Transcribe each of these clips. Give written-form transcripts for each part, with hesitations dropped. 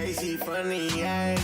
say she funny, yeah.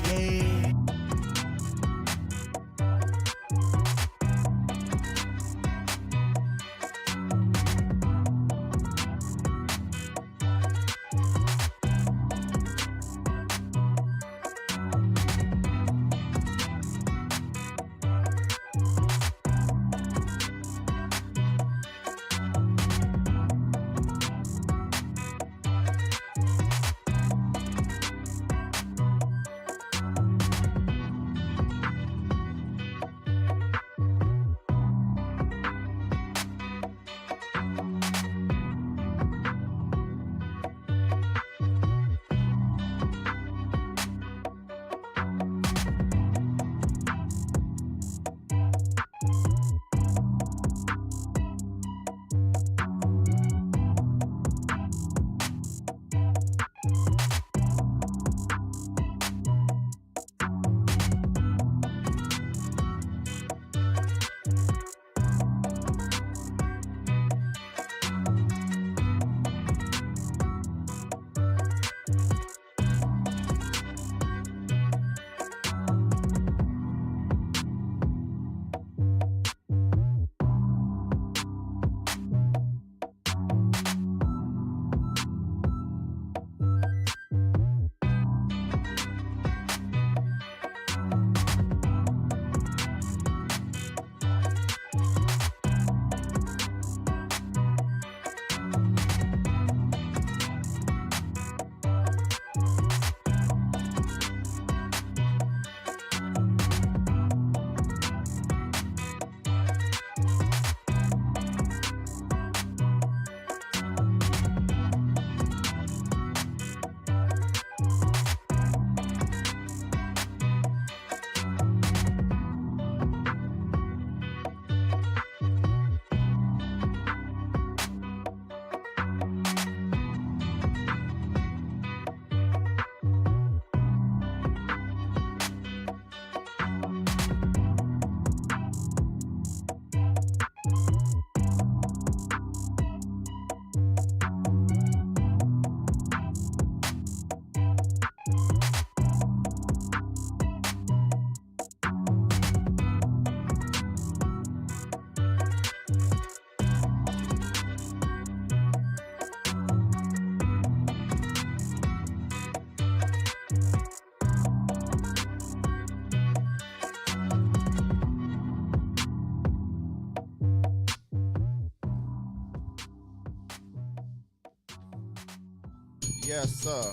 Yes, sir.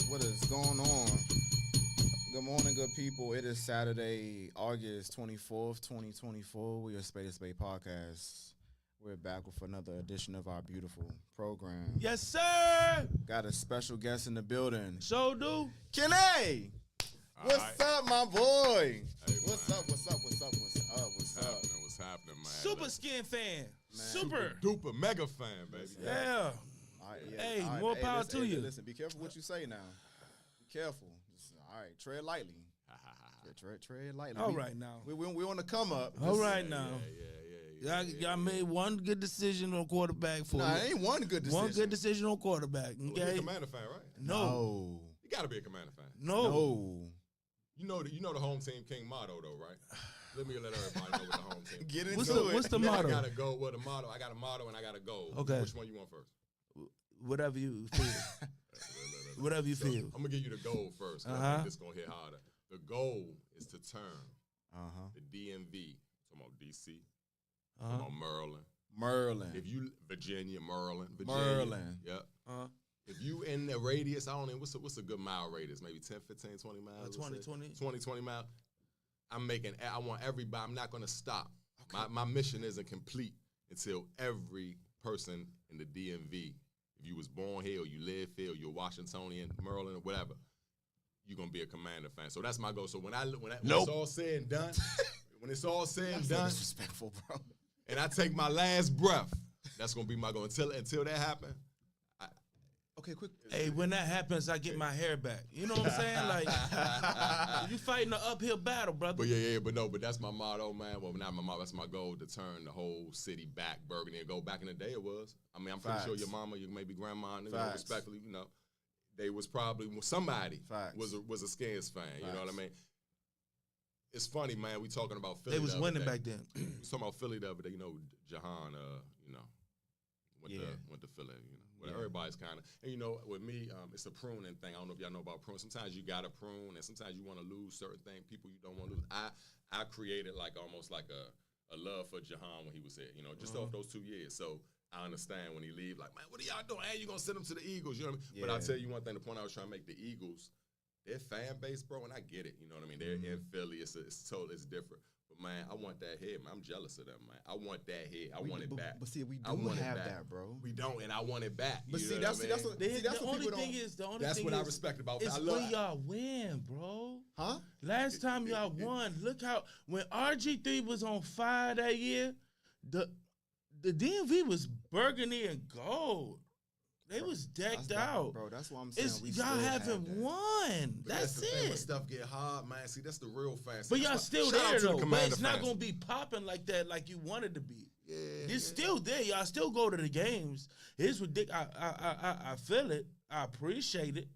What is going on? Good morning, good people. It is Saturday, August 24th, 2024. We are Spade podcast. We're back with another edition of our beautiful program. Yes, sir. Got a special guest in the building. So do. Kenny! What's up, my boy? Hey, what's man. up? What's up? What's happening, man? Super skin fan. Super. Duper mega fan, baby. Yeah. All right, Hey, more power listen, to you. Listen, be careful what you say now. Be careful. All right, tread lightly. Tread lightly. All right now. We on the come up. All right now. Yeah. Y'all made one good decision on quarterback for Nah, you. it ain't one good decision. One good decision on quarterback. You're Okay. a Commander fan, right? No. You gotta be a Commander fan. No. You know the home team king motto though, right? Let everybody know what the home team. Get into What's the Then motto? I gotta go with a motto. I got a motto and I got a goal. Okay. Which one you want first? Whatever you feel. Whatever you So, feel. I'm gonna give you the goal first. 'Cause I think this gonna hit harder. The goal is to turn the DMV, talking about DC, talking about Maryland. If you Virginia. Yep. If you in the radius, I don't know, what's a good mile radius? Maybe 10, 15, 20 miles? 20 miles. I want everybody, I'm not going to stop. Okay. My mission isn't complete until every person in the DMV, if you was born here or you live here or you're Washingtonian, Maryland, or whatever, you're going to be a Commander fan. So that's my goal. So when it's all said and done, Disrespectful, bro. and I take my last breath, that's going to be my goal. Until that happens, okay, quick. Hey, when that happens, I get my hair back. You know what I'm saying? Like, you fighting an uphill battle, brother. But that's my motto, man. Well, not my motto. That's my goal, to turn the whole city back, Burgundy, and go. Back in the day, it was. I mean, I'm pretty sure your mama, your maybe grandma, respectfully, they was probably somebody Facts. was a Skins fan. Facts. You know what I mean? It's funny, man. We talking about Philly. They was winning back then. We talking about Philly the other day. You know, Jahan, went to Philly. You know, well, everybody's kind of, and you know, with me, it's a pruning thing. I don't know if y'all know about prune. Sometimes you got to prune, and sometimes you want to lose certain things. People you don't want to lose. I created like almost like a love for Jahan when he was here. You know, just off those 2 years. So I understand when he leave, like, man, what are y'all doing? Hey, you gonna send him to the Eagles? You know what I mean? Yeah. But I'll tell you one thing. The point I was trying to make: the Eagles, their fan base, bro, and I get it. You know what I mean? They're in Philly. It's different. But man, I want that head, man. I'm jealous of them, man. I want that head. I want it back. But see, we don't have that, bro. We don't, and I want it back. But you see, know that's what I mean? what The only thing is, that's what I respect about it's when y'all win, bro. Huh? Last time y'all won, look how when RG3 was on fire that year, the DMV was burgundy and gold. They was decked out. Bro, that's what I'm saying. Y'all haven't won. But that's the thing it. when stuff get hard, man. See, that's the real fans. But y'all still there, though. But it's not going to be popping like that like you wanted to be. Yeah. It's still there. Y'all still go to the games. It's ridiculous. I feel it. I appreciate it.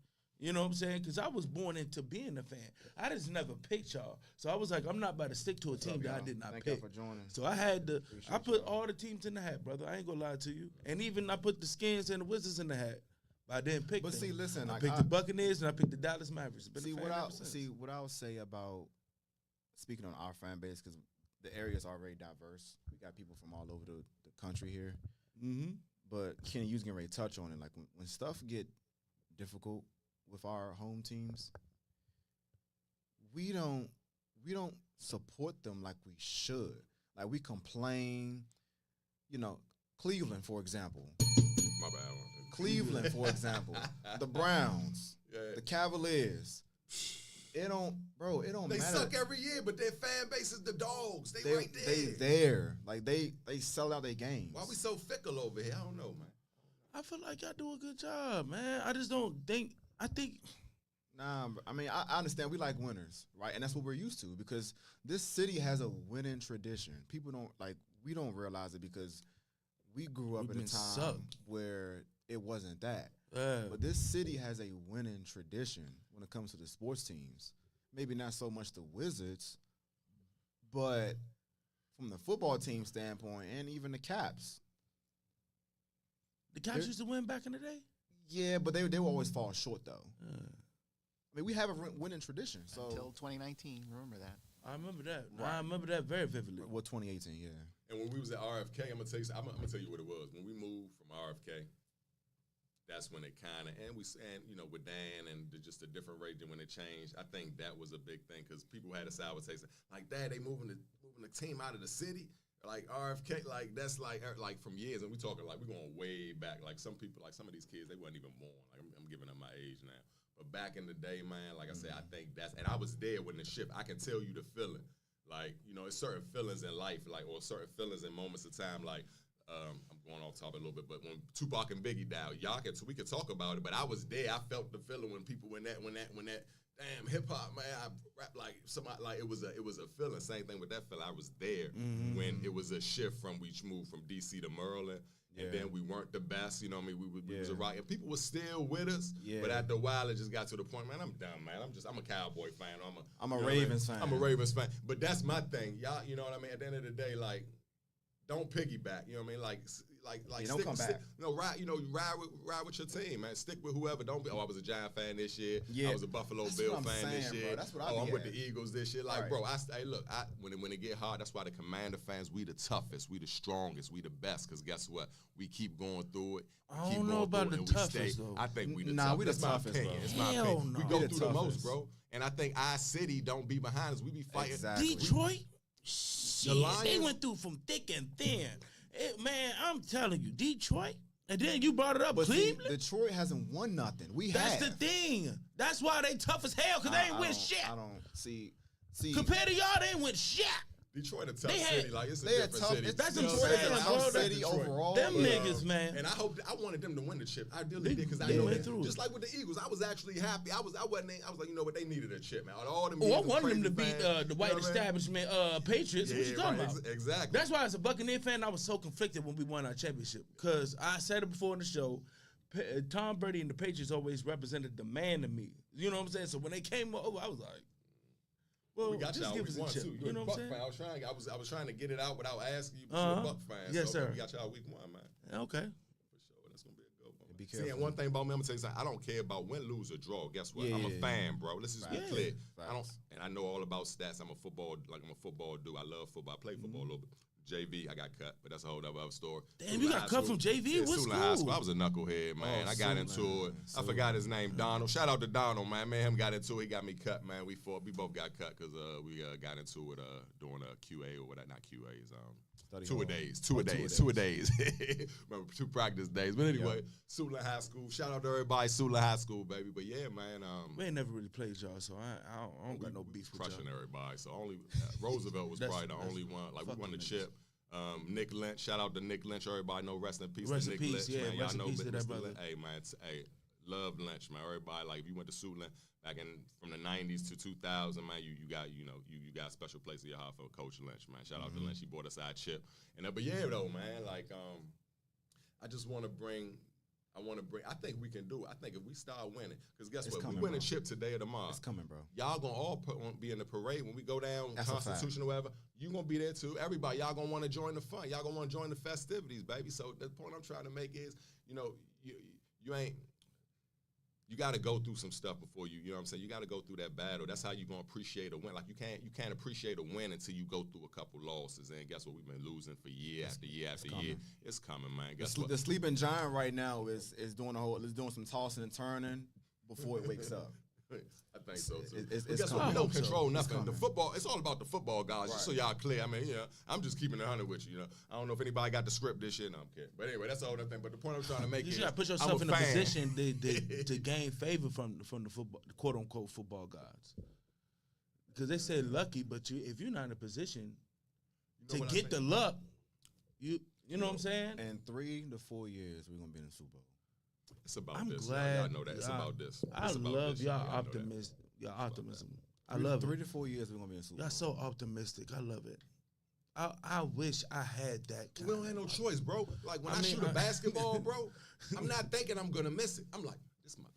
You know what I'm saying? Because I was born into being a fan. I just never picked y'all. So I was like, I'm not about to stick to a team that I did not pick. Thank you for joining. So I had to, I put all the teams in the hat, brother. I ain't going to lie to you. And even I put the Skins and the Wizards in the hat. But I didn't pick them. But see, listen. I picked the Buccaneers and I picked the Dallas Mavericks. What I would say about, speaking on our fan base, because the area is already diverse. We got people from all over the country here. Mm-hmm. But Kenny, you was getting ready to touch on it. Like when stuff get difficult with our home teams, we don't support them like we should. Like we complain, you know, Cleveland, for example. My bad. Cleveland, for example. The Browns, the Cavaliers. It don't matter. They suck every year, but their fan base is the dogs. They right there. They there. Like they sell out their games. Why we so fickle over here? I don't know, man. I feel like y'all do a good job, man. I just don't think. I think. Nah, I mean, I understand we like winners, right? And that's what we're used to because this city has a winning tradition. People we don't realize it because we grew up in a time where it wasn't that. But this city has a winning tradition when it comes to the sports teams. Maybe not so much the Wizards, but from the football team standpoint and even the Caps. The Caps used to win back in the day? Yeah, but they would always fall short, though. I mean, we have a winning tradition. So until 2019, remember that. I remember that. Right. I remember that very vividly. Well, 2018, yeah. And when we was at RFK, I'm gonna tell you what it was. When we moved from RFK, that's when it kind of and you know with Dan and just a different region when it changed. I think that was a big thing because people had a sour taste. Like, Dad, they moving the team out of the city. Like RFK, like that's like from years, and we talking like we going way back. Like some people, like some of these kids, they weren't even born. Like I'm giving them my age now. But back in the day, man, like I said, I think and I was there when the shift. I can tell you the feeling. Like, you know, it's certain feelings in life, like, or certain feelings in moments of time. Like, I'm going off topic a little bit, but when Tupac and Biggie died, we could talk about it. But I was there. I felt the feeling when people when that damn hip hop, man, I rap like somebody like it was a feeling. Same thing with that feeling. I was there when it was a shift from we moved from DC to Maryland. And then we weren't the best, you know what I mean? We was a rock, and people were still with us. Yeah. But after a while, it just got to the point, man, I'm done, man. I'm a Cowboy fan. I'm a Ravens fan. I'm a Ravens fan. But that's my thing, y'all. You know what I mean? At the end of the day, like, don't piggyback. You know what I mean? Like don't come back. Ride with your team, man. Stick with whoever. Don't be. Oh, I was a Giant fan this year. Yeah. I was a Buffalo Bill fan this year. Bro. That's what I'm with the Eagles this year. Like, bro, look. When it get hard, that's why the Commander fans, we the toughest, we the strongest, we the best. Because guess what? We keep going through it. I don't know about the toughest though. I think we the toughest. We the toughest. It's my opinion. No. We go through the most, bro. And I think our city don't be behind us. We be fighting. Exactly. Detroit, shit, they went through from thick and thin. Man, I'm telling you, Detroit, and then you brought it up, but Cleveland. See, Detroit hasn't won nothing. That's the thing. That's why they tough as hell, because they ain't win shit. I don't see. Compared to y'all, they ain't win shit. Detroit a tough city, like it's a different city. That's a tough city overall. Them niggas, man. And I wanted them to win the chip. I really did because I know just like with the Eagles, I was actually happy. I was like, you know what, they needed a chip, man. All them I wanted them to beat the white establishment Patriots. What you talking about? Exactly. That's why as a Buccaneer fan, I was so conflicted when we won our championship because I said it before in the show. Tom Brady and the Patriots always represented the man to me. You know what I'm saying? So when they came over, I was like, well, we got just y'all give week us one a chip. too. You know what I'm saying? I was trying to get it out without asking you, but you're a Buck fan. Yes, so sir. We got y'all week 1, man. Okay. For sure. That's gonna be a good one. Be See, careful. and one thing about me, I'm gonna tell you something. I don't care about win, lose, or draw. Guess what? Yeah, I'm a yeah, fan, bro. Let's just be Facts. clear. Facts. And I know all about stats. I'm a football dude. I love football. I play football a little bit. JV, I got cut, but that's a whole other story. Damn, you got cut from JV? Yeah, What's Sula High School. cool? I was a knucklehead, man. I got into it. I forgot his name, Donald. Shout out to Donald, man. Me and him got into it. He got me cut, man. We fought. We both got cut because we got into it during a QA or whatever. Not QAs. Two a days. Remember, 2 practice days. But anyway, Sula High School. Shout out to everybody, Sula High School, baby. But yeah, man. We ain't never really played y'all, so I don't got no beef with y'all. Crushing everybody. So only Roosevelt was probably the only one. Like we won the chip. Nick Lynch, shout out to Nick Lynch. Everybody know rest in peace Rest to in Nick peace, Lynch, yeah, man. rest Y'all in know peace to that Mr. brother. Lynch. Hey, man, love Lynch, man. Everybody, like, if you went to Sioux Lynch back from the 90s to 2000, man, you got a special place in your heart for Coach Lynch, man. Shout out to Lynch. He brought us our chip. But yeah, though, man, like, I just want to bring, I think we can do it. I think if we start winning, because guess what? Coming, we win a bro. chip today or tomorrow. It's coming, bro. Y'all gonna all be in the parade when we go down That's a Constitution or whatever. You gonna be there too. Everybody, y'all gonna want to join the fun. Y'all gonna want to join the festivities, baby. So the point I'm trying to make is, you got to go through some stuff before you know what I'm saying? You got to go through that battle. That's how you going to appreciate a win. Like you can't appreciate a win until you go through a couple losses. And guess what? We've been losing for year after year after year. It's coming, man. Guess what? The sleeping giant right now is doing some tossing and turning before it wakes up. I think so too. It's guess what? coming. We don't control It's nothing. The coming. football, it's all about the football guys. Just so Right. y'all clear. I mean, I'm just keeping it 100 with you. I don't know if anybody got the script this year. No, I'm kidding. But anyway, that's the whole other thing. But the point I'm trying to make You is got to put I'm yourself in a fan. position to gain favor from the football, the quote unquote football gods. Because they say lucky, but if you're not in a position You know to what I get the think? luck, you know what I'm saying? In 3 to 4 years, we're gonna be in the Super Bowl. It's about I'm this. glad Y'all know that. It's y'all- about this. I It's about love this. y'all know that. optimism. Y'all optimism. I love 3 it. to 4 years, we're gonna be in the Super Bowl. Y'all so optimistic. I love it. I wish I had that kind We don't have no choice, bro. Like when I, mean, shoot a basketball, bro, I'm not thinking I'm gonna miss it. I'm like, this might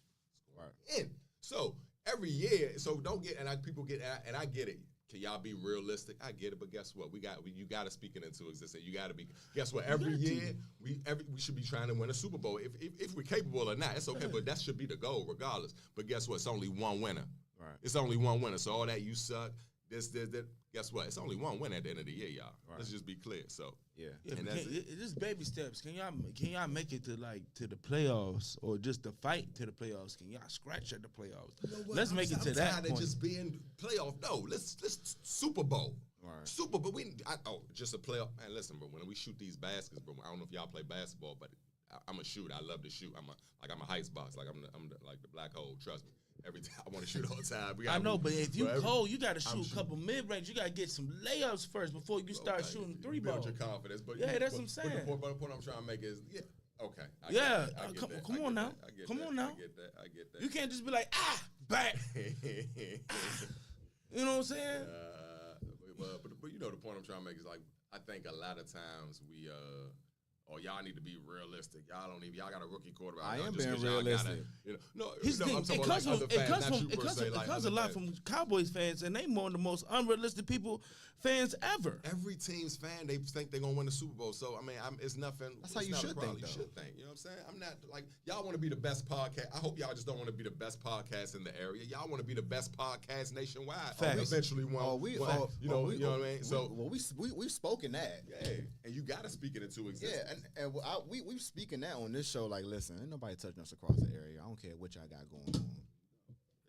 in. So every year, so don't get people get and I get it. Can y'all be realistic? I get it, but guess what? You got to speak it into existence. You got to be. Guess what? Every year we should be trying to win a Super Bowl. If we're capable or not, it's okay. But that should be the goal, regardless. But guess what? It's only one winner. Right. It's only one winner. So all that you suck, this, that. Guess what? It's only one winner at the end of the year, y'all. Right. Let's just be clear. So Yeah. Yeah, and but that's it's just baby steps. Can y'all make it to the playoffs or just the fight to the playoffs? Can y'all scratch at the playoffs? You know what? Let's make it to I'm that tired point. of just being playoff. No, let's Super Bowl. Right. Super Bowl. Just a playoff. Man, listen, bro. When we shoot these baskets, bro. I don't know if y'all play basketball, but I'm a shooter. I love to shoot. I'm a heist box. Like I'm like the black hole. Trust me. Every time I want to shoot all the time. I know, but if you cold, you got to I'm shoot a couple mid range. You got to get some layups first before you start shooting three build balls. your confidence. But Yeah, that's but, what I'm saying. But the point I'm trying to make is, okay. I Yeah, get that. I get that. come I on get now. that. I get Come that. on now. I get that. You can't just be like back. You know what I'm saying? But you know the point I'm trying to make is like I think a lot of times we y'all need to be realistic. Y'all got a rookie quarterback. I now am just being 'cause y'all realistic. I'm talking about like other fans, not you per se, like it comes other a lot fans. from Cowboys fans, and they one of the most unrealistic fans ever. Every team's fan, they think they're gonna win the Super Bowl. So I mean, it's nothing. That's how it's you not a should problem. think, You though. should think. You know what I'm saying? I'm not like y'all want to be the best podcast. I hope y'all just don't want to be the best podcast in the area. Y'all want to be the best podcast nationwide. Facts. Eventually, you know what I mean. So we've spoken that. yeah, and you got to speak it into existence. Yeah, and we've speaking that on this show. Like, listen, ain't nobody touching us across the area. I don't care what y'all got going on.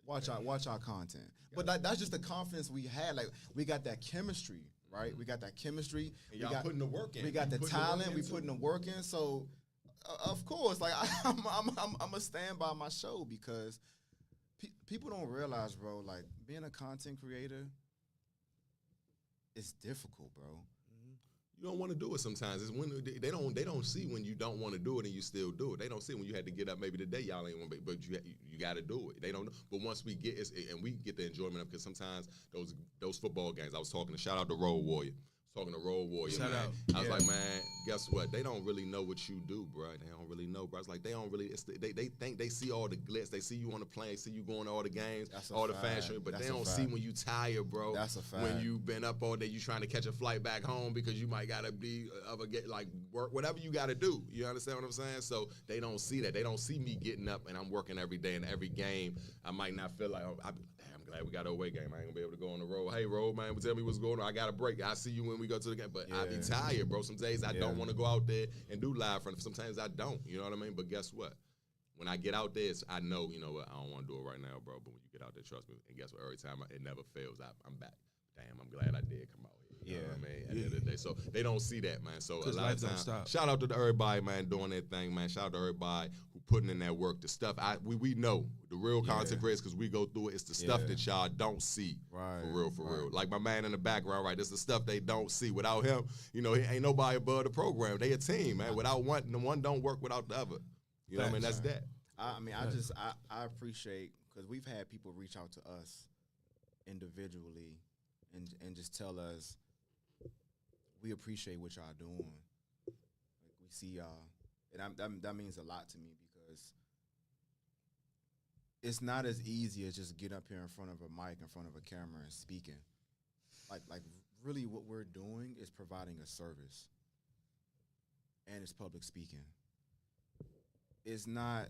Watch our content. But that's just the confidence we had. Like, we got that chemistry, right? We got that chemistry. And y'all putting the work in. We got You the putting the work talent. in, We too. putting the work in. So, of course, like I'm a stand by my show because people don't realize, bro. Like, being a content creator, it's difficult, bro. You don't want to do it sometimes. It's when they don't see when you don't want to do it and you still do it. They don't see when you had to get up maybe today y'all ain't want to, but you got to do it. They don't know. But once we get and we get the enjoyment of, because sometimes those football games. I was talking to shout out to Road Warrior. talking to Road Warrior, Shout man. out. I was like, man, guess what? They don't really know what you do, bro. They don't really know, bro. It's like they don't really. They think they see all the glitz. They see you on the plane. They see you going to all the games, all the fashion, but they don't see when you tired, bro. That's a fact. When you been up all day, you trying to catch a flight back home because you might gotta be like work, whatever you gotta do. You understand what I'm saying? So they don't see that. They don't see me getting up and I'm working every day and every game. I might not feel like I'm glad we got an away game. I ain't gonna be able to go on the road. Hey, road man, tell me what's going on. I got a break. I see you when we go to the game. But I be tired, bro. Some days I don't want to go out there and do live front. Sometimes I don't. You know what I mean? But guess what? When I get out there, I know, you know what, I don't want to do it right now, bro. But when you get out there, trust me. And guess what? Every time it never fails. I'm back. Damn, I'm glad I did come out here. You know what I mean? At the end of the day. So they don't see that, man. So a lot of times, shout out to everybody, man, doing their thing, man. Shout out to everybody who putting in that work. The stuff we know, the real content creators, because we go through it. It's the stuff that y'all don't see. Right. For real. Like my man in the background, right? This is the stuff they don't see. Without him, you know, he ain't nobody above the program. They a team, man. Without one, the one don't work without the other. You know what I mean? That's that. I appreciate, because we've had people reach out to us individually and just tell us, we appreciate what y'all doing. Like, we see y'all. And that means a lot to me, because it's not as easy as just get up here in front of a mic, in front of a camera and speaking. Like really what we're doing is providing a service. And it's public speaking. It's not,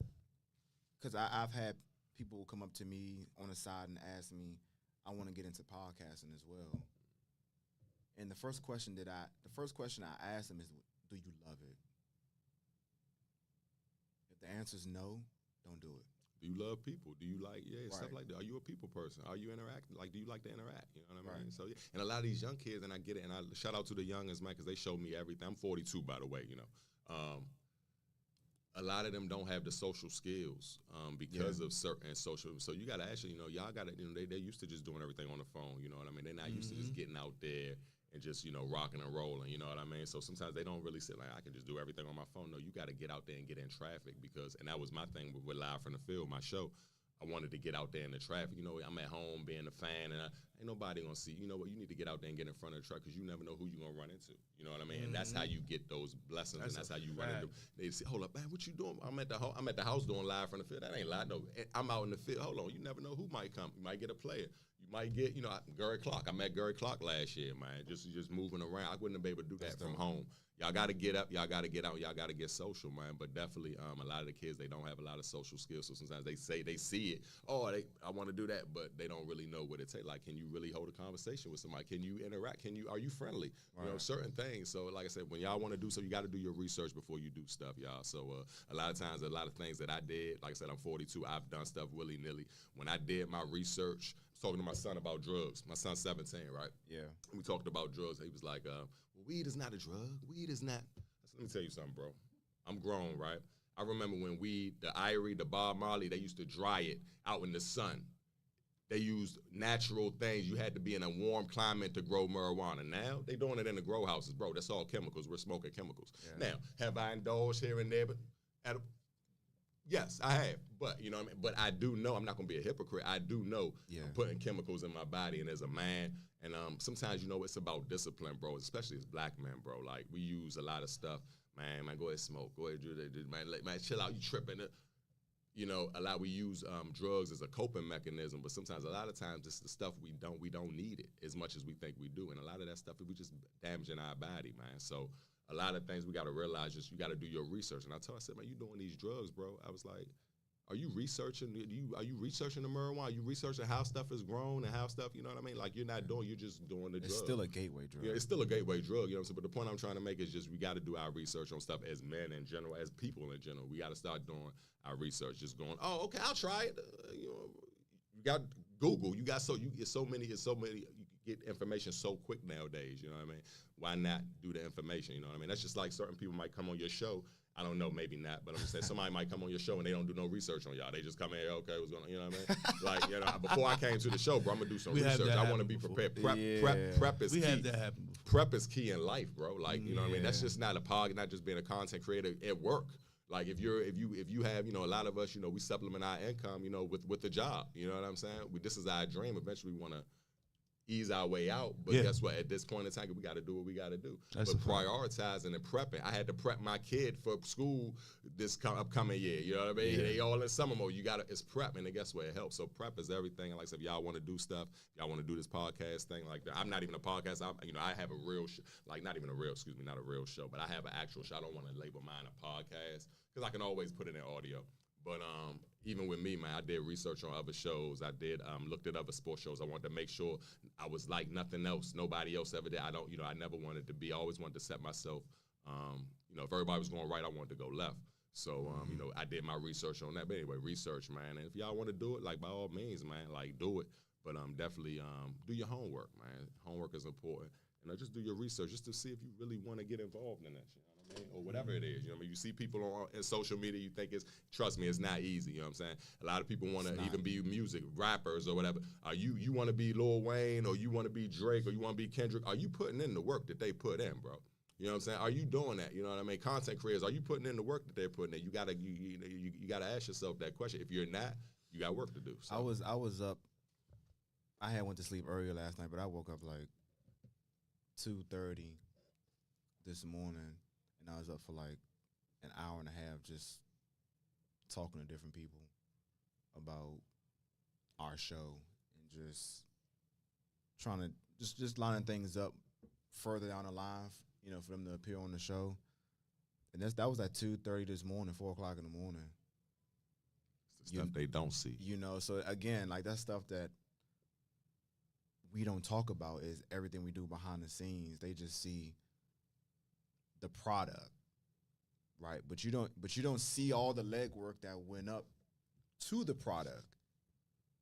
because I've had people come up to me on the side and ask me, I want to get into podcasting as well. And the first question I ask them is, do you love it? If the answer is no, don't do it. Do you love people? Do you like, stuff like that? Are you a people person? Are you interacting? Like, do you like to interact? You know what I mean? So, and a lot of these young kids, and I get it, and I shout out to the youngest, man, because they showed me everything. I'm 42, by the way, you know. A lot of them don't have the social skills because of certain social. So you got to actually, you know, y'all got to, you know, they're used to just doing everything on the phone. You know what I mean? They're not used to just getting out there and just, you know, rocking and rolling. You know what I mean? So sometimes they don't really sit like, I can just do everything on my phone. No, you got to get out there and get in traffic, because, and that was my thing with Live from the Field, my show. I wanted to get out there in the traffic. You know, I'm at home being a fan, and ain't nobody gonna see. You know what? You need to get out there and get in front of the truck, because you never know who you're gonna run into. You know what I mean? And that's how you get those blessings, and that's how you run into. They say, "Hold up, man, what you doing?" I'm at the house doing Live from the Field. That ain't live. No, I'm out in the field. Hold on, you never know who might come. You might get a player. You might get, you know, Gary Clark. I met Gary Clark last year, man. Just moving around. I wouldn't have been able to do that from home. Y'all got to get up. Y'all got to get out. Y'all got to get social, man. But definitely, a lot of the kids, they don't have a lot of social skills. So sometimes they see it. Oh, I want to do that, but they don't really know what it takes. Like, can you really hold a conversation with somebody? Can you interact? Are you friendly? Right. You know, certain things. So, like I said, when y'all want to do so, you got to do your research before you do stuff, y'all. So, a lot of times, a lot of things that I did, like I said, I'm 42. I've done stuff willy-nilly. When I did my research, I was talking to my son about drugs. My son's 17, right? Yeah. We talked about drugs. He was like, well, weed is not a drug. Weed is not. Let me tell you something, bro. I'm grown, right? I remember when weed, the Irie, the Bob Marley, they used to dry it out in the sun. They used natural things. You had to be in a warm climate to grow marijuana. Now, they doing it in the grow houses, bro. That's all chemicals. We're smoking chemicals. Yeah. Now, have I indulged here and there? But yes, I have. But, you know what I mean? But I do know, I'm not going to be a hypocrite. I do know I'm putting chemicals in my body, and as a man, and sometimes, you know, it's about discipline, bro, especially as black men, bro. Like, we use a lot of stuff. Man, go ahead smoke. Go ahead do that. Man, chill out. You tripping. You know, we use drugs as a coping mechanism, but sometimes, a lot of times, it's the stuff we don't need it as much as we think we do. And a lot of that stuff, we just damaging our body, man. So a lot of things we got to realize, just you got to do your research. And I said, man, you doing these drugs, bro. I was like, are you researching? Are you researching the marijuana? Are you researching how stuff is grown and how stuff, you know what I mean? Like, you're just doing the drug. It's still a gateway drug. Yeah, it's still a gateway drug, you know what I'm saying? But the point I'm trying to make is just we got to do our research on stuff as men in general, as people in general. We got to start doing our research, just going, oh, okay, I'll try it. You know, you got Google. It's so many. You get information so quick nowadays, you know what I mean? Why not do the information, you know what I mean? That's just like certain people might come on your show. I don't know, maybe not, but I'm just saying somebody might come on your show and they don't do no research on y'all. They just come in, okay, what's going on, you know what I mean? Like, you know, before I came to the show, bro, I'm going to do some research. I want to be prepared. Prep is key. We had that happen before. Prep is key in life, bro. Like, you know what I mean? That's just not not just being a content creator at work. Like, if you have, you know, a lot of us, you know, we supplement our income, you know, with the job. You know what I'm saying? This is our dream. Eventually we want to ease our way out. But guess what? At this point in time, we got to do what we got to do. But prioritizing and prepping. I had to prep my kid for school this upcoming year. You know what I mean? They all in summer mode. It's prep, and guess what? It helps. So prep is everything. And like I said, if y'all want to do stuff, y'all want to do this podcast thing like that. I'm not even a podcast. I have a real not a real show, but I have an actual show. I don't want to label mine a podcast because I can always put it in audio. But even with me, man, I did research on other shows. I did looked at other sports shows. I wanted to make sure I was like nothing else. Nobody else ever did. I never wanted to be. I always wanted to set myself. If everybody was going right, I wanted to go left. So I did my research on that. But anyway, research, man. And if y'all want to do it, like by all means, man, like do it. But definitely do your homework, man. Homework is important. And just do your research just to see if you really want to get involved in that shit. Or whatever it is, you see people on social media, you think trust me, it's not easy, you know what I'm saying? A lot of people want to even be music, rappers or whatever. Are you want to be Lil Wayne or you want to be Drake or you want to be Kendrick? Are you putting in the work that they put in, bro? You know what I'm saying? Are you doing that? You know what I mean? Content creators, are you putting in the work that they're putting in? You gotta ask yourself that question. If you're not, you got work to do. So. I was up. I had went to sleep earlier last night, but I woke up like 2:30 this morning. And I was up for like an hour and a half just talking to different people about our show and just trying to just lining things up further down the line, for them to appear on the show. And that was at 2:30 this morning, 4 o'clock in the morning. It's the stuff they don't see. So again, like that's stuff that we don't talk about is everything we do behind the scenes. They just see the product, right? But you don't see all the legwork that went up to the product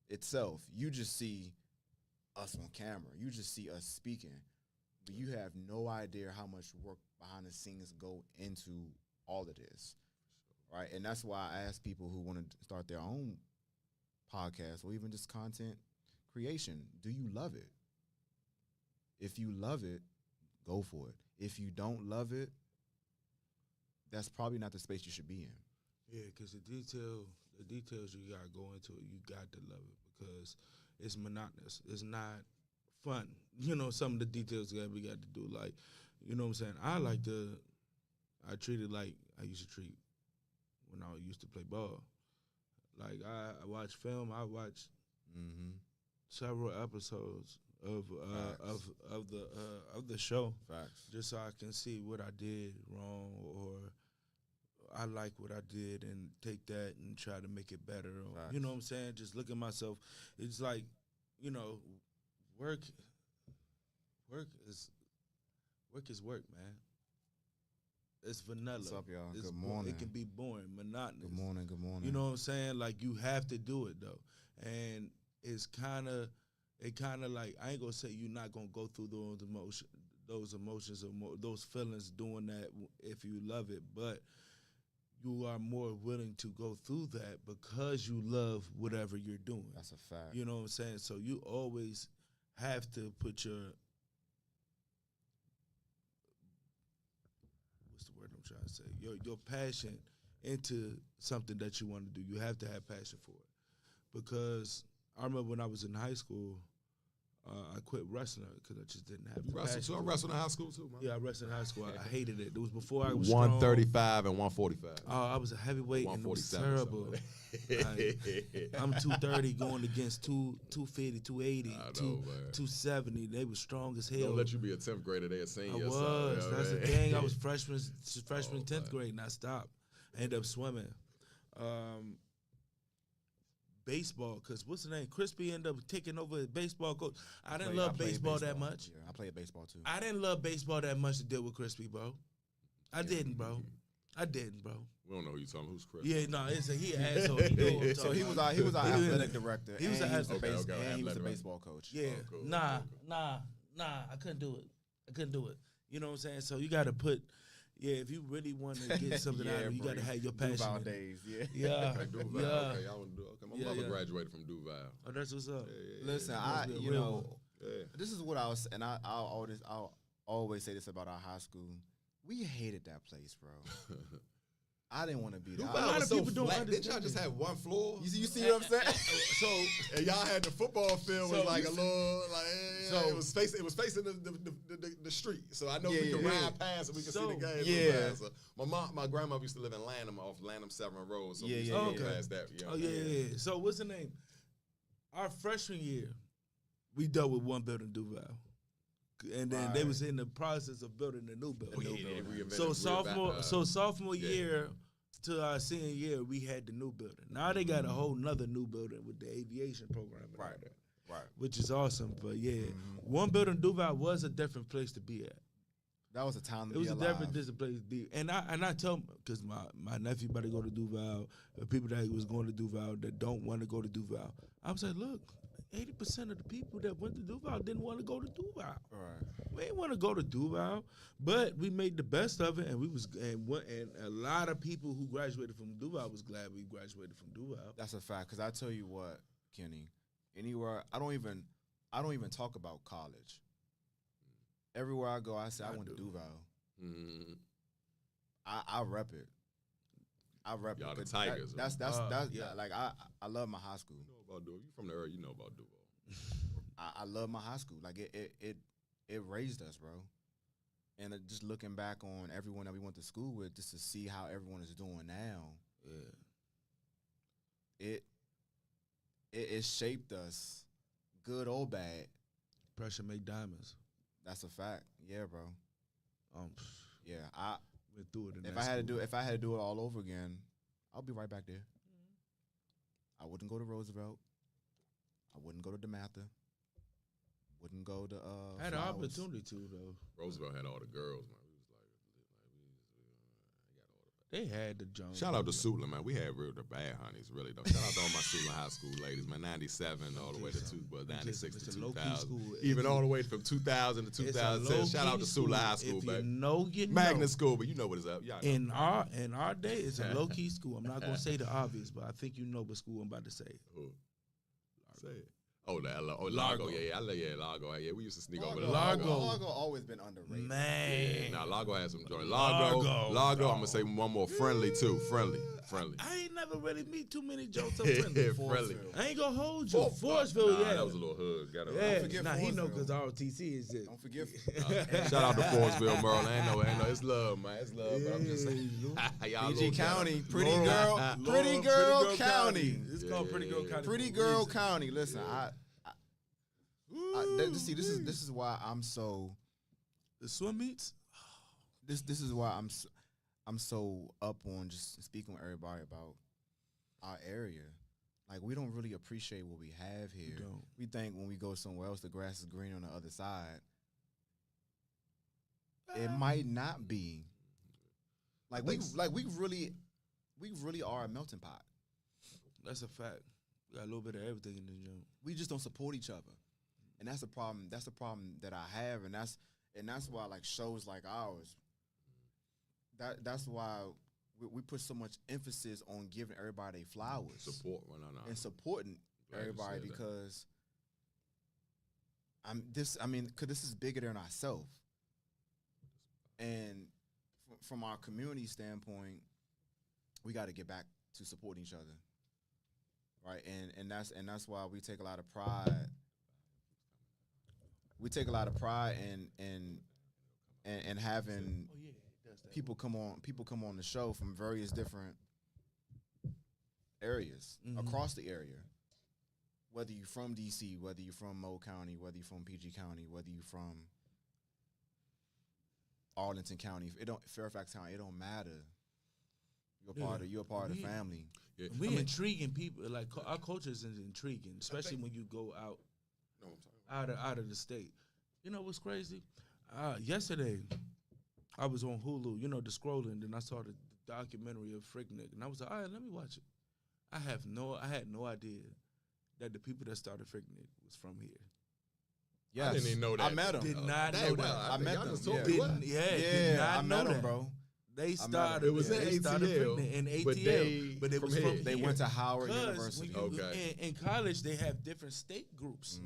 itself. You just see us on camera. You just see us speaking. But you have no idea how much work behind the scenes go into all of this, right? And that's why I ask people who want to start their own podcast or even just content creation, do you love it? If you love it, go for it. If you don't love it, that's probably not the space you should be in. Yeah, because the details you got to go into it, you got to love it because it's monotonous. It's not fun. Some of the details that we got to do, like, you know what I'm saying? I treat it like I used to treat when I used to play ball. Like, I watch film, I watch several episodes of the show. Facts. Just so I can see what I did wrong or I like what I did and take that and try to make it better. Or, you know what I'm saying? Just look at myself. It's like, work is work, man. It's vanilla. What's up, y'all? Good morning. It can be boring, monotonous. Good morning. You know what I'm saying? Like, you have to do it, though. And it's kind of like, I ain't gonna say you're not gonna go through those emotions or those feelings doing that if you love it, but you are more willing to go through that because you love whatever you're doing. That's a fact. You know what I'm saying? So you always have to put your, what's the word I'm trying to say? Your passion into something that you want to do. You have to have passion for it. Because I remember when I was in high school, I quit wrestling because I just didn't have the passion. So I wrestled in high school too, man. Yeah, I wrestled in high school. I hated it. It was before I was 135 and 145. Oh, I was a heavyweight and it was terrible. I'm 230 going against 250, 280, 270. They were strong as hell. Don't let you be a 10th grader. They a senior. I was. That's the thing. I was freshman 10th grade, and I stopped. I ended up swimming. Baseball, because what's the name? Crispy ended up taking over as baseball coach. I didn't love baseball that much. Yeah, I played baseball too. I didn't love baseball that much to deal with Crispy, bro. I didn't, bro. We don't know who you talking. Who's Chris? Yeah, no, he an asshole. He knew what I'm So he was our athletic director. He was the baseball coach. Yeah, cool. Nah, I couldn't do it. You know what I'm saying? So you got to put. Yeah, if you really want to get something out of it, you got to have your passion. Duval days, Yeah. Duval. Yeah. Okay, my mother graduated from Duval. Oh, that's what's up. Yeah. Listen, this is what I was, and I'll always say this about our high school. We hated that place, bro. I didn't want to be there. A lot of people don't understand. Didn't y'all just have one floor? You see what I'm saying? So and y'all had the football field was like a little like so it was facing the street. So I know we could ride past and we could see the game. Yeah. So my grandma used to live in Lanham off Lanham 7 Road. So we used to go past that. You know yeah. So what's the name? Our freshman year, we dealt with one building, Duval. And then they was in the process of building a new building. So sophomore year to our senior year, we had the new building. Now they got a whole nother new building with the aviation program. Right. Which is awesome. But one building, Duval was a different place to be at. That was a time to be alive. It was a different place to be. And I tell them, because my nephew about to go to Duval, the people that was going to Duval that don't want to go to Duval, I was like, look, 80% of the people that went to Duval didn't want to go to Duval. Right. We didn't want to go to Duval, but we made the best of it, and a lot of people who graduated from Duval was glad we graduated from Duval. That's a fact. Because I tell you what, Kenny, anywhere I don't even talk about college. Everywhere I go, I say I went to Duval. Mm-hmm. I rep it. I rep Y'all it. The Tigers. That's like I love my high school. You know about Duval. You from the area, you know about Duval. I love my high school. Like it raised us, bro. And just looking back on everyone that we went to school with, just to see how everyone is doing now. Yeah. It shaped us, good or bad. Pressure make diamonds. That's a fact. Yeah, bro. Yeah, I went through it. If I had to do it all over again, I'll be right back there. I wouldn't go to Roosevelt. I wouldn't go to DeMatha. Wouldn't go to I had an opportunity to though. Roosevelt had all the girls, man. They had the Jones. Shout out to Sula, man. We had the bad honeys, really, though. Shout out to all my Sula high school ladies, man. 97 all the way to 96 to 2000. Even all the way from 2000 to 2010. Shout out to Sula High School, baby. Magnet school, but you know what is up. In our day, it's a low-key school. I'm not going to say the obvious, but I think you know what school I'm about to say. Say it. Largo. Yeah, Largo. Yeah, we used to sneak over to Largo always been underrated. Man. Now, Largo has some joy. Largo, I'm going to say one more. Friendly, too. Friendly. I ain't never really meet too many jokes so friendly. Friendly. I ain't going to hold you. Forestville, yeah. That was a little hood. Don't forget he know because ROTC is it. Don't forget. Shout out to Forestville, Merle. I ain't know. It's love, man. It's love. But I'm just saying. PG County. Pretty Girl County. It's called Pretty Girl County. Pretty Girl County. Listen, this is why I'm so. The swim meets. This is why I'm so up on just speaking with everybody about our area. Like, we don't really appreciate what we have here. We think when we go somewhere else, the grass is green on the other side. It might not be. Like we really are a melting pot. That's a fact. We got a little bit of everything in the gym. We just don't support each other. And that's the problem. That's the problem that I have, and that's why like shows like ours. That's why we put so much emphasis on giving everybody flowers, and supporting everybody because because this is bigger than ourselves, and from our community standpoint, we got to get back to supporting each other, right? And that's why we take a lot of pride. We take a lot of pride in having people come on the show from various different areas across the area. Whether you're from DC, whether you're from Mo County, whether you're from PG County, whether you're from Arlington County, Fairfax County, it don't matter. You're a part of the family. Yeah. We intriguing people. Like our culture is intriguing, especially when you go out. Out of the state. You know what's crazy? Yesterday, I was on Hulu, the scrolling, and I saw the documentary of Freaknik, and I was like, all right, let me watch it. I had no idea that the people that started Freaknik was from here. Yes. I didn't even know that. I met them. Did not know that. I met them. Did not know I met them, that. bro. They started. It was in ATL, in ATL, but it was from They here. went to Howard Because University. in college, they have different state groups.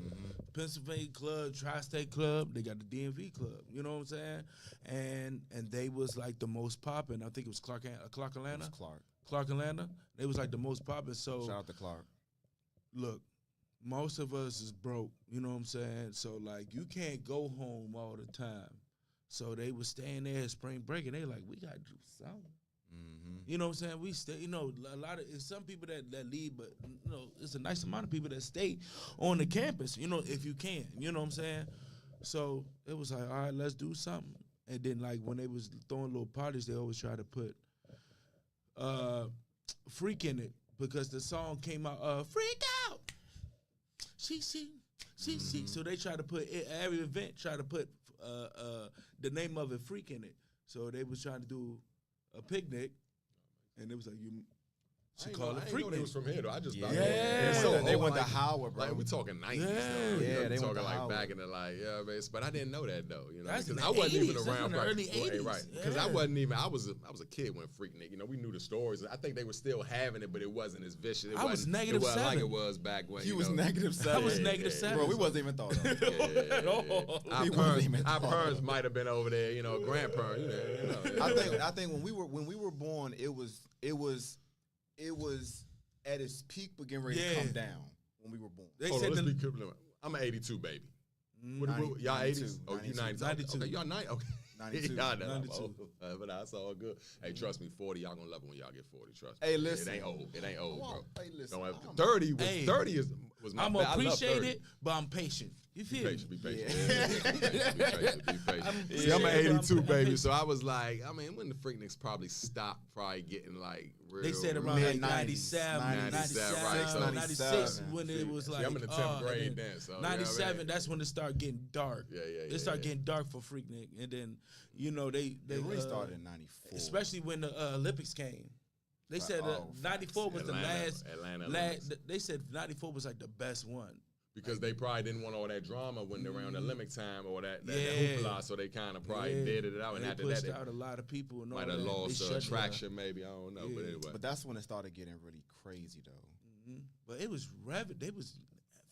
Pennsylvania Club, Tri-State Club. They got the DMV Club. You know what I'm saying? And they was like the most popping. I think it was Clark Atlanta. It was Clark Atlanta. They was like the most popping. So shout out to Clark. Look, most of us is broke. You know what I'm saying? So like, you can't go home all the time. So they was staying there at spring break, and they like, we gotta do something. You know what I'm saying? We stay. You know, a lot of it's some people that leave, but you know, it's a nice amount of people that stay on the campus. You know, if you can. You know what I'm saying? So it was like, all right, let's do something. And then like when they was throwing little parties, they always try to put freak in it because the song came out freak out. She. So they try to put every event try to put the name of it freak in it. So they was trying to do a picnic, and it was like you should call it freak. They was from here though. I just thought they went to Howard, bro. Like we talking 90s. Yeah, they they went talking to like Howard. back in the but I didn't know that though. You know, That's because in I the wasn't even 80s. around. That's in the early 80s. Right, because Yeah. I wasn't even. I was a kid when Freaknik. You know, we knew the stories. I think they were still having it, but it wasn't as vicious. I was -7. It wasn't like it was back when. He was -7. I was -7. Bro, we wasn't even thought of. Our parents might have been over there. You know, grandparents. You know. I think when we were born, it was at its peak, but getting ready to come down when we were born. They Hold said on, the, let's be clear. I'm an 82 baby. Y'all 80s? Oh, you 90s. 92. Okay, y'all 90. Okay. 92. Y'all know I'm 92. old. But that's all good. Hey, trust me, 40, y'all gonna love it when y'all get 40. Trust me. Hey, listen. It ain't old. It ain't old, bro. Hey, listen. Don't have, 30 was Hey. 30 was my I'm bad. I love appreciate 30. it, but I'm patient. You Be feel patient, me? be patient. Be patient. See, I'm an Yeah. 82 I'm baby, patient. so I was like, I mean, when the Freakniks probably stopped getting like real. They said around like Mid-90s, 97, 97, right, so 96 when it was See, like I'm in the 10th grade and then, so 97. you know what I mean? That's when it started getting dark. Yeah. It started getting dark for Freaknik, and then you know they It really started in 94. especially when the Olympics came. They said Oh, 94 was Atlanta, the last. Atlanta Olympics. They said 94 was like the best one. Because they probably didn't want all that drama when they're around the Olympic time or that Yeah. hoopla, so they kind of probably deaded it out. And they after pushed that, out a lot of people and all might that. have lost They shut down. attraction, maybe. I don't know. But Yeah. anyway. But that's when it started getting really crazy, though. But it was They was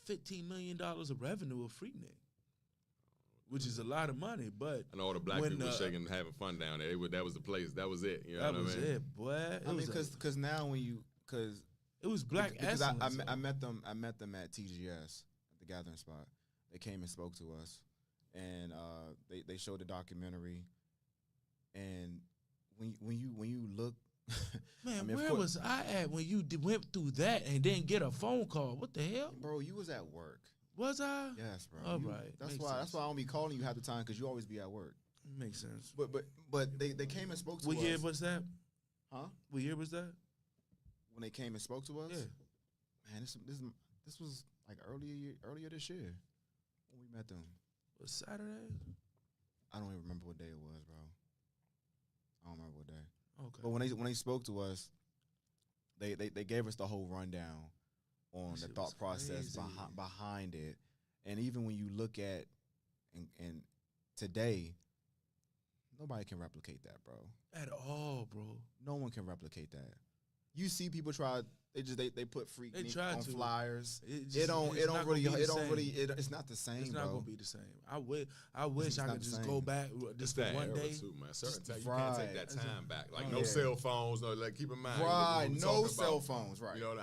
$15 million of revenue of Freaknik, which is a lot of money. But I know all the black when, people shaking, having fun down there. That was the place. That was it. You know that what was I mean? it, boy. I mean, because now when you it was black because excellence. I met them at TGS at the gathering spot. They came and spoke to us, and they showed the documentary. And when you look, Man, I mean, of where course- was I at when you went through that and didn't get a phone call? What the hell? bro, you was at work. Was I? Yes, bro. All You- right, That's makes why. sense. That's why I don't be calling you half the time because you always be at work. Makes sense. But they came and spoke to What us. year was that? Huh? What year was that? When they came and spoke to us. Yeah. Man, this was like earlier this year when we met them. Was Saturday? I don't even remember what day it was, bro. I don't remember what day. Okay. But when they spoke to us, they gave us the whole rundown on That the shit thought was process crazy. behind it, and even when you look at and today, nobody can replicate that, bro. At all, bro. No one can replicate that. You see people try. They put freak They Nick try on to. flyers. It's It's not the same. It's not bro. gonna be the same. I wish It's I not could the just same. go back It's just that for one era day. too, man. Certain time, you Right. can't take that time back. Like Oh, no yeah. cell phones. No, like keep in mind. Right, we no talking cell about, phones, right. You know,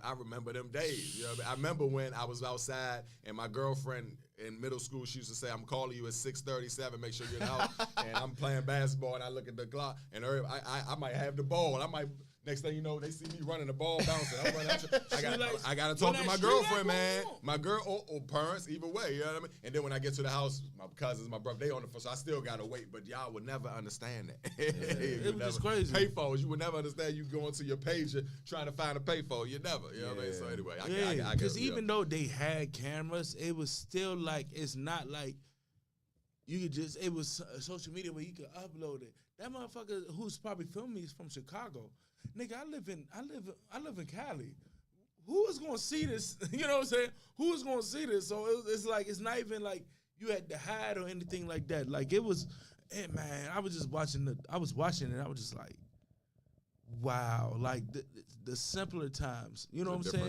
I remember them days. You know what I mean? I remember when I was outside and my girlfriend in middle school, she used to say, "I'm calling you at 6:37. Make sure you're out." And I'm playing basketball and I look at the clock and I might have the ball and I might. Next thing you know, they see me running the ball bouncing. I'm running I got to talk to my girlfriend, man. My girl or parents, either way. You know what I mean? And then when I get to the house, my cousins, my brother, they on the phone, so I still got to wait. But y'all would never understand that. It was just crazy. Payphones, you would never understand you going to your pager trying to find a payphone. You never. You know what I mean? So anyway, Yeah, because even though they had cameras, it was still like, it's not like you could just, it was social media where you could upload it. That motherfucker who's probably filming me is from Chicago. Nigga, I live in Cali. Who is gonna see this? You know what I'm saying? Who is gonna see this? So it's like, it's not even like you had to hide or anything like that. Like it was Hey, man, I was watching it. I was just like, wow, like the simpler times. You know what I'm saying?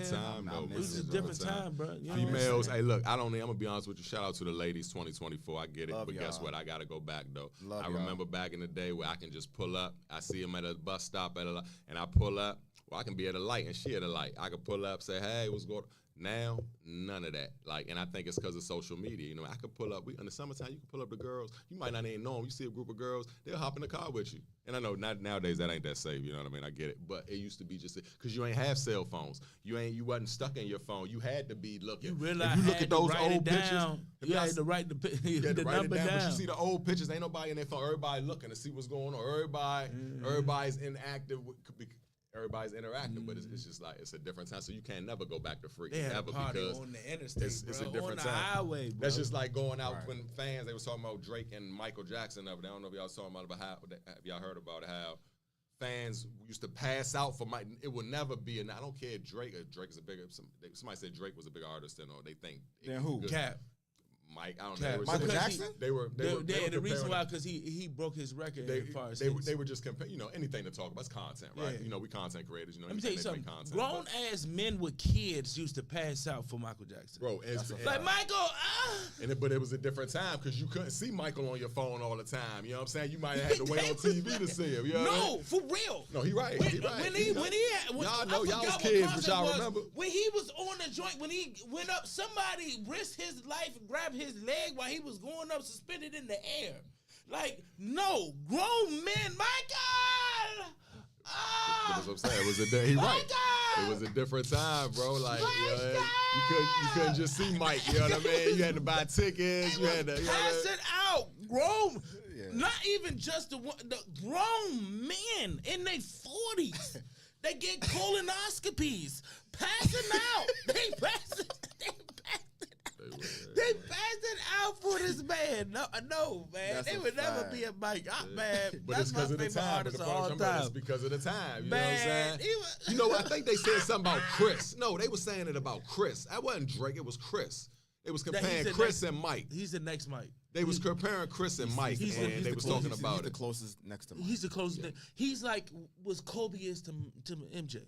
It was a different time, bro. You know Females, hey, look, I'm gonna be honest with you. Shout out to the ladies, 2024. I get it, Love but y'all. guess what? I gotta go back though. Love I y'all. remember back in the day where I can just pull up. I see him at a bus stop and I pull up. Well, I can be at a light and she at a light. I can pull up, say, hey, what's going on? Now, none of that. Like, and I think it's because of social media. You know, I could pull up. In the summertime, you can pull up the girls. You might not even know them. You see a group of girls, they'll hop in the car with you. And I know nowadays that ain't that safe. You know what I mean? I get it. But it used to be just because you ain't have cell phones. You wasn't stuck in your phone. You had to be looking. You really if you look at those old pictures, you had to write the number down. But you see the old pictures, ain't nobody in their phone. Everybody looking to see what's going on. Everybody's inactive. Everybody's interacting, but it's just like it's a different time. So you can't never go back to freaking ever because on the interstate, it's a different on the time. highway, bro. That's just like going out when fans. They was talking about Drake and Michael Jackson. I don't know if y'all was talking about how. Have y'all heard about how fans used to pass out for Mike? It will never be. And I don't care. Drake is a bigger. Somebody said Drake was a bigger artist than, or they think. Then who? Cap. Mike, I don't Cap. know. Michael Jackson? They were the reason why, because he broke his record as far as they were just comparing, anything to talk about. It's content, right? Yeah. We content creators, Let me tell you something. Content, Grown ass men with kids used to pass out for Michael Jackson. Bro, like Michael, but it was a different time because you couldn't see Michael on your phone all the time. You know what I'm saying? You might have had to wait on TV to see him. You know no, for real. No, he right. Y'all know, y'all was kids, but y'all remember. When he was on the joint, when he went up, somebody risked his life and grabbed his leg while he was going up suspended in the air. Like, no, grown men, Michael! That's what I'm saying. It was he right. It was a different time, bro. Like, you couldn't just see Mike. You know what I mean? You had to buy tickets. You had to pass it out. Grown, not even just the grown men in their 40s. They get colonoscopies. Passing out. They passed it out for this man. No, man. They would never be a Mike. Man, but that's it's because of the time. artist of all time. It's because of the time. You man, know what I'm saying? I think they said something about Chris. No, they were saying it about Chris. That wasn't Drake. It was Chris. They was comparing Chris and Mike. He's the next Mike. They was comparing Chris and Mike, and they was talking about it. He's the closest next to Mike. He's the closest. He's like was Kobe is to MJ.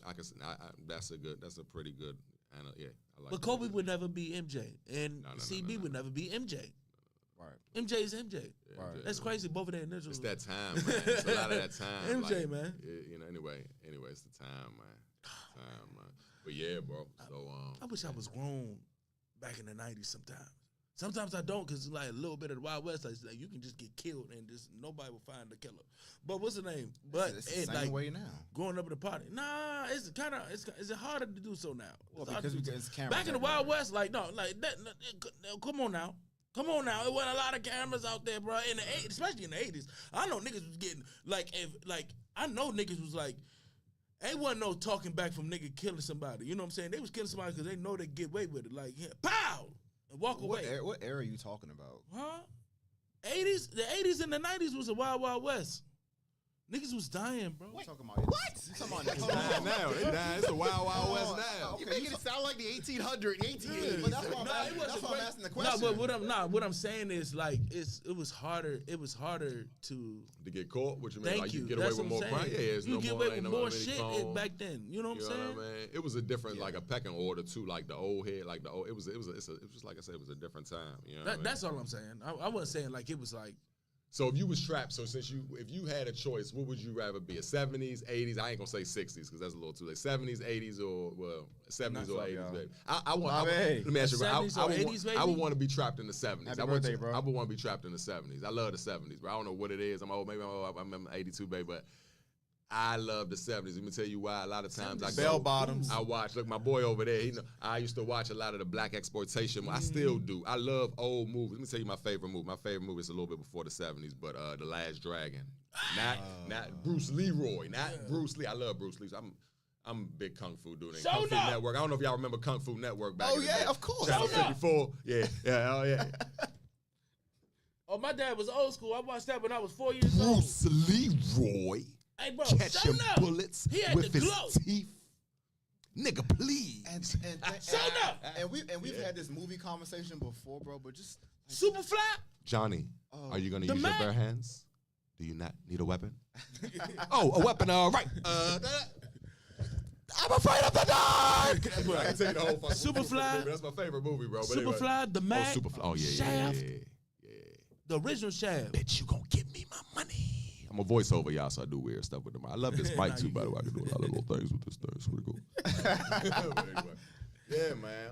That's a pretty good. I like. But Kobe would never be MJ, and CB would never be MJ. Right. MJ is MJ. Yeah, right. That's crazy. Both of their initials. It's that time, man. It's a lot of that time. MJ, man. Anyway, it's the time, man. But yeah, bro. So I wish I was grown back in the 90s sometimes. Sometimes I don't, because like a little bit of the Wild West, like you can just get killed and just nobody will find the killer. But what's the name? But it's the same way now. Growing up at the party, it's kind of it's harder to do so now. Well, because it's cameras. Back in the Wild West, like no, like that. Come on now. It wasn't a lot of cameras out there, bro. In the 80s, especially in the 80s, I know niggas was getting I know niggas was like. Ain't wasn't no talking back from nigga killing somebody. You know what I'm saying? They was killing somebody because they know they get away with it. Like, pow! And walk away. What era are you talking about? Huh? 80s? The 80s and the 90s was a Wild Wild West. Niggas was dying, bro. What? You talking about it's dying now. They dying. It's the Wild Wild West now. Okay, you making it sound like the 1800s, 1880s. But that's why I'm asking the question. No, but what I'm saying is like it was harder to get caught. What you mean? Thank like you. Get away with more crime. Yeah, it's you get away with more shit back then. You know what I'm saying? What I mean? It was a different like a pecking order too. Like the old head, like the old. It was just like I said. It was a different time. You know that's all I'm saying. I wasn't saying like it was like. So if you was strapped, if you had a choice, what would you rather be? A 70s, 80s? I ain't gonna say 60s because that's a little too late. 70s, 80s, or 70s or 80s, baby. Let me ask you, I would want to be trapped in the 70s. Happy birthday, bro. I would want to be trapped in the 70s. I love the 70s, bro. I don't know what it is. I'm old. Maybe I'm 82, baby, but I love the 70s. Let me tell you why. A lot of times bell bottoms. I watch. Look, my boy over there. I used to watch a lot of the black exploitation. I still do. I love old movies. Let me tell you my favorite movie. My favorite movie is a little bit before the 70s, but The Last Dragon. Not Bruce Leroy. Not Bruce Lee. I love Bruce Lee. So I'm a big Kung Fu dude. Kung Fu Network. I don't know if y'all remember Kung Fu Network back in the day. Of course. Channel 54. Yeah. Oh yeah. Oh, my dad was old school. I watched that when I was 4 years old. Bruce Leroy. Hey, bro, catching bullets with his teeth. Nigga, please. And we've had this movie conversation before, bro. But just Superfly. Johnny, are you going to use Mac. your bare hands? Do you not need a weapon? Oh, a weapon, all right. I'm afraid of the dark. I can tell you the whole fucking Superfly. movie. That's my favorite movie, bro. But Superfly, anyway. the Mac, Superfly. Oh, yeah, Shaft, yeah. the original Shaft. Bitch, you gonna give me my money. I'm a voiceover, y'all, so I do weird stuff with them. I love this mic, too, by the way. I can do a lot of little things with this thing. It's pretty cool. But anyway. Yeah, man.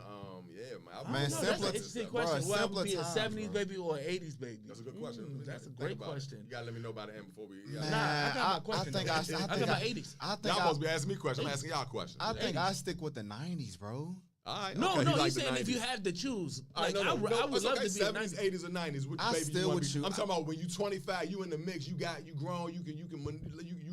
Man, That's an interesting question. Bro, What would be a simpler 70s times, baby or an 80s baby? That's a good question. That's a great question. You gotta let me know about the end before we. Man, I got my question. I think I got my 80s. I think Y'all supposed to be asking me questions. I'm asking y'all questions. I think I stick with the 90s, bro. All right. No, okay, no, like he's the saying if 90s. you had to choose. All right, Like, no, I would it's love okay, to be a 70s, 90s. 80s, or 90s. Which I baby still you wanna would be? choose- I'm talking about when you 25, you in the mix, you grown, you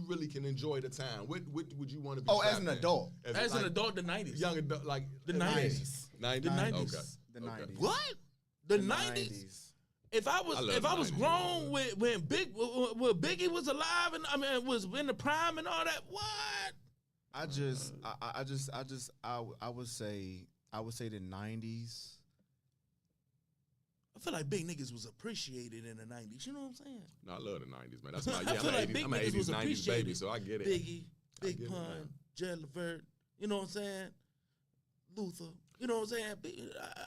really can enjoy the time. What would you want to be? Oh, as trapped an in? adult. As an adult, the 90s. young adult, like The 90s. 90s. The 90s. Okay. The Okay. 90s. What? The 90s? If I was love the 90s, grown when Biggie was alive and was in the prime and all that, what? I would say the 90s. I feel like big niggas was appreciated in the 90s. You know what I'm saying? No, I love the 90s, man. That's my I I'm feel an like 80s, big I'm an niggas 80s, was 90s baby, appreciated. so I get it. Biggie, Big get it, Pun, man. Jed Levert, you know what I'm saying? Luther, you know what I'm saying?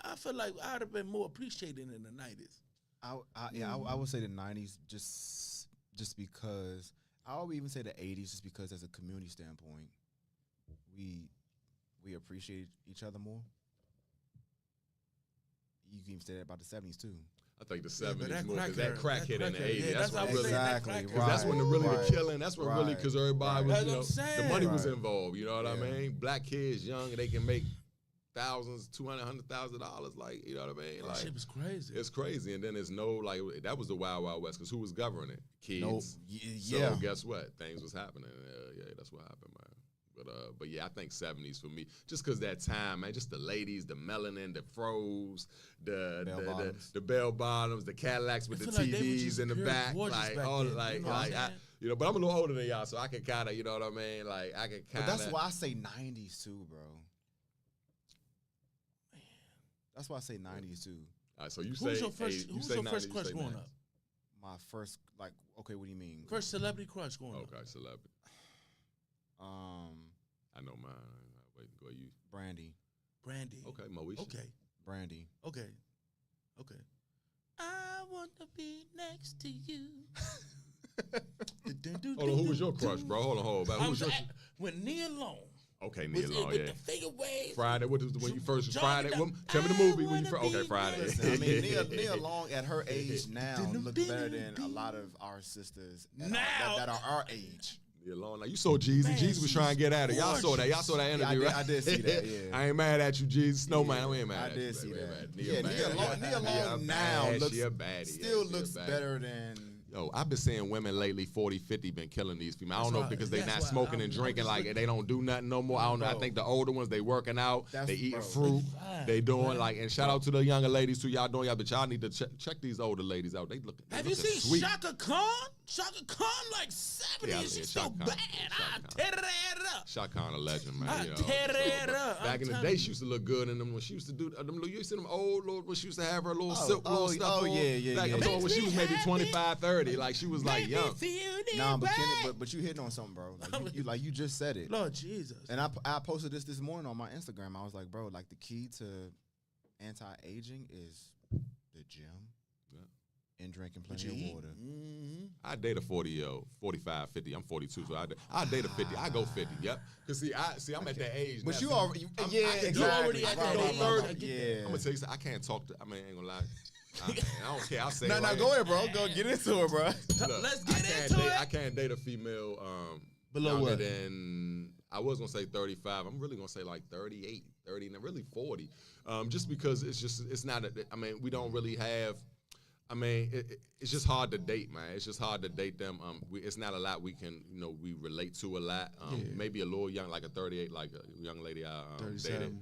I feel like I'd have been more appreciated in the 90s. I would say the 90s just because I would even say the 80s just because as a community standpoint, we appreciate each other more. You can even say that about the 70s too. I think the Yeah, but 70s that more because that crackhead- crack that hit in the crackhead, 80s. yeah, That's that's what what I'm really. saying. Exactly, That Because that's when the really right, the killing. That's what really right, because everybody right. was, That's you what know, I'm saying. the money was Right. involved. You know what I Yeah. mean? Black kids, young, they can make thousands, $200,000. Like, you know what I mean? That Like, shit was crazy. it's crazy. And then there's no like that was the Wild Wild West because who was governing? Kids. No, So guess what? Things was happening. Yeah, that's what happened, man. But yeah, I think 70s for me, just because that time, man, just the ladies, the melanin, the froze, the bell bottoms, the Cadillacs with I the feel like they were TVs just in the pure back, gorgeous like back all then, like you know what I'm saying? you know. But I'm a little older than y'all, so I can kind of, you know what I mean? Like I can kind But of. that's why I say 90s too, bro. That's why I say 90s too. All right, so you Who's say your first? 80, you Who's say your 90s, first you crush say growing 90s. up? My first, like, okay, what do you mean? First celebrity crush growing up. Okay, celebrity. I know mine. Wait, go you. Brandy. Brandy. Okay, Moesha. Okay. Brandy. Okay. I want to be next to you. Hold on, who was your crush, bro? Hold on. Who was your? When Nia Long. Okay, Was Nia it Long, with yeah. the figure waves? Friday. What was when you first? Jogging Friday. down. Tell me the movie when you I first. wanna Okay, be Friday. next I mean, Nia Long at her age now looks better than a lot of our sisters that are our age. Nia Long. Now you saw Jeezy. Man, Jeezy was trying to get at her. Y'all saw that. Y'all saw that Yeah, interview, I right? did see that, yeah. I ain't mad at you, Jeezy. Snowman. We ain't mad I at you. did see baby. that. Nia bad. Nia Long now bad. looks She a baddie. still Yeah, she a looks baddie. better than. Yo, I've been seeing women lately, 40, 50, been killing these females. I don't That's know why- if because they that's not why smoking I'm and drinking, just like looking- they don't do nothing no more. I don't know. I Bro. think the older ones, they working out, That's- they eating bro. fruit, Fine, they doing man. like, and shout out to the younger ladies too. Y'all doing y'all, but y'all need to check these older ladies out. They looking. Have you seen sweet. Shaka Khan? Shaka Khan like 70 Yeah, and yeah, she's Shaka so Khan. bad. Yeah, I Shaka Khan. tear that up. Shot Khan a legend, man. I You know, tear that but up. back in the I'm day, telling she used to look good in them when she used to do them. You see them old Lord when she used to have her little Oh, silk little oh, stuff oh, on. yeah, Like, yeah. I'm talking when she was maybe Makes me 25, 30. Like she was like Make me young. feel Nah, but right. but you hitting on something, bro. Like you just said it. Lord Jesus. And I posted this morning on my Instagram. I was like, bro, like the key to anti-aging is the gym and drinking plenty of water. Mm-hmm. I date a 40-year-old, 45, 50. I'm 42, so I date a 50. I go 50. Yep. Cause I'm at that age. But now, you so already, I'm- yeah, I can go- exactly. already at that Right, age. right, I right, get yeah. I'm gonna tell you something. I can't talk to. I ain't gonna lie. I don't care. I'll say. No, it no, right go here. ahead, bro. Go get into it, bro. Look, Let's I get can't into date, it. I can't date a female Below younger what? than, I was going to say 35. I'm really going to say like 38, 30, and really 40. Just because it's not, we don't really have, it's just hard to date, man. It's just hard to date them. It's not a lot we can, we relate to a lot. Maybe a little young, like a 38, like a young lady I dated. 37.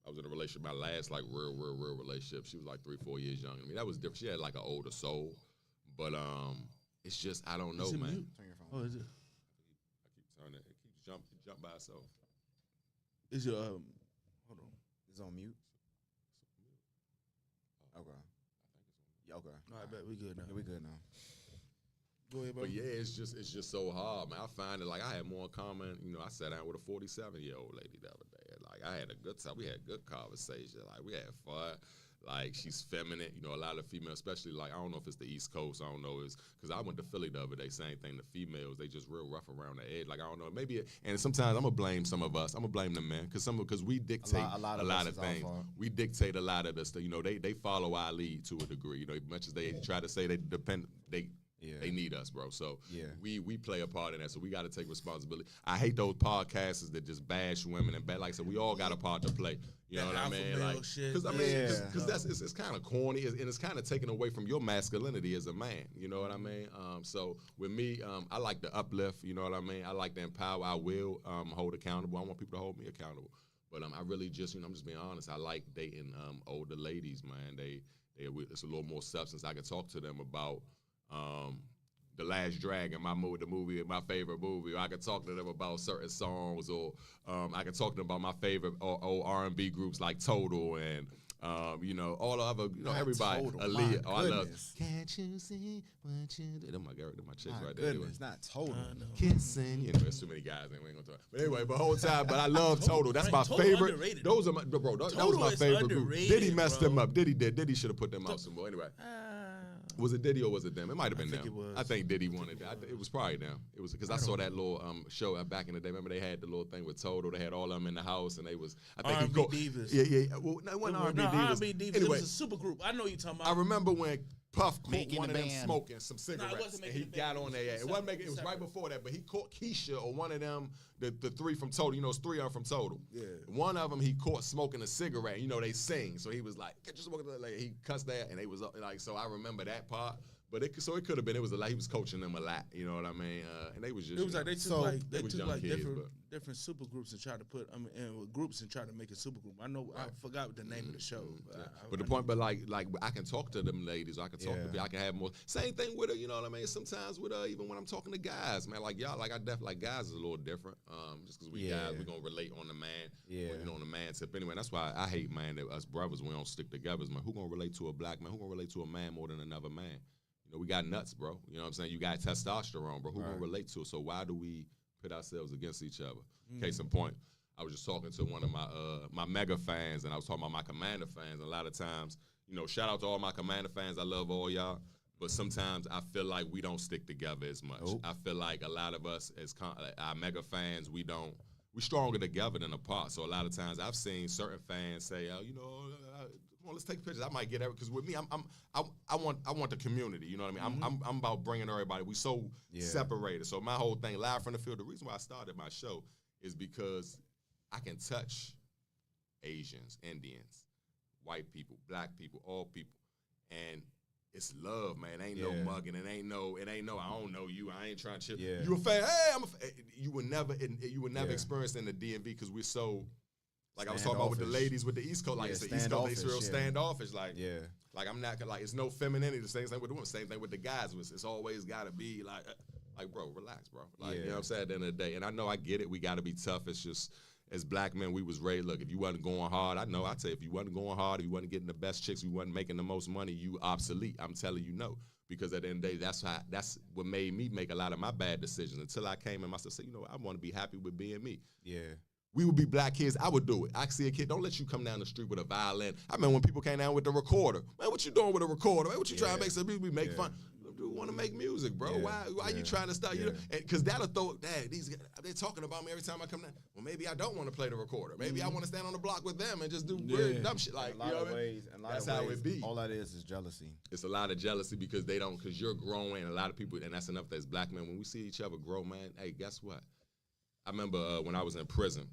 I was in a relationship, my last like real relationship. She was like 3-4 years younger than me. That was different. She had like an older soul, but it's just I don't know, Is it man. mute? Oh, is it? I keep turning it. It keeps jump by itself. Is your hold on? It's on mute. Okay. Okay. All right, bet we good now. Yeah, we good now. Go ahead, bro. But yeah, it's just so hard, man. I find it like I had more in common. You know, I sat down with a 47-year-old lady the other day. Like I had a good time. We had good conversation. Like we had fun. Like she's feminine. You know, a lot of females, especially like I don't know if it's the East Coast. I don't know. It's because I went to Philly the other day. Same thing. The females, they just real rough around the edge. Like I don't know. Maybe and sometimes I'm gonna blame some of us. I'm gonna blame the men because we dictate a lot of things. We dictate a lot of this. You know, they follow our lead to a degree. You know, as much as they try to say they depend. They need us, bro. So we play a part in that. So we got to take responsibility. I hate those podcasters that just bash women and like I said, we all got a part to play. You know what I mean? Like, because that's it's kind of corny and it's kind of taken away from your masculinity as a man. You know what I mean? So with me, I like to uplift. You know what I mean? I like to empower. I will hold accountable. I want people to hold me accountable. But I really just, I'm just being honest. I like dating older ladies, man. It's a little more substance. I can talk to them about. The Last Dragon, my favorite movie. Or I could talk to them about certain songs, or I could talk to them about my favorite old R&B groups like Total and all the other, everybody. Aaliyah. Oh, I love. Can't you see what you do? Them my chicks right there. It's not Total. Kissing. There's too many guys. We ain't gonna talk. But anyway, the whole time. But I love Total. That's my favorite. Underrated. Those are my bro. That was my favorite group. Diddy messed them up. Diddy should have put them out some more. Anyway. Was it Diddy or was it them? It might have been them. I think Diddy wanted that. It was probably them. It was because I saw that little show back in the day. Remember they had the little thing with Total. They had all of them in the house, and they was R&B divas. Yeah. Well, no, it wasn't R&B divas. R&B divas. Anyway, it was a super group. I know you talking about. I remember when Puff caught one of them smoking some cigarettes, and he got on there. It wasn't making. It was right before that, but he caught Keisha or one of them, the three from Total. It's three of them from Total. Yeah. One of them he caught smoking a cigarette. They sing, so he was like, "Get your smoking." Like he cussed that, and they was like, so I remember that part. But it could have been. It was a lot. He was coaching them a lot. You know what I mean? And they was just. It was like they took kids, different super groups and tried to put groups and try to make a super group. I know I forgot the name of the show. But like I can talk to them ladies. I can talk to people. I can have more. Same thing with her. You know what I mean? Sometimes with her, even when I'm talking to guys, man, like y'all, like I definitely like guys is a little different. Just because we guys, we gonna relate on the man. Yeah. On the man tip. Anyway, that's why I hate, man, that us brothers, we don't stick together. Man, who gonna relate to a black man? Who gonna relate to a man more than another man? We got nuts, bro. You know what I'm saying? You got testosterone, bro. Who gonna relate to it? So why do we pit ourselves against each other? Case in point, I was just talking to one of my mega fans, and I was talking about my Commander fans. And a lot of times, shout out to all my Commander fans. I love all y'all. But sometimes I feel like we don't stick together as much. Nope. I feel like a lot of us, as our mega fans, we stronger together than apart. So a lot of times I've seen certain fans say, come on, let's take pictures. I might get every because with me, I want the community. You know what I mean? I'm about bringing everybody. We so separated. So my whole thing, live from the field. The reason why I started my show is because I can touch Asians, Indians, white people, black people, all people, and it's love, man. It ain't no mugging. It ain't no. I don't know you. I ain't trying to. Yeah. You a fan? Hey, I'm a fan. You would never experience in the DMV because we're so. Like I was talking about with the ladies with the East Coast, like it's the East Coast, they real standoffish. Like, like I'm not gonna it's no femininity. The same thing with the women, same thing with the guys. It's always gotta be like, bro, relax, bro. Like, you know what I'm saying? At the end of the day, and I know I get it. We gotta be tough. It's just as black men, we was raised. Look, if you wasn't going hard, I'd say if you wasn't going hard, if you wasn't getting the best chicks, if you wasn't making the most money, you obsolete. I'm telling you no. Because at the end of the day, that's what made me make a lot of my bad decisions. Until I came in myself, say, I want to be happy with being me. Yeah. We would be black kids. I would do it. I see a kid. Don't let you come down the street with a violin. I remember when people came down with the recorder. Man, what you doing with a recorder? Man, what you trying to make some people make fun? Dude, want to make music, bro. Why you trying to start? Because that'll throw. These guys, they're talking about me every time I come down. Well, maybe I don't want to play the recorder. Maybe I want to stand on the block with them and just do weird dumb shit. Like, in a lot of ways, that's how it be. All that is jealousy. It's a lot of jealousy because because you're growing. A lot of people, and that's enough. That's black men. When we see each other grow, man. Hey, guess what? I remember when I was in prison.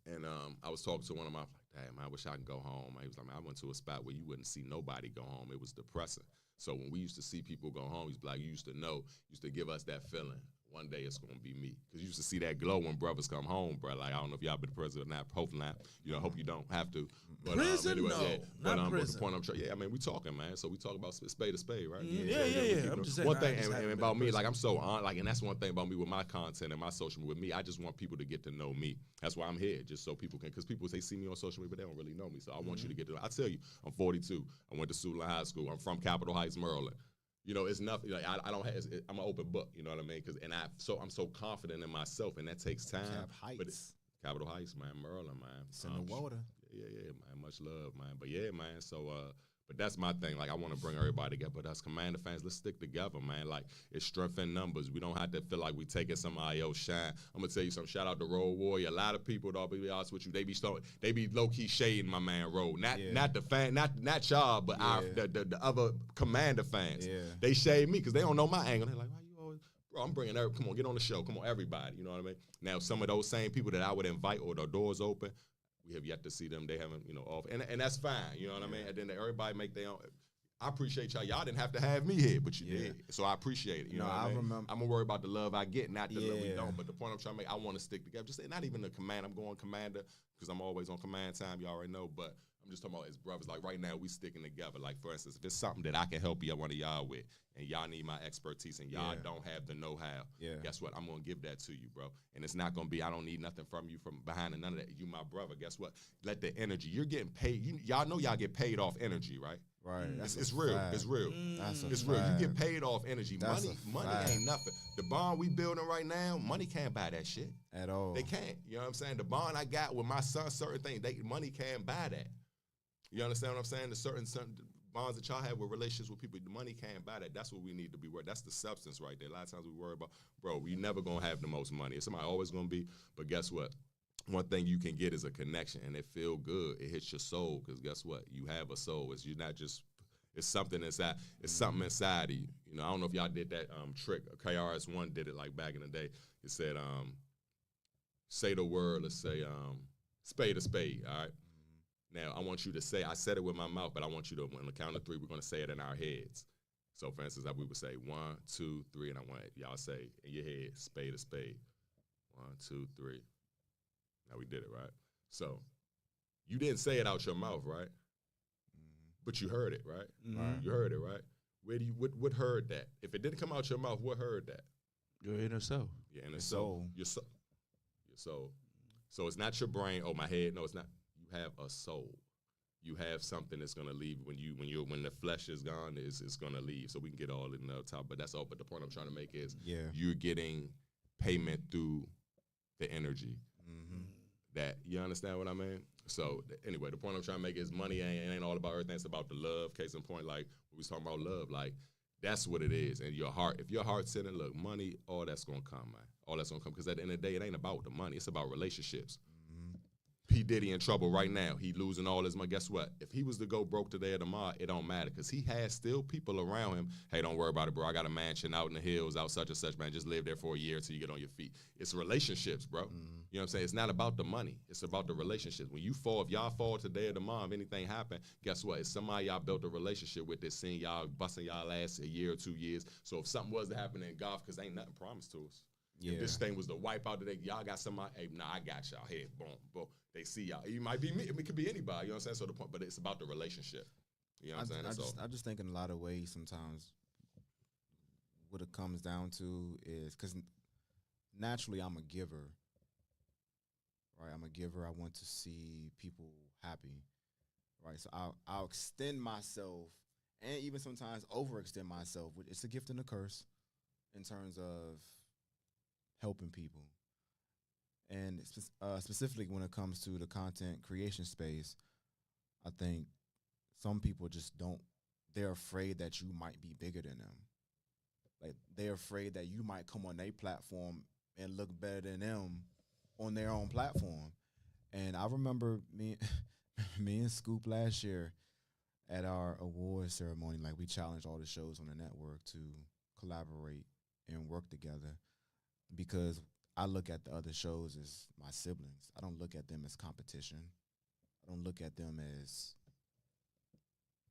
And I was talking to one of my, damn, I wish I could go home. He was like, man, I went to a spot where you wouldn't see nobody go home. It was depressing. So when we used to see people go home, he's like, you used to know, used to give us that feeling. one day it's gonna be me. Cause you used to see that glow when brothers come home, bro. Like I don't know if y'all been to prison or not. Hopefully not. You know, hope you don't have to. But prison, anyway, no, yeah. not But prison. the point I'm trying, yeah, I mean, we talking, man. So we talk about spade to spade, right? Yeah. I'm just saying. One thing, and about me, like I'm so on, like, and that's one thing about me with my content and my social media. With me, I just want people to get to know me. That's why I'm here, just so people can, because people say see me on social media, but they don't really know me. So I want you to get to know. I tell you, I'm 42. I went to Suitland High School. I'm from Capitol Heights, Maryland. You know, it's nothing. Like I don't have. I'm an open book. You know what I mean? I'm so confident in myself, and that takes time. But Capitol Heights, man, Maryland, man. It's in the water. Yeah, man. Much love, man. But yeah, man. So, but that's my thing. Like, I want to bring everybody together. But us Commander fans, let's stick together, man. Like, it's strength in numbers. We don't have to feel like we taking somebody else shine. I'm gonna tell you something. Shout out to Road Warrior. A lot of people, though, be honest with you, they be low key shading my man Road. Not the fan, not y'all, but the other Commander fans. Yeah. They shade me because they don't know my angle. They're like, why you always? Bro, I'm bringing come on, get on the show. Come on, everybody. You know what I mean? Now, some of those same people that I would invite or the doors open, we have yet to see them. They haven't, off. And that's fine. You know what I mean? And then everybody make their own. I appreciate y'all. Y'all didn't have to have me here, but you did. So I appreciate it. You know what I mean? Remember. I'm going to worry about the love I get, not the love we don't. But the point I'm trying to make, I want to stick together. Just say, not even the command. I'm going commander because I'm always on command time. You already know. But I'm just talking about as brothers. Like right now, we sticking together. Like, for instance, if it's something that I can help you, one of y'all with, and y'all need my expertise and y'all don't have the know-how, guess what? I'm going to give that to you, bro. And it's not going to be, I don't need nothing from you from behind and none of that. You my brother. Guess what? Let the energy. You're getting paid. Y'all know y'all get paid off energy, right? Right. It's real. It's real. It's real. You get paid off energy. Money ain't nothing. The bond we building right now, money can't buy that shit. At all. They can't. You know what I'm saying? The bond I got with my son, certain things, money can't buy that. You understand what I'm saying? The certain bonds that y'all have with relationships with people, the money can't buy that. That's what we need to be worried. That's the substance right there. A lot of times we worry about, bro, we never going to have the most money. It's somebody always going to be, but guess what? One thing you can get is a connection, and it feel good. It hits your soul, because guess what? You have a soul. You're not just, it's something inside. It's something inside of you. You know, I don't know if y'all did that trick. KRS-One did it like back in the day. It said, say the word, let's say, spade a spade, all right? Now, I want you to say, I said it with my mouth, but I want you to, on the count of three, we're going to say it in our heads. So, for instance, we would say 1, 2, 3, and I want y'all say in your head, spade a spade. 1, 2, 3. Now we did it, right? So, you didn't say it out your mouth, right? But you heard it, right? You heard it, right? Where do you, what heard that? If it didn't come out your mouth, what heard that? Your inner self. Your inner soul. Your soul. Your soul. So, it's not your brain, my head. No, it's not. You have a soul. You have something that's gonna leave when the flesh is gone. It's gonna leave. So we can get all in the top, but that's all. But the point I'm trying to make is, you're getting payment through the energy. That you understand what I mean? So anyway, the point I'm trying to make is money ain't all about everything. It's about the love. Case in point, like we was talking about love, like that's what it is. And your heart, if your heart's in it, look, money, all that's gonna come, man. All that's gonna come, because at the end of the day, it ain't about the money. It's about relationships. P. Diddy in trouble right now. He losing all his money. Guess what? If he was to go broke today or tomorrow, it don't matter, because he has still people around him. Hey, don't worry about it, bro. I got a mansion out in the hills, out such and such, man. Just live there for a year until you get on your feet. It's relationships, bro. You know what I'm saying? It's not about the money. It's about the relationships. When you fall, if y'all fall today or tomorrow, if anything happen, guess what? It's somebody y'all built a relationship with that's seen y'all busting y'all ass a year or 2 years. So if something was to happen in golf, because ain't nothing promised to us. If this thing was to wipe out today, y'all got somebody, hey, nah, I got y'all here, boom, boom. They see y'all. It might be me, it could be anybody, you know what I'm saying? So the point, but it's about the relationship. You know what I'm saying? I just think in a lot of ways sometimes what it comes down to is, because naturally I'm a giver, right? I'm a giver. I want to see people happy, right? So I'll extend myself, and even sometimes overextend myself. It's a gift and a curse in terms of helping people. And specifically when it comes to the content creation space, I think some people just don't, they're afraid that you might be bigger than them. Like, they're afraid that you might come on their platform and look better than them on their own platform. And I remember me and Scoop last year at our award ceremony, like, we challenged all the shows on the network to collaborate and work together, because I look at the other shows as my siblings. I don't look at them as competition. I don't look at them as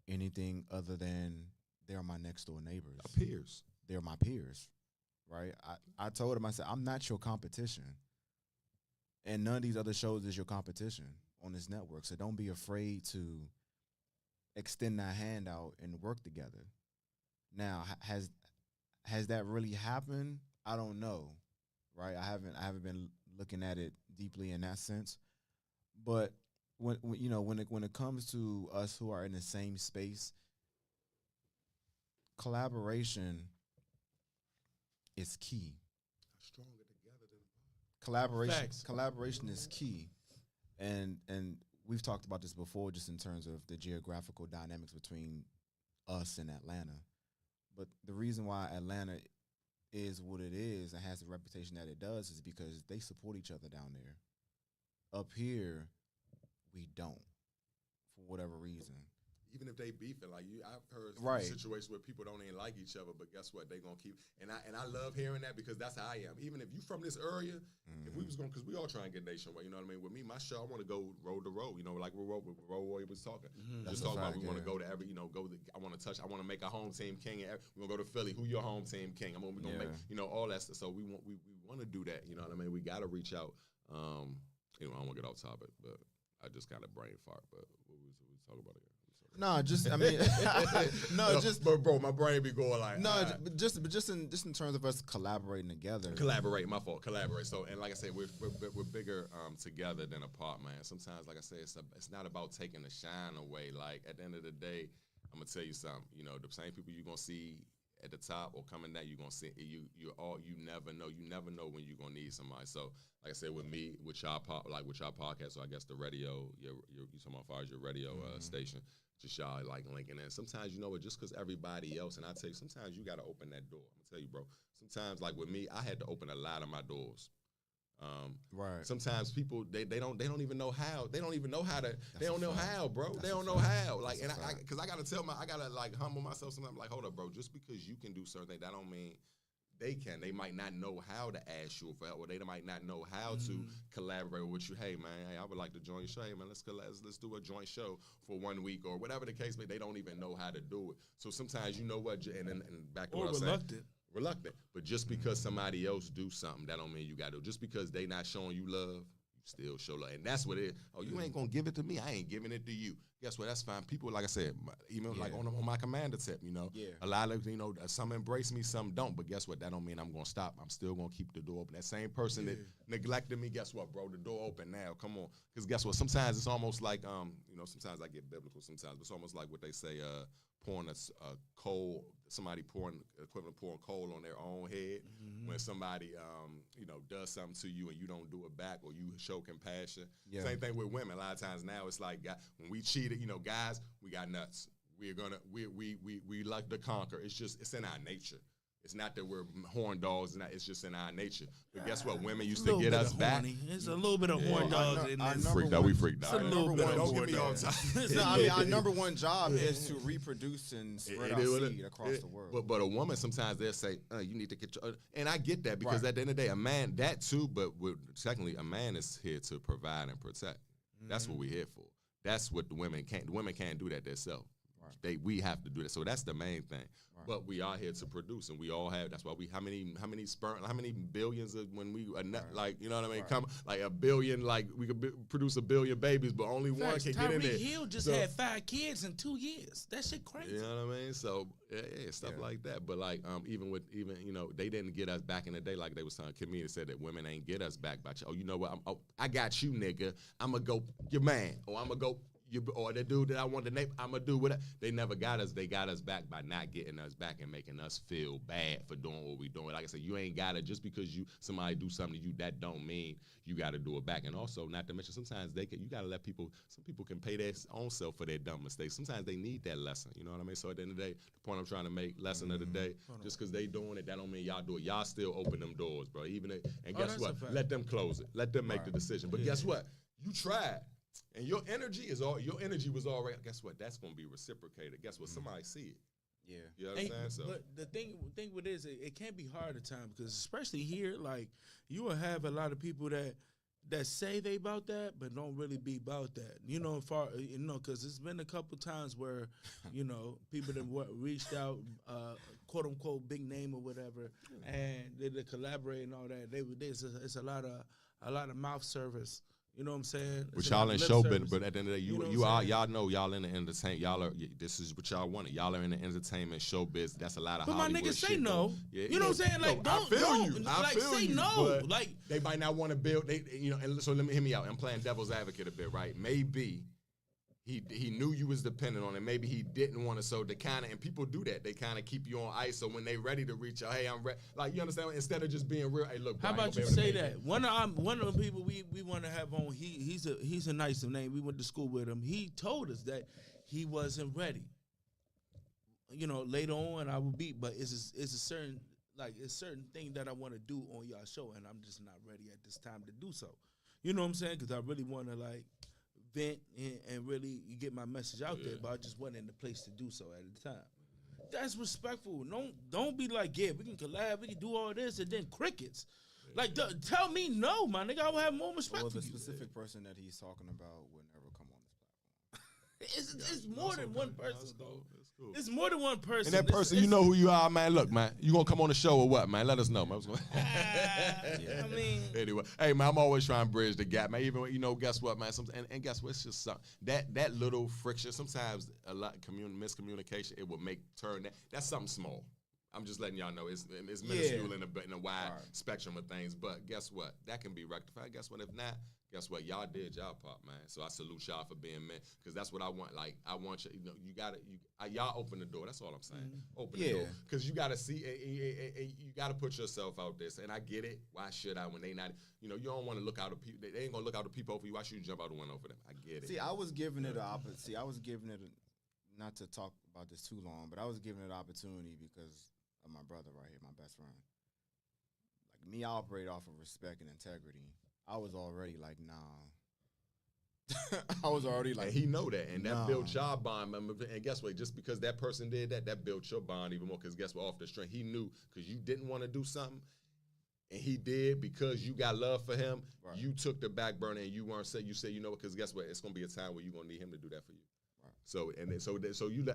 anything other than they're my next door neighbors. Peers. They're my peers. right? I told him, I said, I'm not your competition. And none of these other shows is your competition on this network. So don't be afraid to extend that hand out and work together. Now, has that really happened? I don't know, right? I haven't been looking at it deeply in that sense. But when it comes to us who are in the same space, collaboration is key. Stronger together than Collaboration is key, and we've talked about this before, just in terms of the geographical dynamics between us and Atlanta. But the reason why Atlanta is what it is and has the reputation that it does is because they support each other down there. Up here, we don't, for whatever reason. Even if they beefing, like I've heard situations where people don't even like each other, but guess what? They gonna keep. And I love hearing that because that's how I am. Even if you from this area, if we was going, because we all try and get nationwide, you know what I mean? With me, my show, I want to go road to road, you know, like Road Warrior was talking. Just talking about we want to go to every, I want to make a home team king. We're going to go to Philly. Who your home team king? We're going to make, all that stuff. So we want to do that, you know what I mean? We got to reach out. I don't want to get off topic, but I just kind of brain fart. But what we talk about again? No, just I mean, but bro, my brain be going like just in terms of us collaborating together. My fault. Collaborate. So, and like I said, we're bigger together than apart, man. Sometimes, like I said, it's not about taking the shine away. Like at the end of the day, I'm gonna tell you something. You know, the same people you're gonna see at the top or coming down, you're gonna see you never know. You never know when you're gonna need somebody. So, like I said, with me, with y'all podcast, so I guess the radio, you talking about as far as your radio station. Just y'all like linking in. Sometimes, you know what, just because everybody else, and I tell you, sometimes you got to open that door. I'm going to tell you, bro. Sometimes, like with me, I had to open a lot of my doors. Right. Sometimes people, they don't even know how. They don't even know how to, they don't know how, bro. They don't know how. Like, and because I got to I got to like humble myself sometimes. Like, hold up, bro. Just because you can do certain things, that don't mean they can. They might not know how to ask you for help, or they might not know how to collaborate with you. Hey, man, I would like to join your show. Hey, man, let's do a joint show for 1 week or whatever the case may be. They don't even know how to do it. So sometimes, you know what, and back to what I was saying. Reluctant. But just because somebody else do something, that don't mean you got to. Just because they not showing you love, you still show love. And that's what it is. Oh, you ain't going to give it to me. I ain't giving it to you. Guess what? That's fine. People, like I said, even like on my commander tip, a lot of, some embrace me, some don't. But guess what? That don't mean I'm going to stop. I'm still going to keep the door open. That same person that neglected me, guess what, bro? The door open now. Come on. Because guess what? Sometimes it's almost like, sometimes I get biblical sometimes. But it's almost like what they say, pouring a coal, somebody pouring coal on their own head. When somebody, does something to you and you don't do it back or you show compassion. Yeah. Same thing with women. A lot of times now it's like when we cheated, guys, we got nuts. We like to conquer. It's in our nature. It's not that we're horn dogs, it's just in our nature. But guess what? Women used to get us back. There's a little bit of horn dogs in there. We freaked out. It's a little bit of horn dogs. Our number one job is to reproduce and spread our seed across the world. But a woman, sometimes they'll say, you need to get your... and I get that because at the end of the day, a man, that too, but secondly, a man is here to provide and protect. That's what we're here for. That's what the women can't. The women can't do that themselves. We have to do that. So that's the main thing. Right. But we are here to produce, and we all have. That's why how many billions of when we like, you know what I mean? Right. Come like a billion, like we could produce a billion babies, but only one can get in there. Tyreek Hill just had 5 kids in 2 years. That shit crazy. You know what I mean? So stuff like that. But like even they didn't get us back in the day like they was telling comedians said that women ain't get us back by you know what? I got you, nigga. I'ma go your man, or I'ma go. Or the dude that I want to name, I'm going to do whatever. They never got us. They got us back by not getting us back and making us feel bad for doing what we doing. Like I said, you ain't got it just because somebody do something to you. That don't mean you got to do it back. And also, not to mention, sometimes you got to let people. Some people can pay their own self for their dumb mistakes. Sometimes they need that lesson. You know what I mean? So at the end of the day, the point I'm trying to make, lesson of the day, just because they doing it, that don't mean y'all do it. Y'all still open them doors, bro. And guess what? Let them close it. Let them make the decision. But guess what? You tried. And your energy was already. Guess what? That's gonna be reciprocated. Guess what? Somebody see it. Yeah, you know what I'm saying. So, but the thing with this, it can be hard at times because especially here, like you will have a lot of people that that say they about that, but don't really be about that. Because it's been a couple times where, people that reached out, quote unquote, big name or whatever, and they collaborate and all that. It's a lot of mouth service. You know what I'm saying? But y'all in showbiz, but at the end of the day, y'all know y'all in the entertainment. This is what y'all wanted. Y'all are in the entertainment showbiz. That's a lot of. But my niggas say no. Yeah, you know what I'm saying? Like, I feel you. Say no. Like they might not want to build. And so let me hear me out. I'm playing devil's advocate a bit, right? Maybe he knew you was dependent on it. Maybe he didn't want to. So they kind of, and people do that. They kind of keep you on ice. So when they ready to reach out, hey, I'm ready. Like, you understand? Instead of just being real, hey, look. Bro, how about you say that? One of the people we want to have on. He's a nice name. We went to school with him. He told us that he wasn't ready. Later on I will be, but it's a certain thing that I want to do on y'all show, and I'm just not ready at this time to do so. You know what I'm saying? Because I really want to vent and really get my message out there, but I just wasn't in the place to do so at the time. That's respectful. Don't be like, yeah, we can collab, we can do all this, and then crickets. Like, tell me no, my nigga. I will have more respect for you. The specific person that he's talking about would never come on this platform. It's more than one person, though. Cool. It's more than one person. And that person, you know who you are, man. Look, man, you gonna come on the show or what, man? Let us know, man. I mean, anyway, hey, man, I'm always trying to bridge the gap, man. Even guess what, man? And guess what? It's just something that little friction. Sometimes a lot miscommunication. It will turn that. That's something small. I'm just letting y'all know it's minuscule in a wide spectrum of things. But guess what? That can be rectified. Guess what? If not, guess what? Y'all did y'all part, man. So I salute y'all for being men, because that's what I want. Like, I want y'all open the door. That's all I'm saying. Open the door, because you gotta see, you gotta put yourself out there. And I get it. Why should I when they not? You don't want to look out of people. They ain't gonna look out of people over you. Why should you jump out the window for them? I get it. See, I was giving it an opportunity. See, I was giving it not to talk about this too long, but I was giving it an opportunity because of my brother right here, my best friend. Like, me, I operate off of respect and integrity. I was already like, nah. I was already like, and he know that, and that built y'all bond. And guess what? Just because that person did that built your bond even more. Because guess what? Off the strength, he knew, because you didn't want to do something, and he did because you got love for him. Right. You took the back burner, and you weren't saying. You said, because guess what? It's gonna be a time where you're gonna need him to do that for you. Right. So you.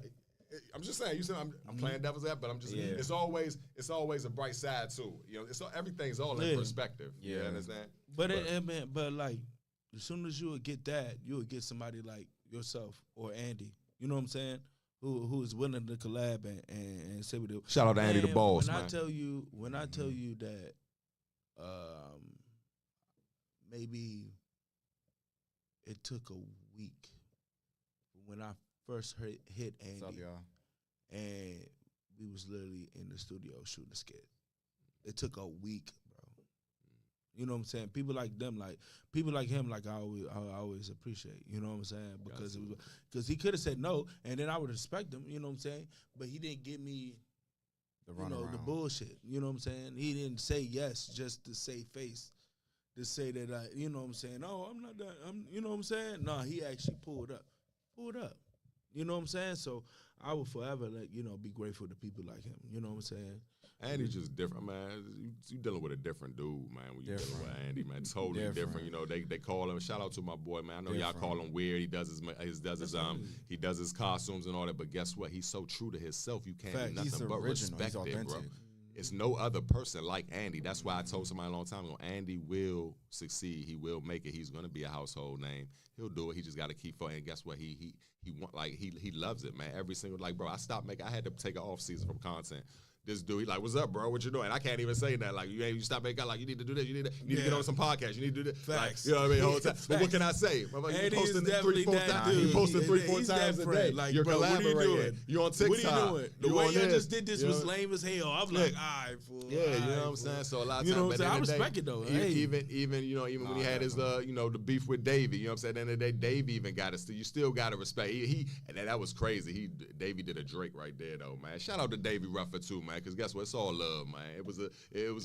I'm just saying. You said I'm playing devil's advocate, but I'm just. It's always a bright side too. Everything's all in perspective. Yeah. You understand? But like, as soon as you would get that, you would get somebody like yourself or Andy. You know what I'm saying? Who is willing to collab and say what they. Shout out to Andy the boss, man. When I tell you that, maybe it took a week when I first hit Andy. What's up, y'all? And we was literally in the studio shooting a skit. It took a week, bro. You know what I'm saying? People like them, people like him, I always appreciate. You know what I'm saying? Because he could have said no, and then I would respect him. You know what I'm saying? But he didn't give me the bullshit. You know what I'm saying? He didn't say yes just to save face, to say that you know what I'm saying? Oh, I'm not that. You know what I'm saying? No, he actually pulled up. You know what I'm saying? So I will forever be grateful to people like him. You know what I'm saying? Andy's just different, man. You dealing with a different dude, man. When you dealing with Andy, man, totally different. They call him. Shout out to my boy, man. I know y'all call him weird. He does his costumes and all that. But guess what? He's so true to himself. You can't do nothing but respect it, bro. It's no other person like Andy. That's why I told somebody a long time ago, Andy will succeed. He will make it. He's gonna be a household name. He'll do it. He just got to keep fighting. And guess what? He loves it, man. Every single bro. I had to take an off season from content. This dude, he like, what's up, bro? What you doing? I can't even say that. Like, you stop making like, you need to do this. You need to get on some podcasts. You need to do this. Facts. Like, you know what I mean? Whole time. But what can I say? Andy posting 3-4 times. You posting 3-4 times a day. Like, you're bro, collaborating. What are you doing? You're on TikTok. What are you doing? The way you just did this was lame as hell. I'm like, all right, fool. Yeah, you know what I'm saying? So a lot of times, you know what I'm saying? I respect it though. Even when he had his the beef with Davey, you know what I'm saying? At the end of the day, Davey even got it. You still got to respect. And that was crazy. Davey did a Drake right there though, man. Shout out to Davey Ruffer too, man. Because guess what? It's all love, man. It was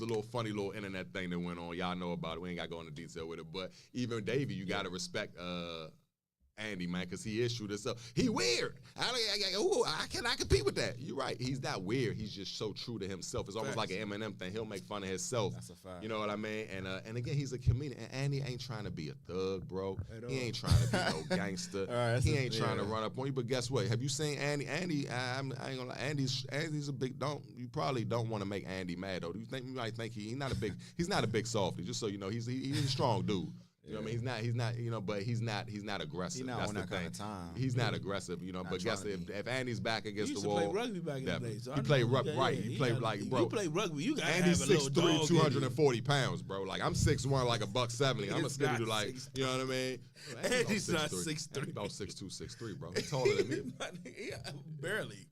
a little funny little internet thing that went on. Y'all know about it. We ain't got to go into detail with it. But even Davey, you got to respect Andy, man, because he issued this up. He weird. I cannot compete with that. You're right. He's not weird. He's just so true to himself. It's almost like an Eminem thing. He'll make fun of himself. That's a fact. You know what I mean? And again, he's a comedian. And Andy ain't trying to be a thug, bro. He ain't trying to be no gangster. He ain't trying to run up on you. But guess what? Have you seen Andy? Andy, I ain't gonna lie. Andy's a big. You probably don't want to make Andy mad though. You might think he's not a big softy. Just so you know, he's a strong dude. You know what I mean? He's not, you know, but he's not aggressive. He's not That's on the that thing. kind of time. He's not aggressive, you know. But guess if Andy's back against the wall, He used to play rugby back in the day. So he played rugby, right? He played like, bro. You play rugby. You got Andy's have a little 6'3", dog 240 pounds, bro. Like I'm 6'1", like a $170. I'm a skinny dude, like you know what I mean. Andy's not 6'3". Andy about 6'2", 6'3", bro. He's taller than me. Barely.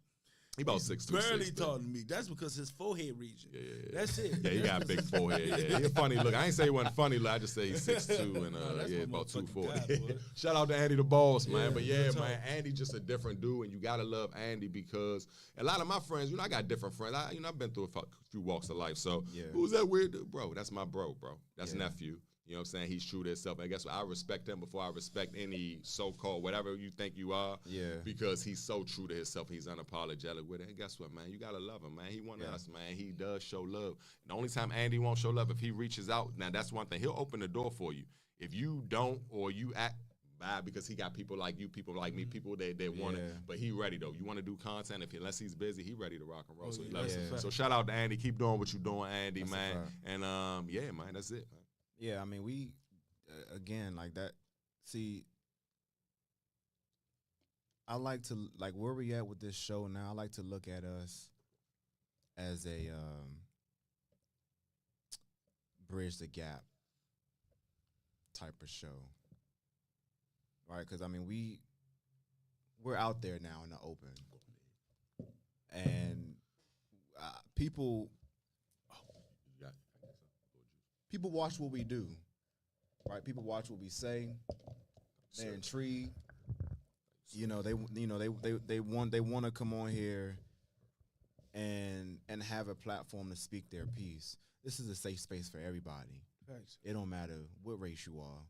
He about 6'2", Barely 6'3". taller than me. That's because his forehead region. Yeah. That's it. Yeah, he got a big forehead. Yeah, he a funny look. I ain't say he wasn't funny look. I just say he's 6'2" and about 240. guy, Shout out to Andy the boss, man. But yeah, man, Andy just a different dude, and you gotta love Andy because a lot of my friends, you know, I got different friends. I've been through a few walks of life. So who's that weird dude, bro? That's my bro. That's nephew. You know what I'm saying? He's true to himself. And guess what? I respect him before I respect any so-called whatever you think you are. Yeah. Because he's so true to himself. He's unapologetic with it. And guess what, man? You got to love him, man. He one of us, man. He does show love. The only time Andy won't show love if he reaches out. Now, that's one thing. He'll open the door for you. If you don't or you act bad because he got people like you, people like me, people that want it. But he ready, though. You want to do content. Unless he's busy, he ready to rock and roll. So he loves it. So shout out to Andy. Keep doing what you're doing, Andy, that's man. And, yeah, man, that's it, man. Yeah, I mean, we... again, like that. See, I like to where we at with this show now. I like to look at us as a bridge the gap type of show, right? Because I mean, we're out there now in the open, and people watch what we do. Right, people watch what we say. They're intrigued. They want to come on here and have a platform to speak their piece. This is a safe space for everybody. Thanks. It don't matter what race you are.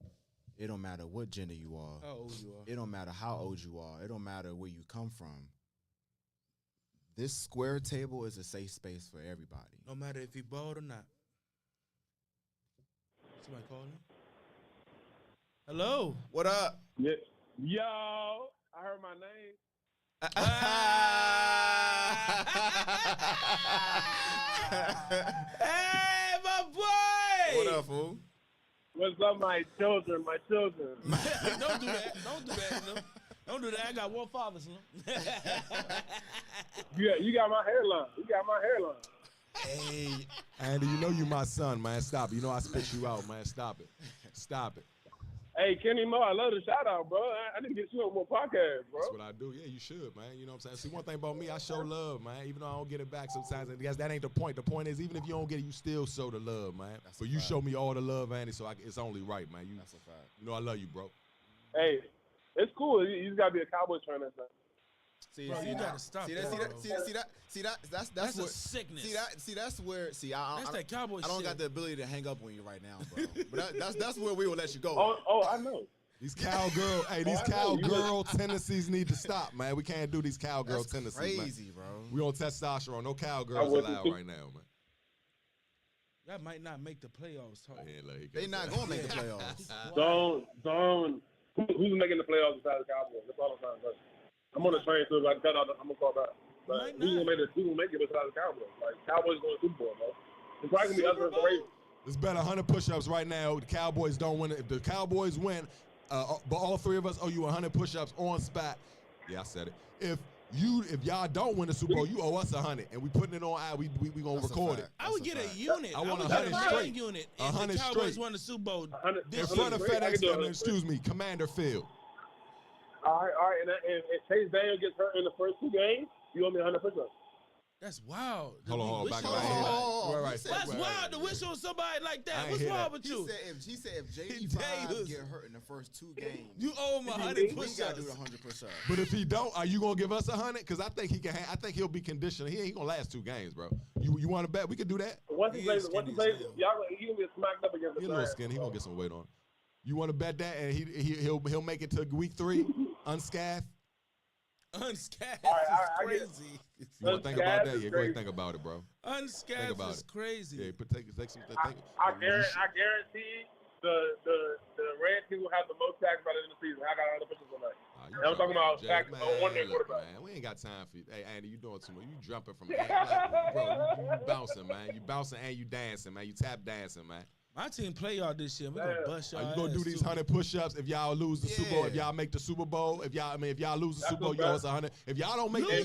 It don't matter what gender you are. How old you are. It don't matter how old you are. It don't matter where you come from. This square table is a safe space for everybody. No matter if you bald or not. Somebody calling? Hello. What up? Yeah. Yo, I heard my name. Hey, my boy. What up, fool? What's up, my children? Don't do that. Don't do that. No. Don't do that. I got one father, son. You got my hairline. Hey, Andy, you know you my son, man. Stop it. You know I spit you out, man. Stop it. Hey, Kenny Mo, I love the shout out, bro. I need to get you on more podcasts, bro. That's what I do. Yeah, you should, man. You know what I'm saying? See, one thing about me, I show love, man. Even though I don't get it back sometimes. And guess that ain't the point. The point is, even if you don't get it, you still show the love, man. But you show me all the love, Andy, so it's only right, man. That's a fact. You know I love you, bro. Hey, it's cool. You just got to be a Cowboys fan or something. Bro, you gotta stop. That's a sickness. That's where that Cowboy I don't shit. got the ability to hang up on you right now, bro. But that's where we will let you go. Oh, I know. These cowgirl tendencies need to stop, man. We can't do these cowgirl tendencies, crazy, man. bro. We on testosterone. No cowgirls allowed right now, man. Y'all might not make the playoffs. They not gonna make the playoffs. Don't. Who's making the playoffs besides the Cowboys? That's all I'm trying to say. I'm on the train, so if I cut out, I'm gonna call back. Like, who's gonna make it besides the Cowboys? Like, Cowboys going to Super Bowl, bro. It's probably gonna be us and the Ravens. Let's bet 100 push-ups right now. The Cowboys don't win. If the Cowboys win, but all three of us owe you 100 push-ups on spot. Yeah, I said it. If y'all don't win the Super Bowl, you owe us 100, and we putting it on. We gonna record it. I would get a unit. I want 100 straight. Unit. 100 if the Cowboys straight. won the Super Bowl In front of FedEx. Commander Field. All right. And if Chase Daniel gets hurt in the first 2 games, you owe me 100 push-ups. That's wild. Hold on. Back That's wild to wish on somebody like that. What's wrong with you? He said if JD get hurt in the first 2 games, you owe him 100 push-ups. We gotta do the 100 push-ups. But if he don't, are you gonna give us 100? Because I think he can. I think he'll be conditioned. He ain't gonna last 2 games, bro. You want to bet? We could do that. Once he plays, y'all he gonna get smacked up against the He's a little skinny. He gonna get some weight on. You want to bet that, and he'll make it to week 3 unscathed? Unscathed I is crazy. You want to think about that? Yeah, go ahead and think about it, bro. Unscathed is crazy. Yeah, take some. I guarantee the Redskins will have the most sacks by the end of the season. I got other pictures on that. I'm talking about sacks on one day quarterback. Man, we ain't got time for you. Hey, Andy, you doing too much. You jumping from bro, you bouncing, man. You bouncing and you dancing, man. You tap dancing, man. My team play y'all this year. We gonna bust y'all. You gonna do these 100 push-ups if y'all lose the Super Bowl? If y'all make the Super Bowl? If y'all lose the Super Bowl, you owe us 100. If y'all don't make the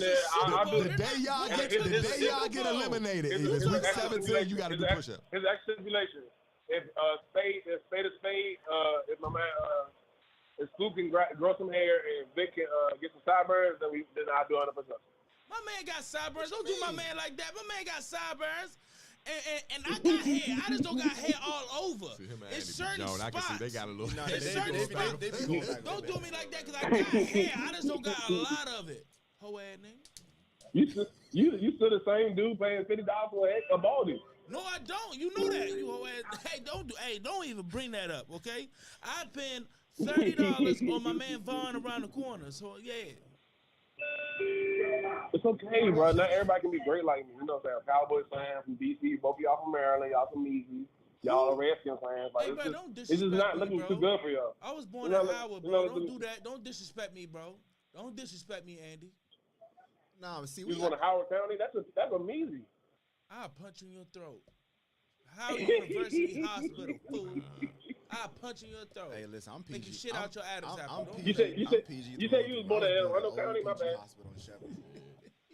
day y'all get eliminated, it's week 17. You got to do push-ups. His stipulation: if Spade, if my man if Scoop can grow some hair and Vic can get some sideburns, then I'll do 100 push-ups. My man got sideburns. Don't do my man like that. My man got sideburns. And I got hair. I just don't got hair all over. It's certain spots. I can see they got a little. It's certain spots. Don't do me like that because I got hair. I just don't got a lot of it. Hoe ass nigga. You still the same dude paying $50 for a baldy. No, I don't. You know that. You hoe ass. Hey, don't even bring that up. Okay, I spend $30 on my man Vaughn around the corner. So yeah. It's okay, bro. Not everybody can be great like me. You know what I'm saying? Cowboys fan from DC, both of y'all from Maryland, y'all from Easy, y'all are Redskins fans. Like, hey, bro, it's just not looking too good for y'all. I was born in Howard, bro. Don't do that. Don't disrespect me, bro. Don't disrespect me, Andy. Nah, but see, we want to Howard County. That's amazing. I'll punch you in your throat. Howard University Hospital, fool. I'll punch you in your throat. Hey, listen, I'm PG. Make you shit out your Adam's apple. You said you was born in Anne County, my bad.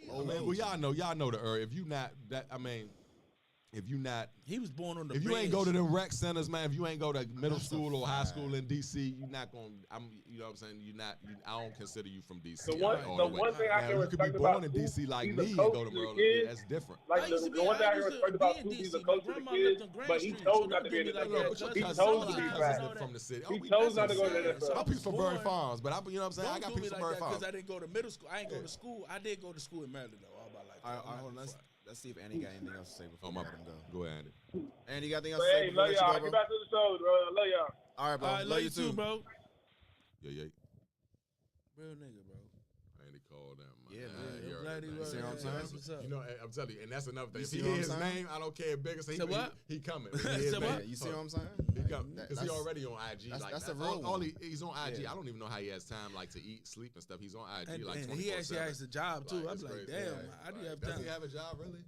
Well, y'all know the if you not that, I mean, if you not, he was born on the. If you ain't go to them rec centers, man. If you ain't go to middle school or high school in DC, you not gonna. You know what I'm saying? I don't consider you from DC. The one thing I can respect about you could be born in DC like me and go to Maryland. That's different. Like the one thing I can respect about Scoop, he's a coach to the kids, but he chose not to be in the NFL. He chose to be fast from the city. He chose not to go to the NFL. I'm from Burry Farms, but you know what I'm saying? I got people from Burry Farms. Because I didn't go to middle school. I ain't go to school. I did go to school in Maryland though. All my life. All right, hold on. Let's see if Andy got anything else to say before we let him go. Go ahead, Andy. Andy, you got anything else to say? Hey, love y'all. Get back to the show, bro. I love y'all. All right, bro. All right, love you too, bro. Yeah. Real nigga, bro. Andy called him. Yeah, man. I'm glad he was. See what I'm saying? What's up? You know, I'm telling you, and that's another thing. You see If he what I'm his saying? name, I don't care. Bigger, say he coming. You see what I'm saying? He coming because he already on IG. That's a real one. He's on IG. I don't even know how he has time to eat, sleep, and stuff. He's on IG and, like 24/7. And he actually has a job too. I'm like, damn, how do you have time? Does he have a job really?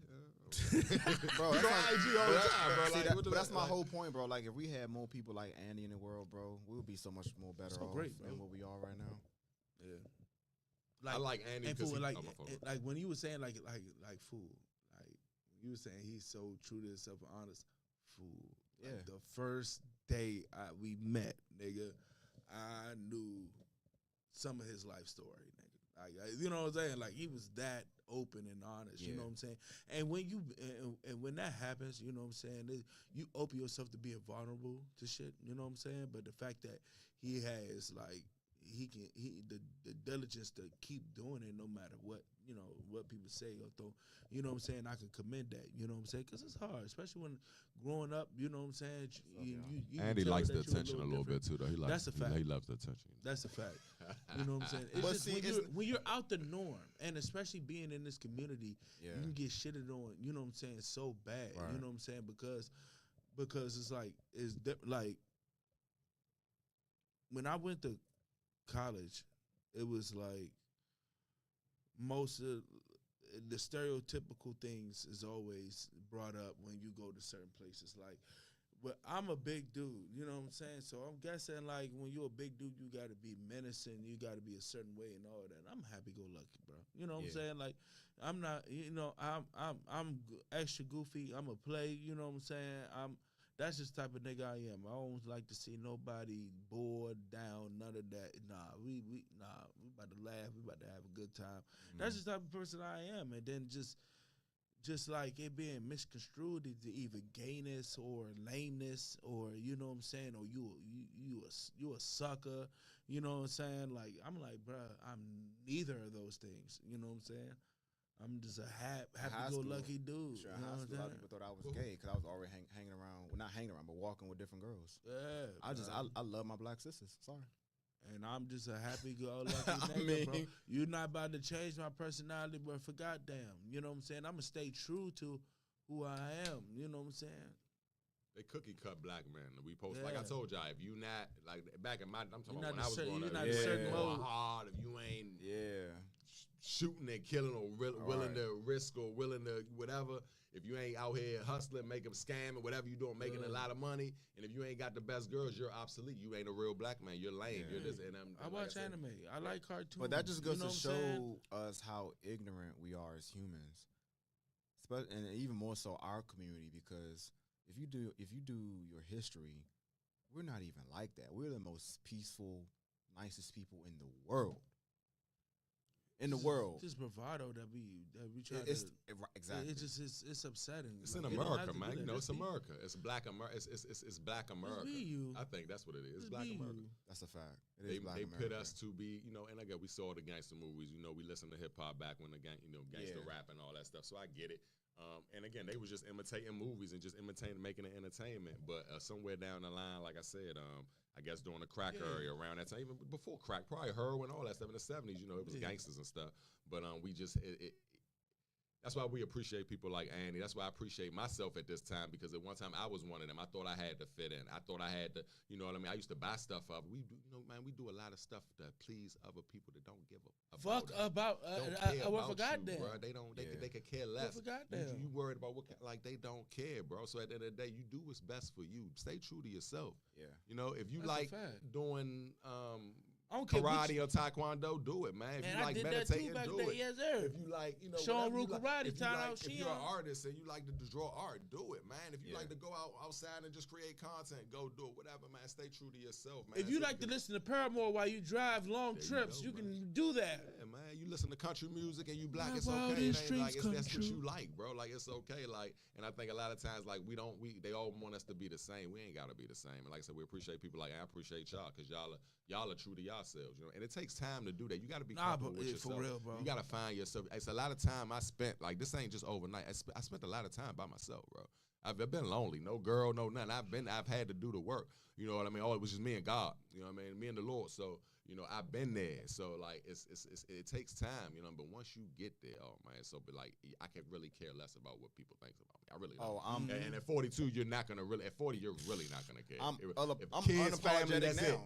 Bro, he's on IG all the time, bro. But that's my whole point, bro. Like, if we had more people like Andy in the world, bro, we would be so much more better off than what we are right now. Yeah. I like Andy because like when you were saying like fool, like you were saying he's so true to himself and honest, fool. Yeah. Like the first day we met, nigga, I knew some of his life story, nigga. Like you know what I'm saying? Like he was that open and honest. You know what I'm saying? And when you and when that happens, you know what I'm saying? You open yourself to being vulnerable to shit. You know what I'm saying? But the fact that he has like. The diligence to keep doing it no matter what, you know, what people say or throw, you know what I'm saying? I can commend that, you know what I'm saying? Because it's hard, especially when growing up, you know what I'm saying? You Andy likes the attention a little bit too, though. That's a fact. He loves the attention. That's a fact. You know what I'm saying? It's just when you're out the norm, and especially being in this community, you can get shitted on, you know what I'm saying, so bad, you know what I'm saying? Because it's like, like, when I went to college, it was like most of the stereotypical things is always brought up when you go to certain places. Like, but I'm a big dude, you know what I'm saying? So I'm guessing like when you're a big dude, you got to be menacing, you got to be a certain way and all that. I'm happy-go-lucky, bro. You know what I'm saying? Like, I'm not, you know, I'm extra goofy. I'm a play, you know what I'm saying? That's just the type of nigga I am. I don't like to see nobody bored down, none of that. Nah, we about to laugh, we about to have a good time. That's just the type of person I am. And then just like it being misconstrued to either gayness or lameness or, you know what I'm saying, or you a sucker, you know what I'm saying? Like, I'm like, bruh, I'm neither of those things, you know what I'm saying? I'm just a happy-go-lucky dude. Sure, you know what I'm saying? people thought I was gay because I was already hanging around. Well, not hanging around, but walking with different girls. Yeah. I love my black sisters. Sorry. And I'm just a happy-go-lucky nigga, bro. You're not about to change my personality, but for goddamn, you know what I'm saying? I'm going to stay true to who I am. You know what I'm saying? They cookie cut black men. We post like I told y'all. If you not like back in my, I'm talking about when I was growing up. You're not certain mode. Hard. If you ain't shooting and killing or willing to risk or willing to whatever. If you ain't out here hustling, making scamming, whatever you doing, making a lot of money, and if you ain't got the best girls, you're obsolete. You ain't a real black man. You're lame. You're this. And I watch anime. I like cartoons. But that just goes to show us how ignorant we are as humans, and even more so our community. Because if you do your history, we're not even like that. We're the most peaceful, nicest people in the world. This bravado that we try to exactly. It's upsetting. It's in America, man. You know, it's America. It's black America. It's black America. I think that's what it is. It's black America. That's a fact. They pit us to be, you know, and again we saw the gangster movies. You know, we listened to hip hop back when the gangster rap and all that stuff. So I get it. And again, they was just imitating movies and just making it entertainment. But somewhere down the line, like I said, I guess during the crack area around that time, even before crack, probably heroin, all that stuff in the 70s, you know, it was gangsters and stuff. But we just, that's why we appreciate people like Andy. That's why I appreciate myself at this time, because at one time I was one of them. I thought I had to fit in. I thought I had to, you know what I mean? I used to buy stuff up. We do, you know, man, we do a lot of stuff to please other people that don't give a fuck about about goddamn. you, bro. They don't. They could care less. You worried about like they don't care, bro. So at the end of the day, you do what's best for you. Stay true to yourself. Yeah. You know, if you like doing karate or taekwondo, do it, man. If you like meditating, do it. Yes, sir. If you like, you know, Sean Rue karate, if you're an artist and you like to draw art, do it, man. If you like to go outside and just create content, go do it. Whatever, man. Stay true to yourself, man. If you like to listen to Paramore while you drive long trips, you can do that. Yeah, man. You listen to country music and you black, it's okay. It ain't like that's what you like, bro. Like it's okay. Like, and I think a lot of times, like they all want us to be the same. We ain't gotta be the same. And like I said, we appreciate people like I appreciate y'all because y'all are true to yourselves, you know. And it takes time to do that. You got to be comfortable with yourself. For real, bro. You got to find yourself. It's a lot of time I spent. Like this ain't just overnight. I spent a lot of time by myself, bro. I've been lonely. No girl, no nothing. I've had to do the work. You know what I mean? Oh, it was just me and God. You know what I mean? Me and the Lord. So you know, I've been there. So like, it takes time. You know, but once you get there, oh man. So but like, I can really care less about what people think about me. I really don't. And at 42, you're not gonna really. At 40, you're really not gonna care. I'm kids, family, that's it.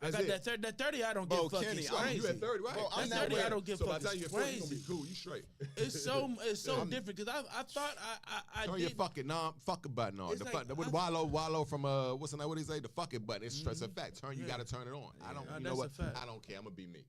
I got that 30. I don't give fucking crazy. You at 30, right? Bro, I'm that 30. I don't give fucking crazy. So by the time you're 40, you're gonna be cool. You straight. It's so different because I thought I turn your fucking fucking button on. With Wallow from what's the name? What did he say? The fucking button. It's a fact. You gotta turn it on. I don't. You know what? I don't care. I'm gonna be me.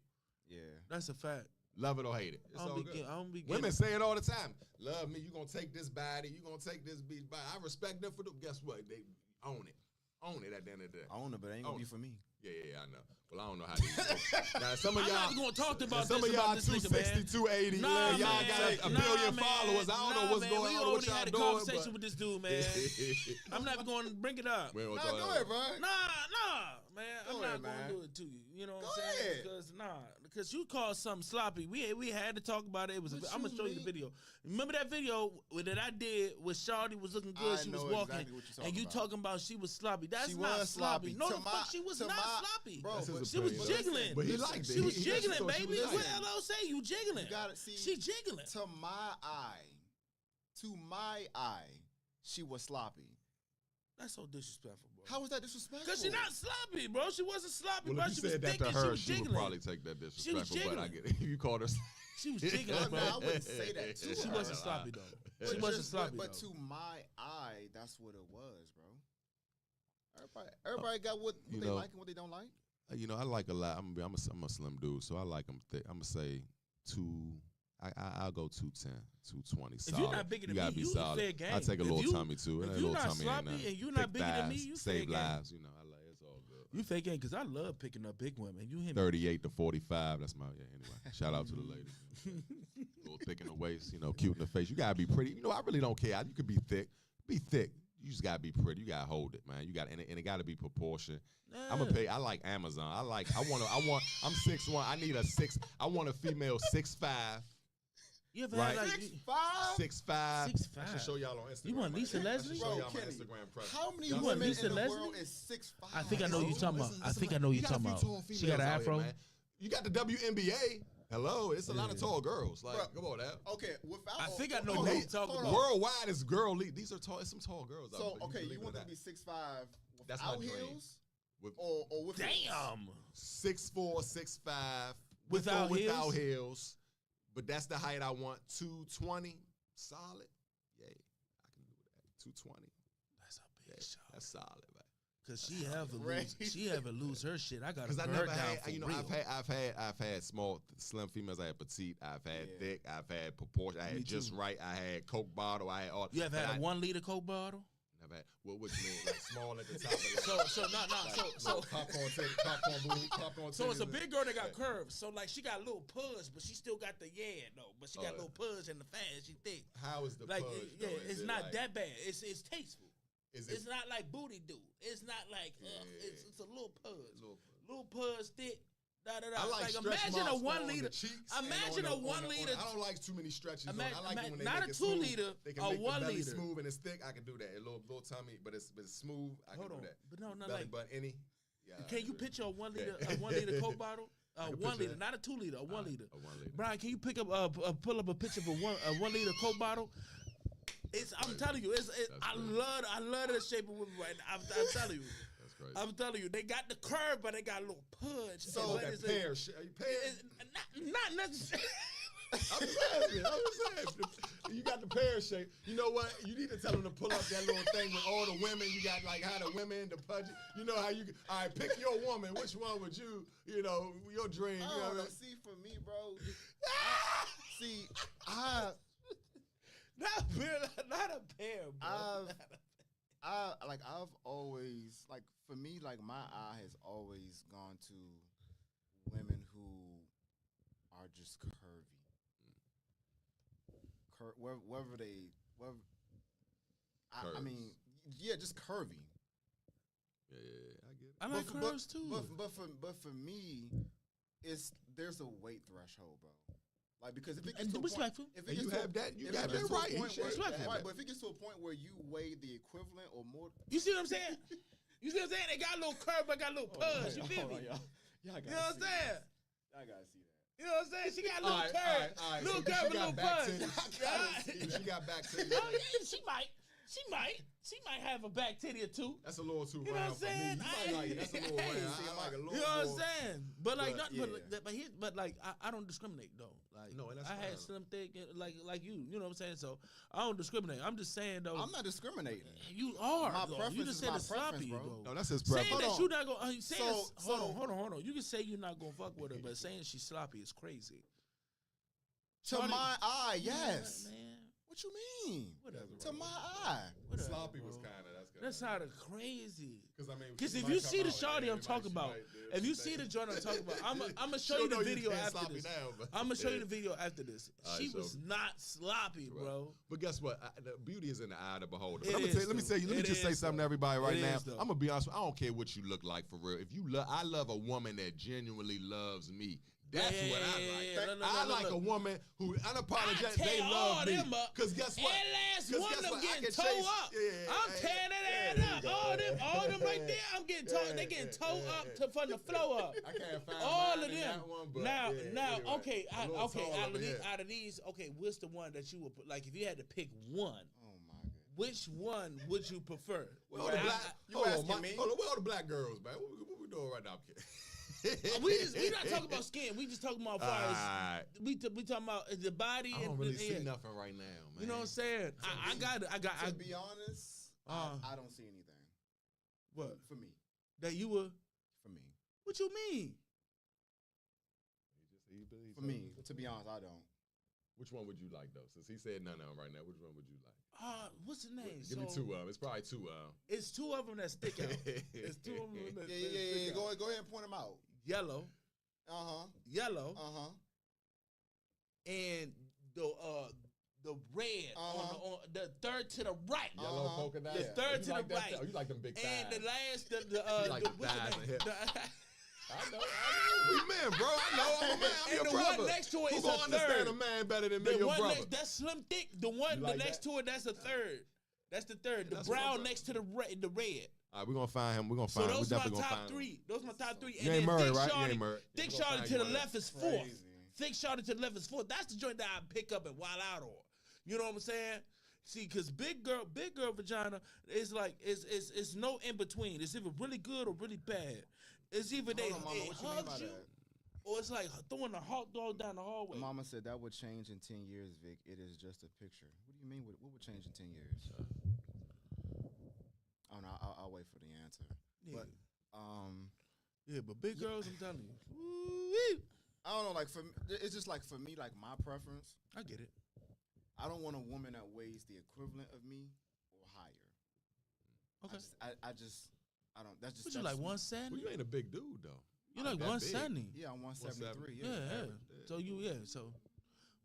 Yeah, that's a fact. Love it or hate it. It's all good. Women say it all the time. Love me. You gonna take this body. You gonna take this beat body. I respect them for the. Guess what? They own it. Own it at the end of the day. Own it, but it ain't gonna be for me. Yeah, I know. Well, I don't know how to do it. Now, some of y'all, I'm not going to talk about some this of y'all about 260, 280. Nah, y'all got a billion followers. I don't know what's going on. What y'all had a doing? Conversation with this dude, man. I'm not going to bring it up. Go ahead, bro. Nah, man. I'm not going to do it to you. You know what I'm saying? Because you called something sloppy. We had to talk about it. I'm gonna show you the video. Remember that video that I did where Shawty was looking good, she was walking, exactly and you talking about she was sloppy. That's not sloppy. No, the fuck she was not sloppy. Bro, she was jiggling. But he liked it. She was jiggling, baby. What LO say? You jiggling? You gotta see. She jiggling. To my eye, she was sloppy. That's so disrespectful, bro. How was that disrespectful? Because she's not sloppy, bro. She wasn't sloppy, bro. If She you was said that thinking to her, she would was probably take that disrespectful. But I get it. You called her. She was jiggling, bro. I wouldn't say that to her. She wasn't sloppy, though. She wasn't sloppy, But to my eye, that's what it was, bro. Everybody got what they like and what they don't like. You know, I like a lot. I'm a slim dude, so I like them thick. I'm gonna say I'll go 210, 220. If solid. You're not bigger than you gotta me, be you solid. fair game. I take a little tummy too. If you're not sloppy and you're not bigger than me, you save fair lives. game. You know, I like it's all good. You fair game because I love picking up big women. You hear me? 38 to 45. That's my anyway. Shout out to the ladies. A little thick in the waist, you know, cute in the face. You gotta be pretty. You know, I really don't care. You could be thick. Be thick. You just gotta be pretty. You gotta hold it, man. You got and it gotta be proportion. I'm gonna pay. I like Amazon. I'm 6'1". I need a 6. I want a female 6'5". You ever Right. had like 6'5"? 6'5". 6'5"? I should show y'all on Instagram. You want Lisa Leslie? I should Bro, show y'all my Kenny, Instagram press. How many You want women Lisa in the Leslie? world is 6'5"? I think I know you talking about. I think I know you talking about. She got an afro. You got the WNBA. Hello, it's a lot of tall girls. Like, come on now. Okay, without. I think I know hold who on, you talking hold about. on. Worldwide is girl league. These are tall. It's some tall girls. So out there. okay, you believe want it to or be not. 6'5" That's my without dream. heels With or with heels? Damn. 6'4", 6'5", Without without heels. But that's the height I want. 220, solid. Yeah, I can do that. 220. That's a big Yeah, shot. that's solid, man. Cause she ever lose her shit. I got Because her I never down had, for you know, real. I've had small, slim females. I had petite. I've had Yeah. thick. I've had proportion. I Me had just too. right. I had Coke bottle. I had all. You ever but had I a 1 liter Coke bottle? Never had. What you mean? Like small at the top. Of So popcorn. So it's a titties. big girl that got curves. So like she got a little pudge, but she still got the though. But she got a little pudge in the fat. She thick. How is the Like pudge? yeah, though? Is it's it not like, that bad. It's tasteful. Is it It's not like booty do. It's not like Yeah. it's a little pudge. little Little pudge thick. Da, da, da. I like stretch imagine a marks 1 on liter. the cheeks and Imagine on a the- 1 on the- liter. I don't like too many stretches. I like it when they Not make a it 2 smooth. liter, They can a make 1 the belly liter. smooth and it's thick. I can do that. A little tummy, but it's smooth. I can Hold do on, that. but no, Belly like. button, any. Yeah, I Can you do that. picture a 1 liter, a 1 liter Coke bottle? can 1 picture liter, that. not a 2 liter, a 1 liter. A 1 liter. Brian, can you pull up a picture of a 1 liter Coke bottle? I'm telling you, I love the shape of women right now. I'm telling you. That's crazy. I'm telling you, they got the curve, but they got a little pudge. So And what that is pear, it? Not necessarily. I'm just saying. You got the pear shape. You know what? You need to tell them to pull up that little thing with all the women. You got like how the women, the pudgy. You know how you. All right, pick your woman. Which one would you? You know your dream. You know I what don't I know. mean? See, for me, bro. Not a pair, bro. I've always for me my eye has always gone to women who are just curvy. I mean, yeah, just curvy. Yeah, I get it. I like curves too. But for me, there's a weight threshold, bro. Like because if it gets to a respectful. point, if And it you gets to have that. You if it got gets that to a right. point You where- should have right, that. but if it gets to a point where you weigh the equivalent or more, You see what I'm saying? You see what I'm saying? They got a little curve, but got a little pudge. You feel me? Y'all You know what I'm saying? Y'all gotta see that. You know what I'm saying? She got a little All right, curve, all right. little So curve, she and got little back pudge. titties. She got back titties. Oh yeah, she might have a back titty or two. That's a little too You know round what I'm saying? for me. You might like it. That's a little round. I like a little You know what I'm more. saying? But like, But, but I don't discriminate though. Like, No, and that's I had fine. slim, thick, like you. You know what I'm saying? So I don't discriminate. I'm just saying though. I'm not discriminating. You are. My though. preference You just is said my it's sloppy, preference, bro. though. No, that's his Saying preference. that Hold you on. not gonna So- hold on. You can say you're not gonna fuck with her, but saying she's sloppy is crazy. To Shorty- my eye, yes. Man, What you mean? whatever. To my eye. Whatever, Sloppy bro. was kind of That's how the crazy. Because I mean, Because she if might you come see the out, shawty yeah, I'm talking she about, might, if you she see might. the joint I'm talking about, I'm gonna show She'll you the know you video can't after sloppy this. down, but- I'm gonna show you yeah. the video after this. All right, She so- was not sloppy, Right. bro. But guess what? The beauty is in the eye of the beholder. It But is, let me though. say, let me It just say is, something to though. everybody right It now. is, though. I'm gonna be honest. I don't care what you look like for real. If you love, I love a woman that genuinely loves me. That's Yeah, what yeah, I yeah, like. yeah. Look, I look, like look. a woman who unapologetic. I They tear all love me. them up. Cause guess what? And last 'Cause one guess of them what? I getting can towed chase- up. yeah, I'm hey, tearing that there ass you up. go. All them right there, I'm getting towed. They getting towed up from the flow up. I can't find All mine of in them. that one, but Now, yeah, anyway. okay, A little tall out over of these, here. out of these, okay, what's the one that you would put? Like, if you had to pick one, Oh my god. which one would you prefer? Where all the black, You hold on, asking Mike, me? hold on, where all the black girls, man? What we doing right now? I'm kidding. We not talking about skin. We just talking about far as Alright. we talking about the body I and don't really the see head. nothing right now, man. You know what I'm saying? I To be honest, I don't see anything. what For me. that you were. For me. What you mean? For me. To be honest, I don't. Which one would you like though? Since he said none of them right now, which one would you like? What's the name? Give me two of them. It's probably two of them. It's two of them that stick out. It's two of them that Yeah. stick out. Go ahead and point them out. Yellow, yellow, and the red on the third to the right. Yellow polka dot. The third to the like that right. Oh, you like them big thighs. And the last, You like the what's thighs the and name? hips. I know. We men, bro. I know. I'm a man. I'm your the brother. one next to it Who is gonna a understand third. a man better than me, The your one brother? next, that's slim thick. The one like next to it, that's a third. That's the third. The That's brown what next to the red. All right, we're gonna find him. We're gonna So find him. We're those are my definitely gonna top find him. three. Those are my top three. You And ain't then Murray, Thick right? You Shorty, ain't Murray. Thick We gonna Shorty find to you the one left is Crazy. fourth. Thick Shorty to the left is fourth. That's the joint that I pick up and wild out on. You know what I'm saying? See, because big girl vagina is like it's no in between. It's either really good or really bad. It's either they Hold on, Mama, it what you mean by hugs you, that? or it's like throwing a hot dog down the hallway. Mama said that would change in 10 years, Vic. It is just a picture. What do you mean? What would change in 10 years? Oh no, I'll wait for the answer. Yeah. But But big girls, I'm telling you. I don't know. Like for me, it's just like for me, like my preference. I get it. I don't want a woman that weighs the equivalent of me or higher. Okay. I don't. That's just. What you that's like, me. 170? Well, you ain't a big dude though. You like that big. 170? Yeah, I'm 173. Yeah, yeah. Yeah. So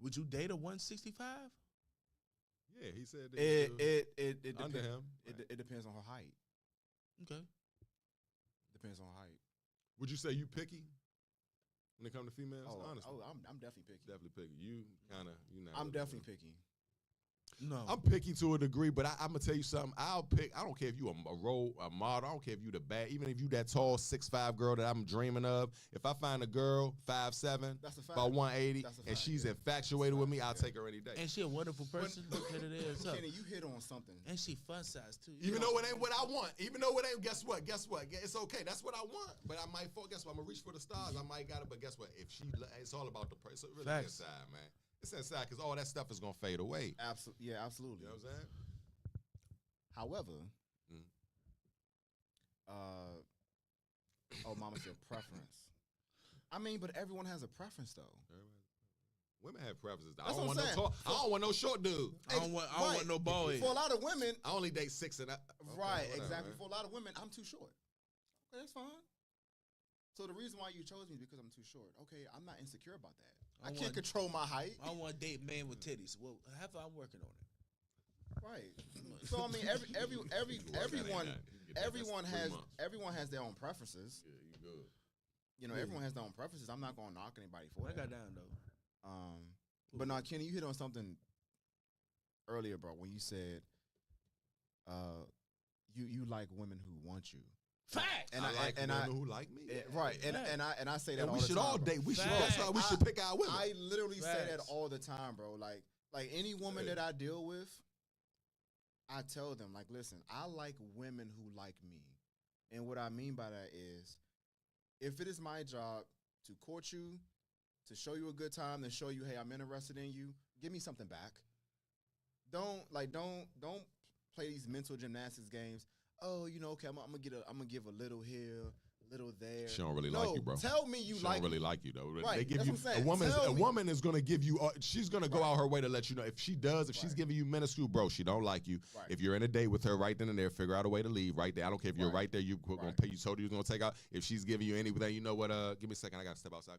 would you date a 165? Yeah, he said that It under depends. him. It depends on her height. Okay. Depends on her height. Would you say you picky when it comes to females? Honestly, I'm definitely picky. definitely picky. You kind of, you know. I'm definitely picky. No. I'm picky to a degree, but I'm gonna tell you something. I'll pick. I don't care if you a model. I don't care if you the bad. Even if you that tall 6'5" girl that I'm dreaming of. If I find a girl 5'7", That's a fact. about 180, That's a and fact, she's yeah. infatuated with me, I'll take her any day. And she a wonderful person. Look at it is. Kenny, you hit on something. And she fun size too. Even though it ain't what I want. Even though it ain't, guess what? Guess what? It's okay. That's what I want. But I might fall. Guess what? I'm gonna reach for the stars. I might got it. But guess what? If she, it's all about the price. So really Facts. inside, man. It's inside because all that stuff is gonna fade away. Absolutely. Yeah, absolutely. You know what I'm saying? However, Mama said preference. I mean, but everyone has a preference though. Women have preferences. I That's don't what want I'm no saying. tall. I don't want no short dude. I don't want no ball head. For a lot of women, I only date 6 and up. Okay, right, whatever, exactly. man. For a lot of women, I'm too short. Okay, that's fine. So the reason why you chose me is because I'm too short. Okay, I'm not insecure about that. I can't control my height. I want to date man with titties. Well, I'm working on it. Right. So I mean, everyone has their own preferences. Yeah, you good. You know, everyone has their own preferences. I'm not gonna knock anybody for What I that. got down though. But no, Kenny, you hit on something earlier, bro. When you said, you like women who want you. Fact. And I like women who like me. Right. And I say that And all we the should time, all bro. date. We should. Facts. That's why we should pick our women. I literally say that Facts. all the time, bro. Like any woman that I deal with, I tell them, like, listen, I like women who like me. And what I mean by that is, if it is my job to court you, to show you a good time, to show you, hey, I'm interested in you, give me something back. Don't play these mental gymnastics games. Oh, you know, okay, I'm gonna give a little here, a little there. She don't really like you, bro. Tell me you She like don't really me. like you though. Right, They give that's you what I'm saying. a Tell me. woman is gonna give you. She's gonna go out her way to let you know. If she does, if she's Right. giving you minuscule, bro, she don't like you. Right. If you're in a date with her right then and there, figure out a way to leave right there. I don't care if you're right there. You're gonna Right. pay. You told her you was gonna take out. If she's giving you anything, you know what? Give me a second. I gotta step outside.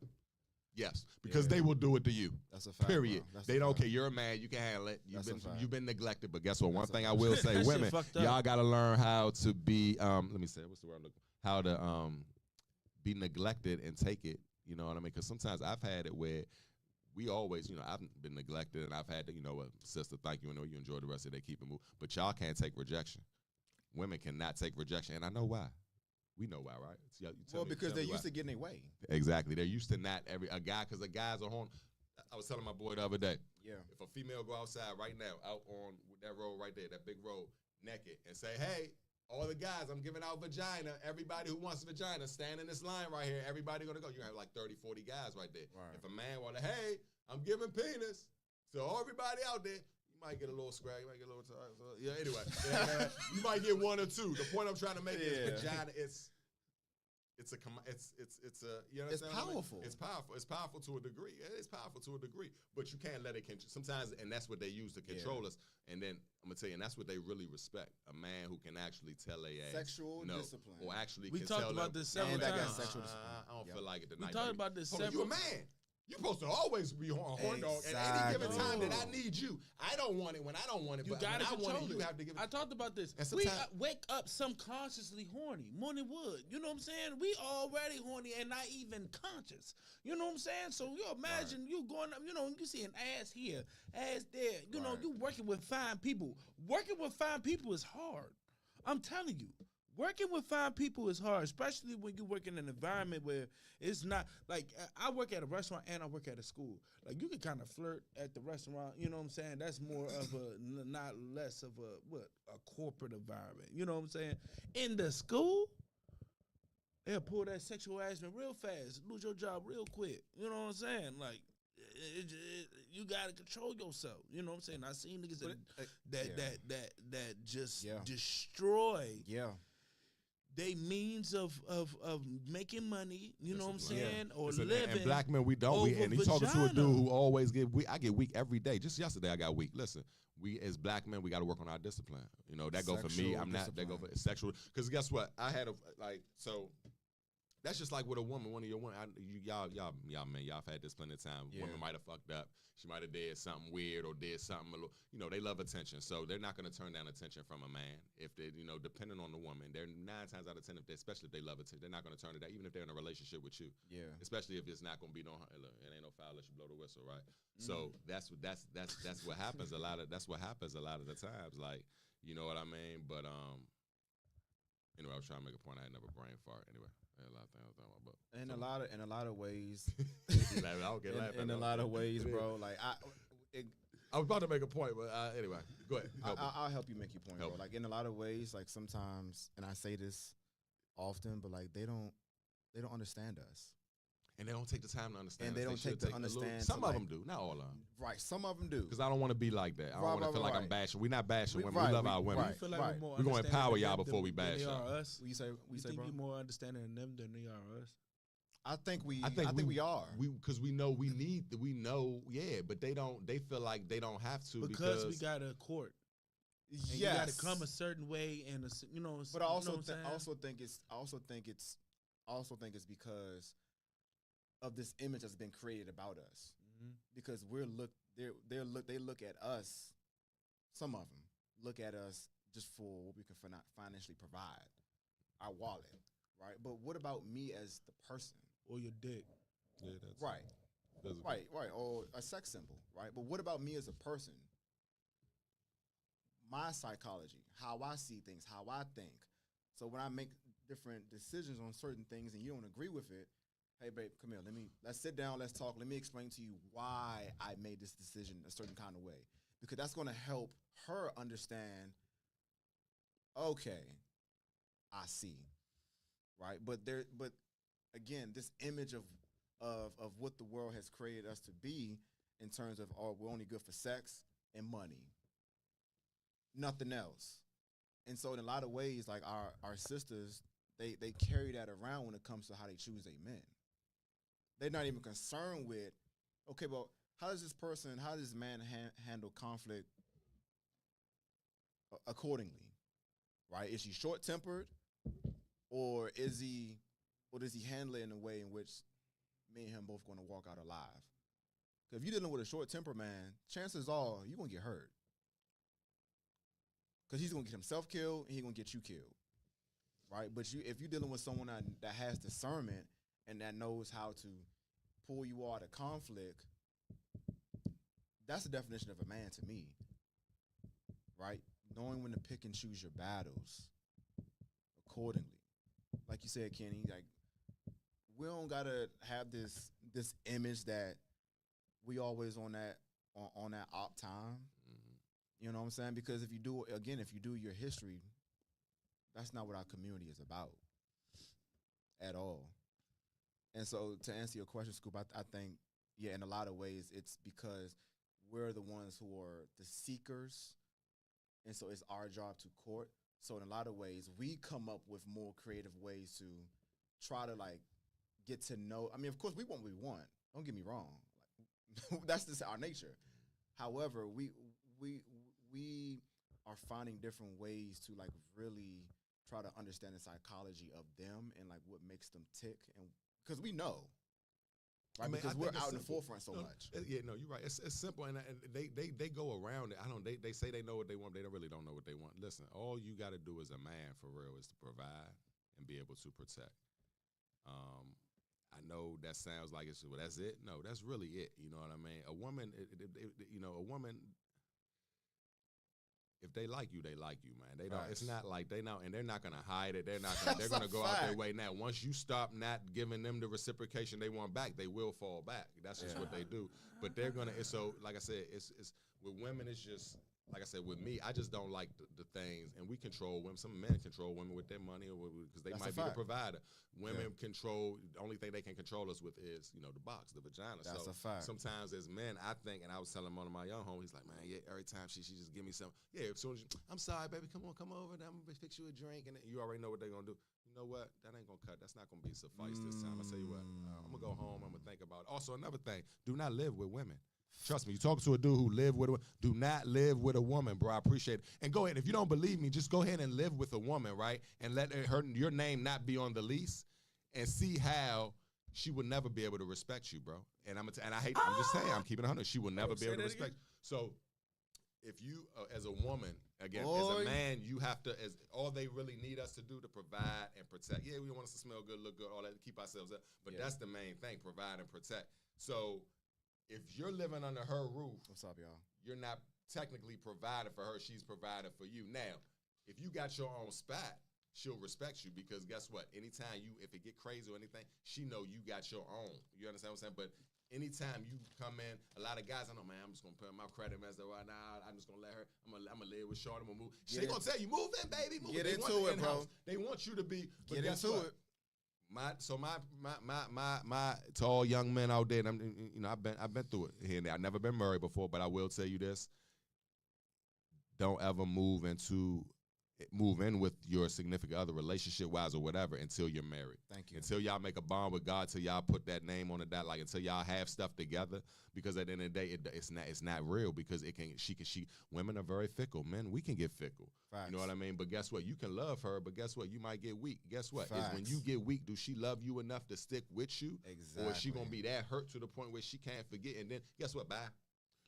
Yes, because they will do it to you. That's a fact. Period. Bro. That's They a don't fact. care. You're a man. You can handle it. That's a fact. You've been neglected. But guess what? One That's a thing I fact. will say, That shit women, fucked up. y'all gotta learn how to be. Let me say, what's the word I'm looking? How to be neglected and take it. You know what I mean? Because sometimes I've had it where we always, you know, I've been neglected and I've had to, you know, sister, thank you. I know you enjoy the rest of the day. Keep it moving. But y'all can't take rejection. Women cannot take rejection, and I know why. We know why, right? Because they're used to getting their way. Exactly. They're used to not a guy, because the guys are on. I was telling my boy the other day, Yeah. if a female go outside right now, out on that road right there, that big road, naked, and say, hey, all the guys, I'm giving out vagina. Everybody who wants vagina, stand in this line right here. Everybody gonna go. You have like 30, 40 guys right there. Right. If a man wanna, hey, I'm giving penis. So everybody out there, you might get a little scrag, you might get a little tired. So, yeah, anyway. You might get one or two. The point I'm trying to make is vagina, it's a you know what It's I'm saying? powerful. It's powerful. It's powerful to a degree. It's powerful to a degree. But you can't let it control. Sometimes, and that's what they use to control us. And then I'm gonna tell you, and that's what they really respect. A man who can actually tell a ass Sexual no, discipline. or actually We can talked tell about them, this several And that got times. sexual discipline. I don't Yep. feel like it We tonight. talked baby. about this Hold on, several. you a man. You're supposed to always be a horn dog at any given time that I need you. I don't want it when I don't want it, You but gotta when I want control it, it. you have to give it. I talked about this. And We sometimes- wake up subconsciously horny. Morning wood. You know what I'm saying? We already horny and not even conscious. You know what I'm saying? So you imagine you going up, you know, you see an ass here, ass there. You know, you working with fine people. Working with fine people is hard. I'm telling you. Working with fine people is hard, especially when you work in an environment where it's not like I work at a restaurant and I work at a school. Like you can kind of flirt at the restaurant, you know what I'm saying? That's more of a not less of a corporate environment. You know what I'm saying? In the school, they'll pull that sexual harassment real fast, lose your job real quick. You know what I'm saying? Like you gotta control yourself. You know what I'm saying? I seen niggas that just destroy. Yeah. They means of making money, you know what I'm saying, or Listen, living. And black men, we don't. And he's talking to a dude who always get weak. I get weak every day. Just yesterday, I got weak. Listen, we as black men, we got to work on our discipline. You know, that go for me. I'm not. That go for sexual. Because guess what? I had so. That's just like with a woman, one of your women. Y'all, man, y'all have had this plenty of time. Yeah. Woman might have fucked up. She might have did something weird or did something a little. You know, they love attention, so they're not going to turn down attention from a man. If they, you know, depending on the woman, they're 9 times out of 10, especially if they love attention, they're not going to turn it down, even if they're in a relationship with you. Yeah. Especially if it's not going to be no. Look, it ain't no foul unless you blow the whistle, right? So that's what happens a lot of. That's what happens a lot of the times. Like, you know what I mean? But anyway, I was trying to make a point. I had never brain fart. Anyway. A lot of things I was talking about. In a lot of ways. In a lot of ways, bro. Like I was about to make a point, but anyway, go ahead. I'll help you make your point, bro. Like in a lot of ways, like sometimes, and I say this often, but like they don't understand us. And they don't take the time to understand. And they don't take to understand. Some of them do, not all of them. Right, some of them do. Because I don't want to be like that. I don't want to feel like I'm bashing. We're not bashing women. We love our women. Feel like We're going to empower y'all before we bash y'all. y'all. Us? You think you're more understanding than them than they are us? I think we are. Because we know we need. We know, yeah. But they don't. They feel like they don't have to because we got a court. Yes. You got to come a certain way, and you know. But I also think it's because of this image that's been created about us, because they look at us. Some of them look at us just for what we can financially provide, our wallet, right? But what about me as the person, or your dick? Yeah, that's right, or a sex symbol, right? But what about me as a person? My psychology, how I see things, how I think. So when I make different decisions on certain things and you don't agree with it, hey, babe, come here. Let's sit down. Let's talk. Let me explain to you why I made this decision a certain kind of way, because that's going to help her understand. Okay, I see, right? But again, this image of what the world has created us to be in terms of, oh, we're only good for sex and money, nothing else. And so in a lot of ways, like our sisters, they carry that around when it comes to how they choose their men. They're not even concerned with, okay, well, how does this man handle conflict accordingly, right? Is he short-tempered, or does he handle it in a way in which me and him both going to walk out alive? Because if you're dealing with a short-tempered man, chances are you're going to get hurt. Because he's going to get himself killed and he's going to get you killed, right? But if you're dealing with someone that has discernment and that knows how to pull you out of conflict, that's the definition of a man to me, right? Knowing when to pick and choose your battles accordingly. Like you said, Kenny, like we don't gotta have this image that we always on that op time. You know what I'm saying? Because if you do your history, that's not what our community is about at all. And so to answer your question, Scoop, I think, yeah, in a lot of ways, it's because we're the ones who are the seekers, and so it's our job to court. So in a lot of ways, we come up with more creative ways to try to, like, get to know. I mean, of course, we want what we want. Don't get me wrong. Like, that's just our nature. However, we are finding different ways to, like, really try to understand the psychology of them and, like, what makes them tick, and because we know right? Because we're out in the forefront so much. Yeah, no, you're right. It's simple, and they go around it. They say they know what they want, but they really don't know what they want. Listen, all you got to do as a man, for real, is to provide and be able to protect. I know that sounds like it's, well, that's it. No, that's really it. You know what I mean? A woman, a woman, if they like you, they like you, man. They don't. It's not like they know, and they're not gonna hide it. They're not. They're gonna go out their way. Now, once you stop not giving them the reciprocation they want back, they will fall back. That's just what they do. But they're gonna. So, like I said, it's with women. It's just like I said. With me, I just don't like the things, and we control women. Some men control women with their money, or because they might be the provider. Women control. The only thing they can control us with is the box, the vagina. That's a fact. Sometimes as men, I think, and I was telling one of my young homies, like, man, yeah, every time she just give me some, yeah, as soon as I'm sorry, baby, come over, I'm gonna fix you a drink, and you already know what they're gonna do. You know what? That ain't gonna cut. That's not gonna be suffice this time. I tell you what, I'm gonna go home. I'm gonna think about it. Also, another thing, do not live with women. Trust me, you talking to a dude who live with a woman, do not live with a woman, bro. I appreciate it. And go ahead, if you don't believe me, just go ahead and live with a woman, right? And let your name not be on the lease, and see how she would never be able to respect you, bro. And I'm just saying, I'm keeping it 100. She will never be able to respect you. So if you, as a woman, again, as a man, you have to, as all they really need us to do to provide and protect. Yeah, we want us to smell good, look good, all that, to keep ourselves up. But that's the main thing, provide and protect. So if you're living under her roof, what's up, y'all? You're not technically providing for her. She's providing for you. Now, if you got your own spot, she'll respect you, because guess what? Anytime if it get crazy or anything, she know you got your own. You understand what I'm saying? But anytime you come in, a lot of guys, I know, man, I'm just gonna put my credit as right now. I'm just gonna let her. I'm gonna live with Shorty. I'm gonna move. She gonna tell you, move in, baby. Move. Get into it, bro. They want you to be. But get into it. My to all young men out there, and I've been through it here and there. I've never been married before, but I will tell you this: don't ever move in with your significant other, relationship-wise or whatever, until you're married. Thank you. Until y'all make a bond with God, till y'all put that name on the dot, like until y'all have stuff together. Because at the end of the day, it's not real. Because women are very fickle. Men, we can get fickle. Facts. You know what I mean? But guess what? You can love her, but guess what? You might get weak. Guess what? Facts. Is when you get weak, do she love you enough to stick with you? Exactly. Or is she gonna be that hurt to the point where she can't forget? And then guess what? Bye.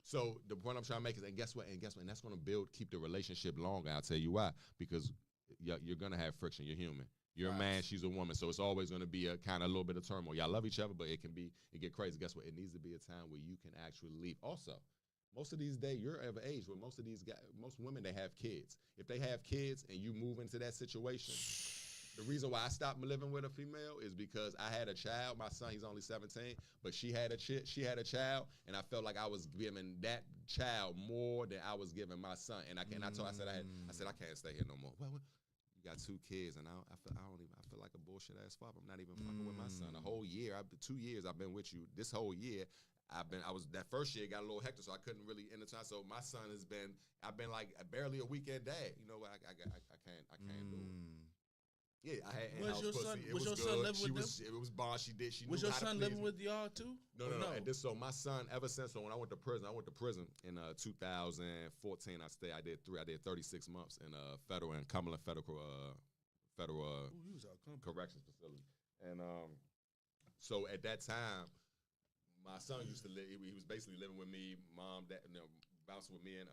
So the point I'm trying to make is, and guess what? And that's going to keep the relationship longer. I'll tell you why. Because you're going to have friction. You're human. You're a man. She's a woman. So it's always going to be a kind of a little bit of turmoil. Y'all love each other, but it get crazy. Guess what? It needs to be a time where you can actually leave. Also, most of these days, you're of age where most women, they have kids. If they have kids and you move into that situation, the reason why I stopped living with a female is because I had a child. My son, he's only 17, but she had a child, and I felt like I was giving that child more than I was giving my son. And I said I can't stay here no more. Well, you got 2 kids, and I feel like a bullshit ass father. I'm not even fucking with my son. A whole year, 2 years I've been with you. This whole year, that first year got a little hectic, so I couldn't really entertain. So my son I've been like barely a weekend dad. You know what? I can't do it. Yeah, I had in-house pussy. It was good. Son living with them? It was bond. She did. She was knew your how son to living with y'all too? No. And so my son, ever since when I went to prison in 2014. I did 36 months in Cumberland Federal Corrections Facility. And so at that time, my son used to live. He was basically living with me, mom, dad, bouncing with me and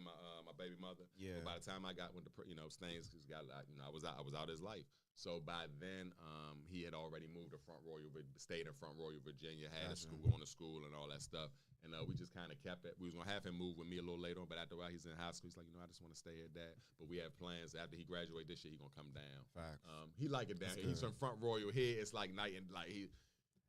my baby mother. Yeah. But by the time I went to Staines, I was out his life. So by then, he had already moved to stayed in Front Royal, Virginia, had going to school and all that stuff. And we just kind of kept it. We was gonna have him move with me a little later on, but after a while, he's in high school. He's like, I just want to stay here, Dad. But we have plans after he graduates this year. He gonna come down. Facts. He like it down here. He's from Front Royal. Here it's like night and like he.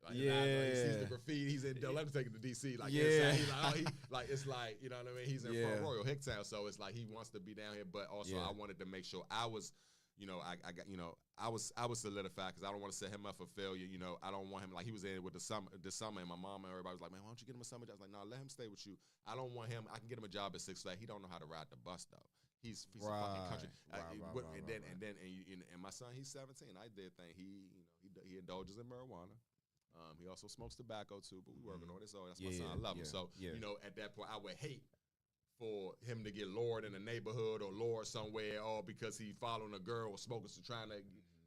Like, he sees the graffiti. He's in. Let him take it to DC. Like, it's like you know what I mean. He's in Front Royal, Hicktown. So it's like he wants to be down here, but also I wanted to make sure I was, I was solidified because I don't want to set him up for failure. I don't want him like he was in with the summer, and my mom and everybody was like, man, why don't you get him a summer job? I was like, no, let him stay with you. I don't want him. I can get him a job at Six Flags. He don't know how to ride the bus though. He's a fucking country. And my son, he's 17. I did think he indulges in marijuana. He also smokes tobacco too, but we working on it. So that's my son. I love him. So at that point, I would hate for him to get lured in the neighborhood or lured somewhere, all because he following a girl or smoking, so trying to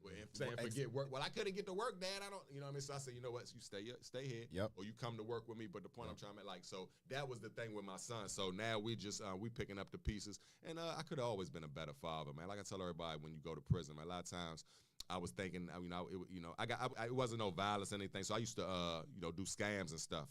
And forget work. Well, I couldn't get to work, Dad. I don't, you know what I mean? So I said, you know what? You stay here. Or you come to work with me. But the point I'm trying to make, like, so that was the thing with my son. So now we just, we picking up the pieces. And I could have always been a better father, man. Like I tell everybody when you go to prison, man, a lot of times I was thinking, it wasn't no violence or anything. So I used to, do scams and stuff.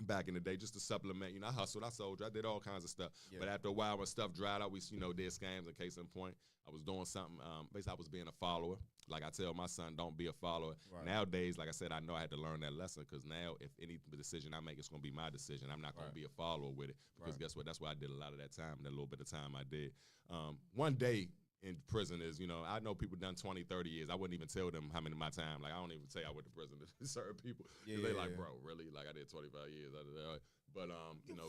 Back in the day, just to supplement, I hustled, I sold, I did all kinds of stuff. Yeah. But after a while, when stuff dried out, we, did scams. In case in point, I was doing something. Basically, I was being a follower. Like I tell my son, don't be a follower. Right. Nowadays, like I said, I know I had to learn that lesson because now, if any decision I make, it's going to be my decision. I'm not going to be a follower with it because guess what? That's why I did a lot of that time. That little bit of time I did. One day in prison is, I know people done 20, 30 years. I wouldn't even tell them how many of my time. Like, I don't even say I went to prison to certain people. Because they like, bro, really? Like, I did 25 years. But,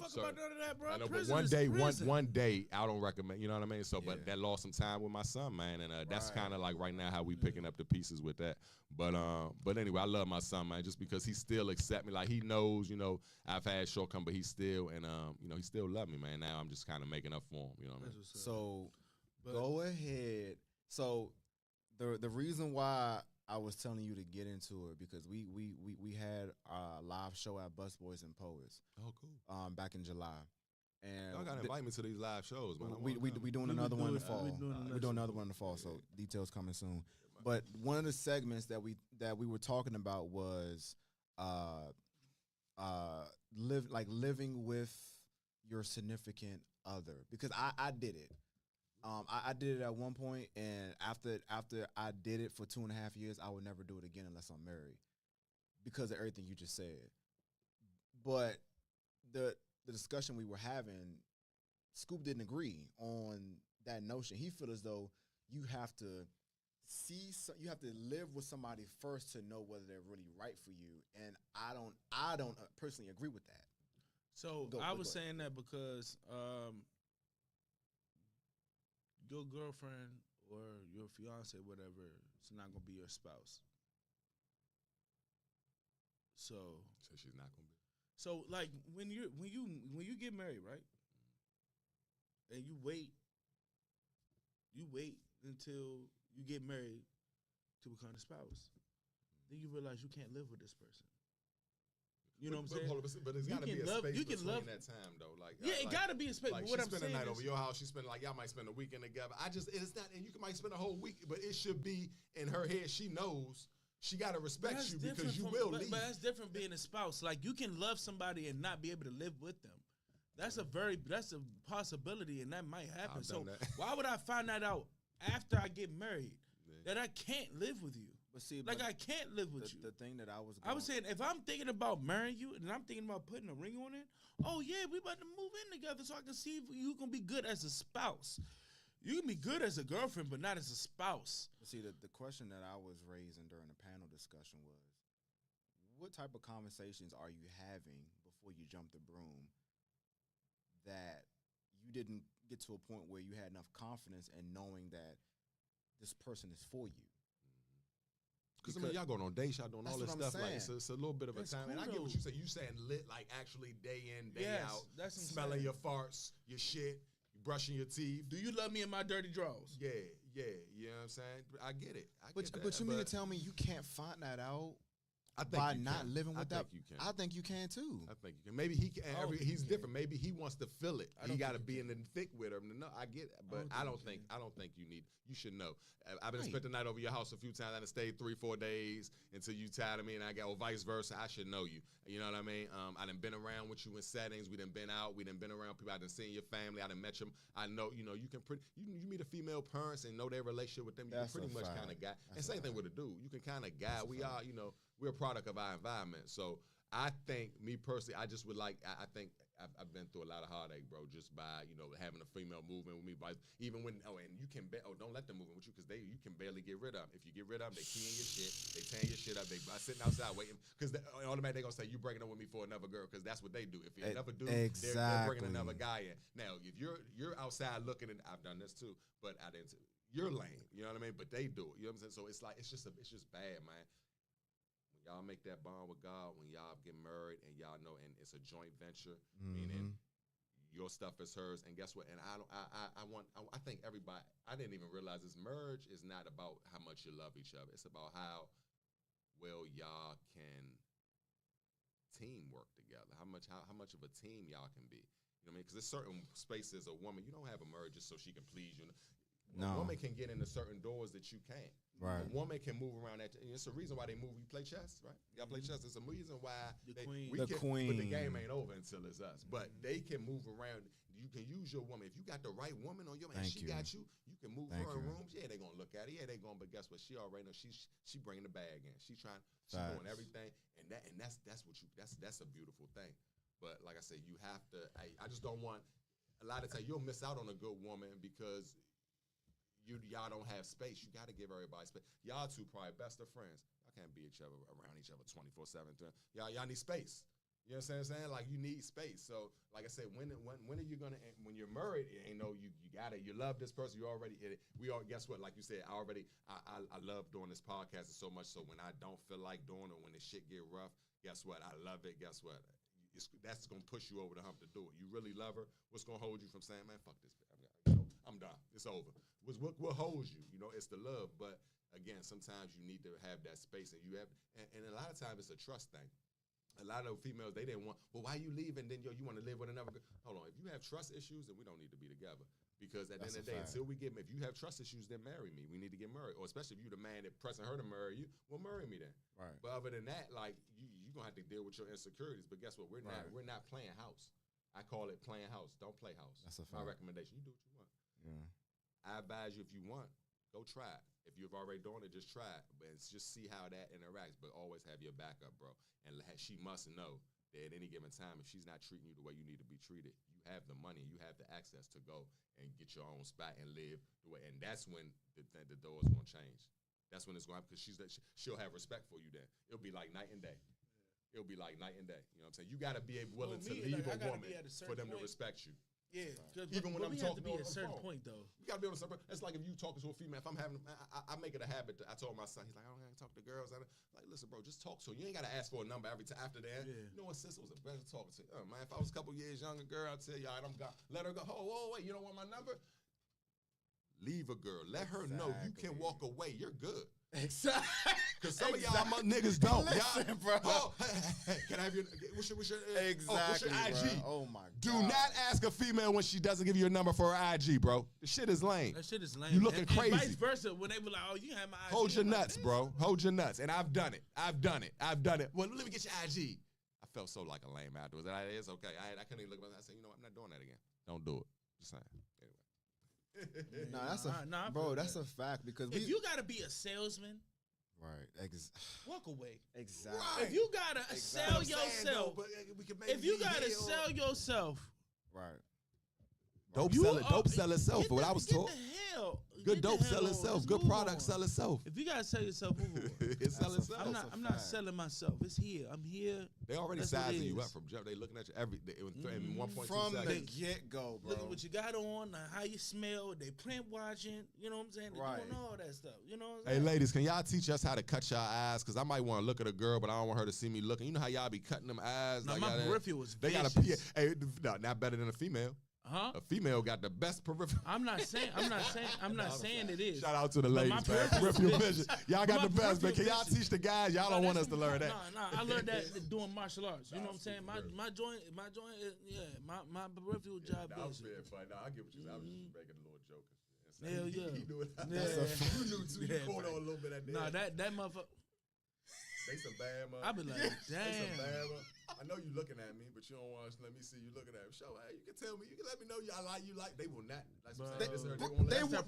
fuck about none of that, bro. I know, but one day, I don't recommend, you know what I mean? So, but that lost some time with my son, man. And that's kind of like right now how we picking up the pieces with that. But anyway, I love my son, man, just because he still accept me. Like, he knows, I've had shortcomings, but he still, and, he still love me, man. Now I'm just kind of making up for him, you know what I mean? So... Go ahead. So the reason why I was telling you to get into it because we had a live show at Busboys and Poets. Oh, cool. Back in July, and y'all gotta invite me to these live shows, man. We doing another one in the fall. We're doing another one in the fall. So details coming soon. But one of the segments that we were talking about was living with your significant other because I did it. I did it at one point, and after I did it for 2.5 years, I would never do it again unless I'm married because of everything you just said. But the discussion we were having, Scoop didn't agree on that notion. He felt as though you have to live with somebody first to know whether they're really right for you, and I don't personally agree with that. So I was saying that because your girlfriend or your fiance, whatever, is not gonna be your spouse. So she's not gonna be. So like when you get married, right? And you wait until you get married to become the spouse. Then you realize you can't live with this person. You know what I'm saying? But it's got to be a space between that time, though. Like, it got to be a space. Like, what she I'm spend saying a night over your house. She spend y'all might spend a weekend together. It's not, and you might spend a whole week, but it should be in her head. She knows she got to respect you because you will leave. But that's different being a spouse. Like, you can love somebody and not be able to live with them. That's a possibility, and that might happen. So why would I find that out after I get married that I can't live with you? But see, I can't live with you. The thing that I was saying, if I'm thinking about marrying you and I'm thinking about putting a ring on it, oh yeah, we about to move in together so I can see if you can be good as a spouse. You can be good as a girlfriend, but not as a spouse. See, the question that I was raising during the panel discussion was, what type of conversations are you having before you jump the broom that you didn't get to a point where you had enough confidence in knowing that this person is for you? Because y'all going on dates, y'all doing all this stuff. Like it's a little bit of a time. And I get what you say. You saying lit, like actually day in, day out. That's smelling your farts, your shit, you brushing your teeth. Do you love me in my dirty drawers? Yeah. You know what I'm saying? I get it. But you mean to tell me you can't find that out? I think by not living with that, I think you can too. I think you can. Maybe he can. He's different. Maybe he wants to feel it. He got to be in the thick with her. No, I get it, but I don't think you need. You should know. I've been spent the night over your house a few times. I done stayed 3-4 days until you tired of me, and I got or vice versa. I should know you. You know what I mean? I done been around with you in settings. We done been out. We done been around people. I done seen your family. I done met them. I know. You can you meet a female parents and know their relationship with them. You can pretty much kind of guide. And same thing with a dude. You can kind of guide. We are. We're a product of our environment. So I think, me personally, I just would like, I think I've been through a lot of heartache, bro, just by, having a female moving with me. Even when, and you can, don't let them move in with you because you can barely get rid of them. If you get rid of them, they keying your shit, they tearing your shit up, they sitting outside waiting. Because automatically they're going to say, you breaking up with me for another girl because that's what they do. If you another dude, they're bringing another guy in. Now, if you're outside looking, and I've done this too, but you're lame, you know what I mean? But they do it, you know what I'm saying? So it's like, it's just bad, man. Y'all make that bond with God when y'all get married and y'all know, and it's a joint venture, meaning your stuff is hers, and guess what? And I think everybody. I didn't even realize this merge is not about how much you love each other. It's about how well y'all can teamwork together. How much of a team y'all can be. You know what I mean? Because there's certain spaces a woman you don't have a merge just so she can please you. A woman can get into certain doors that you can't. Right. A woman can move around that. It's a reason why they move. You play chess, right? Y'all play chess. It's a reason why the queen. But the game ain't over until it's us. But they can move around. You can use your woman. If you got the right woman on your man, she got you. You can move her in rooms. Yeah, they gonna look at it. Yeah, they gonna. But guess what? She already know. She bringing the bag in. She doing everything. And that's what you. That's a beautiful thing. But like I said, you have to. I just don't want. A lot of times you'll miss out on a good woman because y'all don't have space. You got to give everybody space. Y'all two probably best of friends. Y'all can't be around each other 24/7. Y'all need space. You know what I'm saying? Like, you need space. So, like I said, when are you gonna? When you're married, it ain't no you got it. You love this person. You already. Guess what? Like you said, I love doing this podcast so much. So when I don't feel like doing it, when the shit get rough, guess what? I love it. Guess what? That's gonna push you over the hump to do it. You really love her. What's gonna hold you from saying, man, fuck this? I'm done. It's over. What holds you? You know, it's the love. But again, sometimes you need to have that space, and and a lot of times it's a trust thing. A lot of females, they didn't want, well, why you leaving? Then you want to live with another girl. Hold on. If you have trust issues, then we don't need to be together. Because at the end of the day, until we if you have trust issues, then marry me. We need to get married. Or especially if you're the man that pressing her to marry you, well, marry me then. Right. But other than that, like, you're going to have to deal with your insecurities. But guess what? We're not playing house. I call it playing house. Don't play house. That's a fact. My recommendation. You do what you want. Yeah. I advise you, if you want, go try it. If you've already done it, just try it. But just see how that interacts. But always have your backup, bro. And she must know that at any given time, if she's not treating you the way you need to be treated, you have the money, you have the access to go and get your own spot and live the way. And that's when the door's going to change. That's when it's going to happen, because she'll have respect for you then. It'll be like night and day. It'll be like night and day. You know what I'm saying? You got to be willing to leave a woman for them to respect you. Yeah, even when I'm talking to be at a certain point though. You gotta be on a certain. It's like if you talking to a female. If I'm having, I make it a habit. I told my son, he's like, I don't have to talk to girls. I'm like, listen, bro, just talk to her. You ain't gotta ask for a number every time after that. Yeah. You know what, sis, it was a pleasure talking to you. Man, if I was a couple years younger, girl, I'll tell you, all right, I'm gone. Let her go. Oh, wait, you don't want my number? Leave a girl. Let her know you can walk away. You're good. Exactly. Because some of y'all niggas don't. Listen, y'all, bro. Oh, hey, can I have your, what's your exactly, what's your IG? Bro. Oh, my God. Do not ask a female when she doesn't give you a number for her IG, bro. The shit is lame. That shit is lame. You looking crazy. And vice versa, when they be like, oh, you have my IG. Hold your nuts, bro. Hold your nuts. And I've done it. Well, let me get your IG. I felt so like a lame afterwards. It's okay. I couldn't even look at myself. I said, you know what? I'm not doing that again. Don't do it. Just saying. Anyway. Bro, that's a fact, because if you gotta be a salesman, right, walk away. Exactly. Right. If you gotta sell yourself, if you gotta sell yourself, right. Dope sell itself. For what I was told. Good dope sell itself. Good product sell itself. If you gotta sell yourself, move on. It sell itself. I'm not selling myself. It's here. I'm here. They already sizing you up from jump. They looking at you in 1.2 from seconds. the get go, bro. Look at what you got on, how you smell. They print watching. You know what I'm saying? They doing all that stuff. You know what I'm saying? Hey, ladies, can y'all teach us how to cut y'all eyes? Because I might want to look at a girl, but I don't want her to see me looking. You know how y'all be cutting them eyes? No, like my peripheral was They vicious. got a hey, no, not better than a female. Huh? A female got the best peripheral. I'm not saying it is. Shout out to the ladies, man. Peripheral vision. Y'all got the best, man. Can y'all teach the guys? Y'all don't want us to learn that. No, I learned that doing martial arts. You know what I'm saying? My joint is, my peripheral job is. Being funny. No, I get what you said. I was just making a little joke. Hell yeah. He knew it. You knew too. You caught on a little bit at the end. Nah, that motherfucker. They some Bama. I be like, damn. They some Bama. I know you looking at me, but you don't want to let me see you looking at me. Show, hey, you can tell me. You can let me know you like. They will not.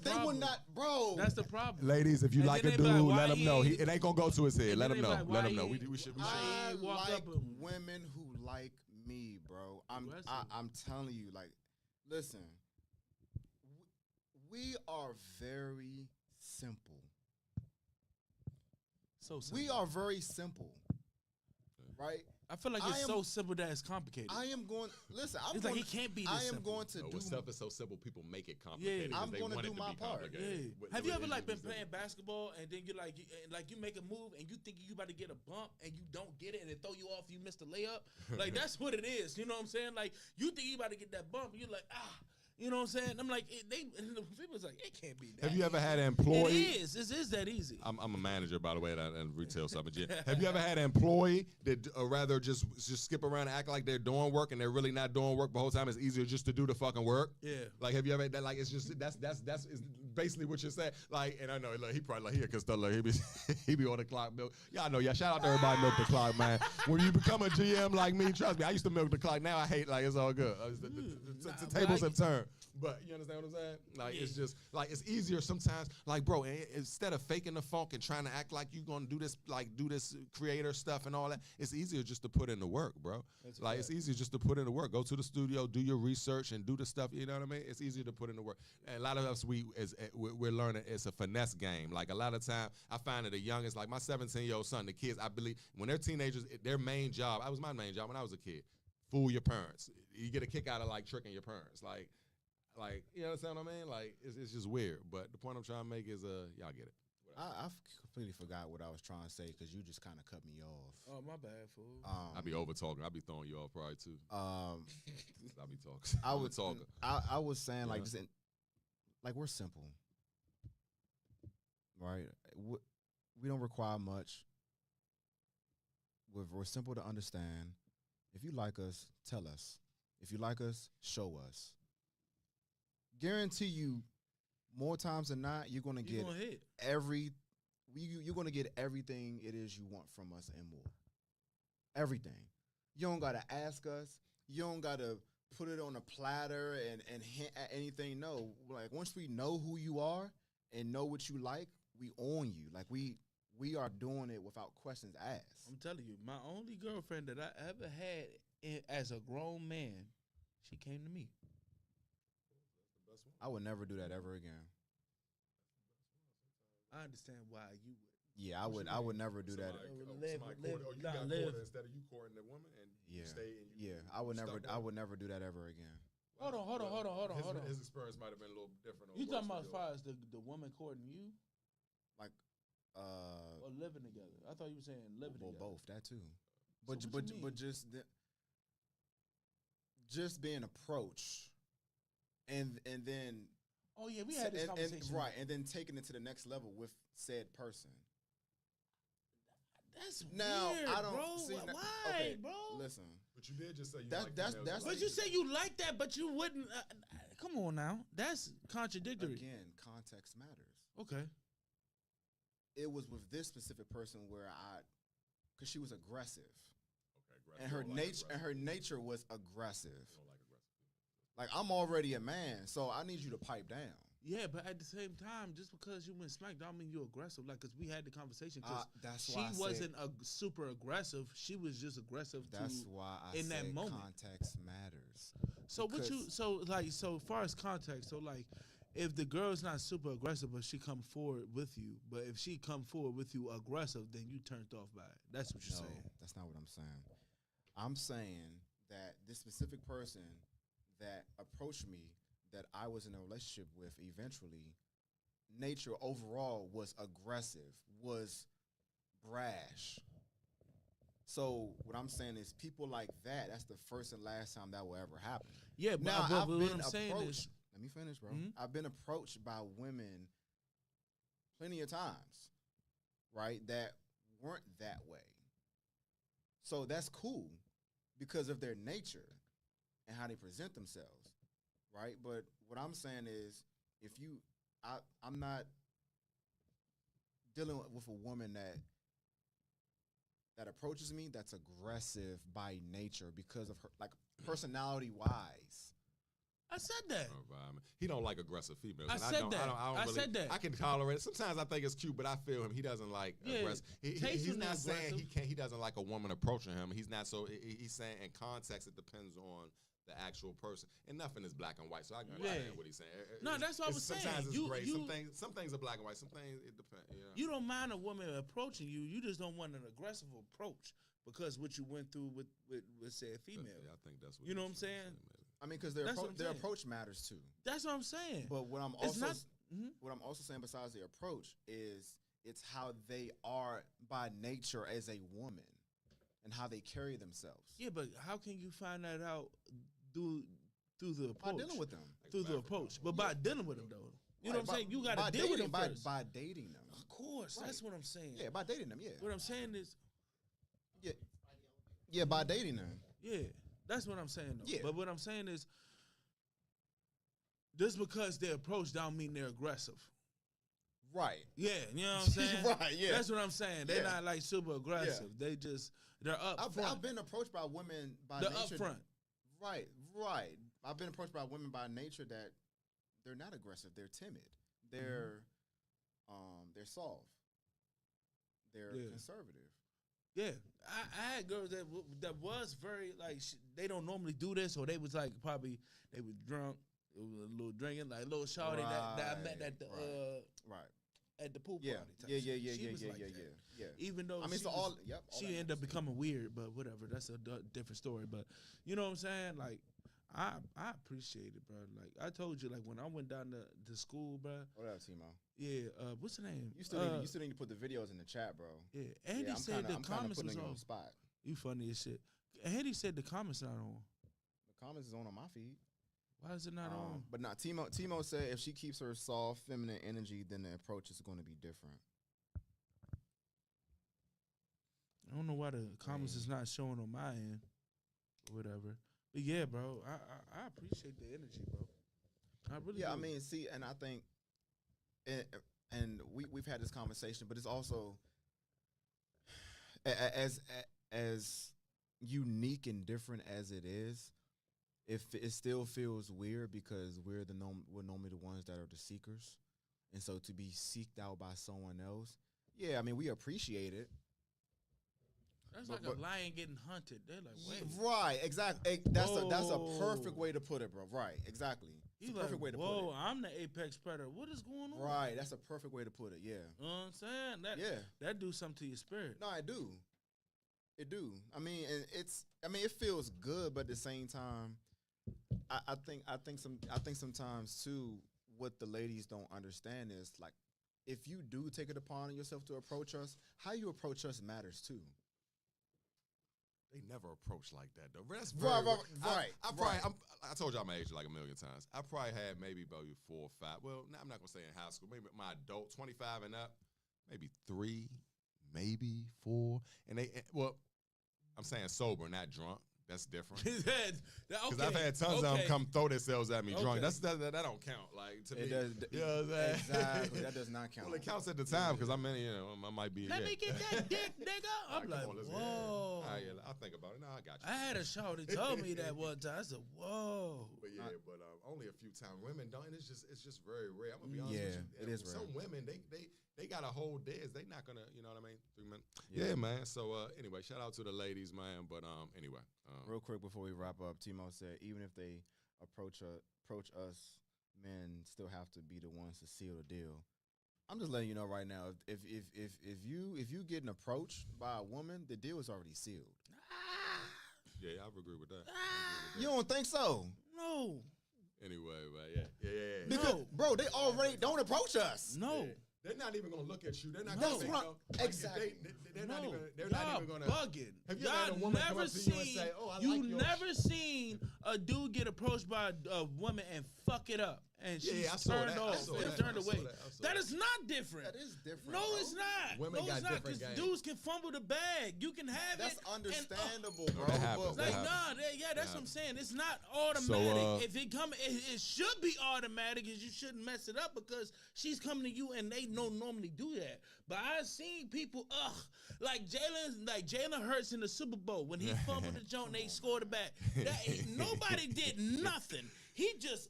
They will not, bro. That's the problem. Ladies, if you like a dude, let him know. It ain't gonna go to his head. Let him know. Let him know. We should. I like women who like me, bro. I'm telling you, like, listen. We are very simple. So simple. We are very simple, right? I feel like it's so simple that it's complicated. I am going. Listen, it's like it can't be. This simple. Going to do. Stuff is so simple. People make it complicated. Yeah, I'm going to do my part. Yeah. Have you ever like been playing basketball and then you make a move and you think you about to get a bump and you don't get it and it throw you off? You missed a layup. Like that's what it is. You know what I'm saying? Like you think you about to get that bump, you're like You know what I'm saying? I'm like, people's like, it can't be that. Have you ever had an employee? It is that easy. I'm a manager, by the way, and retail something. Have you ever had an employee that rather just skip around and act like they're doing work and they're really not doing work the whole time? It's easier just to do the fucking work. Yeah. Like, have you ever that? Like, it's just that's basically what you're saying. Like, and I know he probably like because like he be on the clock milk. Y'all know, shout out to everybody milk the clock, man. When you become a GM like me, trust me, I used to milk the clock. Now I hate it's all good. The tables have turned. But you understand what I'm saying? Like it's just like it's easier sometimes. Like bro, instead of faking the funk and trying to act like you gonna do this creator stuff and all that, it's easier just to put in the work, bro. It's easier just to put in the work. Go to the studio, do your research, and do the stuff. You know what I mean? It's easier to put in the work. And a lot of us we're learning it's a finesse game. Like a lot of time, I find that the youngest, like my 17-year-old son, the kids, I believe when they're teenagers, their main job. Was my main job when I was a kid. Fool your parents. You get a kick out of tricking your parents. Like, you understand what I mean? Like, it's just weird. But the point I'm trying to make is, y'all get it. I completely forgot what I was trying to say because you just kind of cut me off. Oh, my bad, fool. I be over talking. I be throwing you off probably too. I be talking. I was saying like just like we're simple, right? We don't require much. We're simple to understand. If you like us, tell us. If you like us, show us. Guarantee you, more times than not, you're gonna get you're gonna get everything it is you want from us and more. Everything. You don't gotta ask us. You don't gotta put it on a platter and hint at anything. No, like once we know who you are and know what you like, we own you. Like we are doing it without questions asked. I'm telling you, my only girlfriend that I ever had as a grown man, she came to me. I would never do that ever again. I understand why you would. Yeah, I would never do that. Live instead of you courting the woman and you stay and you. Yeah, I would never do that ever again. Hold on. His experience might have been a little different. You talking about as far as the woman courting you? Like, or living together? I thought you were saying living together. Both, that too. But just being approached. And then we had this conversation. And then taking it to the next level with said person. That's now weird, I don't bro. see Why, okay, bro? Listen, but you did just say you But you say you like that, but you wouldn't. Come on now, that's contradictory. Again, context matters. Okay. It was with this specific person where because she was aggressive. Okay, aggressive. And her nature was aggressive. Like, I'm already a man, so I need you to pipe down. Yeah, but at the same time, just because you went smack, don't mean you're aggressive. Like, because we had the conversation, because she wasn't super aggressive. She was just aggressive. That's why I in that moment. Context matters. So so far as context, so like, if the girl's not super aggressive, but she come forward with you, but if she come forward with you aggressive, then you turned off by it. That's what you're saying. That's not what I'm saying. I'm saying that this specific person that approached me, that I was in a relationship with eventually, nature overall was aggressive, was brash. So what I'm saying is people like that's the first and last time that will ever happen. Yeah, but now, I've been approached. Let me finish, bro. Mm-hmm. I've been approached by women plenty of times, right, that weren't that way. So that's cool because of their nature and how they present themselves, right? But what I'm saying is, I'm not dealing with a woman that approaches me that's aggressive by nature because of her, like, personality-wise. I said that. He don't like aggressive females. I said that. I can tolerate it. Sometimes I think it's cute, but I feel him. He doesn't like aggressive. He's not saying he doesn't like a woman approaching him. He's not. So he's saying in context, it depends on the actual person. And nothing is black and white, so I can Yeah. what he's saying. No, that's what I was sometimes saying. it's gray. Some things are black and white. Some things it depends. You know? You don't mind a woman approaching you. You just don't want an aggressive approach because what you went through with said female. Yeah, I think that's what you know what I'm saying. I mean, because their approach matters too. That's what I'm saying. But what I'm also saying besides the approach is it's how they are by nature as a woman and how they carry themselves. Yeah, but how can you find that out through the approach? By dealing with them. Through the approach. But by dealing with them, though. You know what I'm saying? You got to deal with them first. By dating them. Of course. Right. That's what I'm saying. Yeah, by dating them, yeah. What I'm saying is... Yeah, by dating them. Yeah, that's what I'm saying, though. Yeah. But what I'm saying is just because they approach don't mean they're aggressive. Right. Yeah, you know what I'm saying? Right, yeah. That's what I'm saying. They're not like super aggressive. Yeah. They're up front. I've been approached by women by nature. Up front. Right. I've been approached by women by nature that they're not aggressive. They're timid. They're soft. They're conservative. Yeah, I had girls that was very like they don't normally do this, or they was like probably they was drunk, it was a little drinking, like a little shawty that I met at the at the pool party. Yeah. Even though she ended up becoming weird, but whatever, that's a different story. But you know what I'm saying? Like I appreciate it, bro. Like I told you, like when I went down to school, bro. What up, Timo? Yeah, what's the name? You still need to put the videos in the chat, bro. Yeah, Andy said the comments was on. Spot. You funny as shit. Andy said the comments not on. The comments is on my feed. Why is it not on? But not Timo said if she keeps her soft, feminine energy, then the approach is going to be different. I don't know why the comments is not showing on my end, or whatever. But yeah, bro, I appreciate the energy, bro. I really do. I mean, see, and I think, and we've had this conversation, but it's also as unique and different as it is. It still feels weird because we're normally the ones that are the seekers, and so to be seeked out by someone else, yeah, I mean we appreciate it. That's like a lion getting hunted. They're like, wait. Right, exactly. That's a perfect way to put it, bro. Right, exactly. It's a perfect way to put it. Whoa, I'm the apex predator. What is going on? Right, that's a perfect way to put it. Yeah. You know what I'm saying? That do something to your spirit. No, I do. It do. I mean, it feels good, but at the same time, I think sometimes too, what the ladies don't understand is like, if you do take it upon yourself to approach us, how you approach us matters too. They never approach like that though. That's right. I told y'all my age like a million times. I probably had maybe 4 or 5. Well, I'm not gonna say in high school. Maybe my adult, 25 and up, maybe 3, maybe 4. And I'm saying sober, not drunk. That's different. Because I've had tons of them come throw themselves at me drunk. That don't count. Like to me, does. You know what I'm exactly. That does not count. Well, it counts at the time because I might be. Let me get that dick, nigga. I'm like, whoa. I'll think about it. No, I got you. I had a show that told me that one time. I said, whoa. But only a few times. Women don't. It's just very rare. I'm gonna be honest with you. It is rare. Some women they got a whole dance. They not gonna, you know what I mean? 3 minutes. Yeah, man. So anyway, shout out to the ladies, man. But anyway. Real quick before we wrap up, Timo said even if they approach us, men still have to be the ones to seal the deal. I'm just letting you know right now, if you getting approached by a woman, the deal is already sealed. Yeah, I would agree with that. You don't think so? No. Anyway, yeah. Because, bro, they already don't approach us. No. Yeah. They're not even gonna look at you. They're not gonna say no. Exactly. They're not even gonna bugging. Have you ever had a woman come up to you and say, "Oh, I like your never seen a dude get approached by a woman and fuck it up, and she's turned off and turned away. That is not different. That is different. No, it's not. Women got different games. Because dudes can fumble the bag. You can have That's it. understandable, bro. That happens. Like, that's what I'm saying. It's not automatic. If it come, it should be automatic, because you shouldn't mess it up because she's coming to you and they don't normally do that. But I've seen people, like Jalen Hurts in the Super Bowl when he fumbled the joint and they scored it back. Nobody did nothing. He just,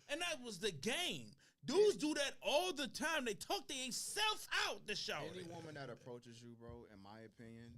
and that was the game. Dudes do that all the time. They talk themselves out the show. Any woman that approaches you, bro, in my opinion,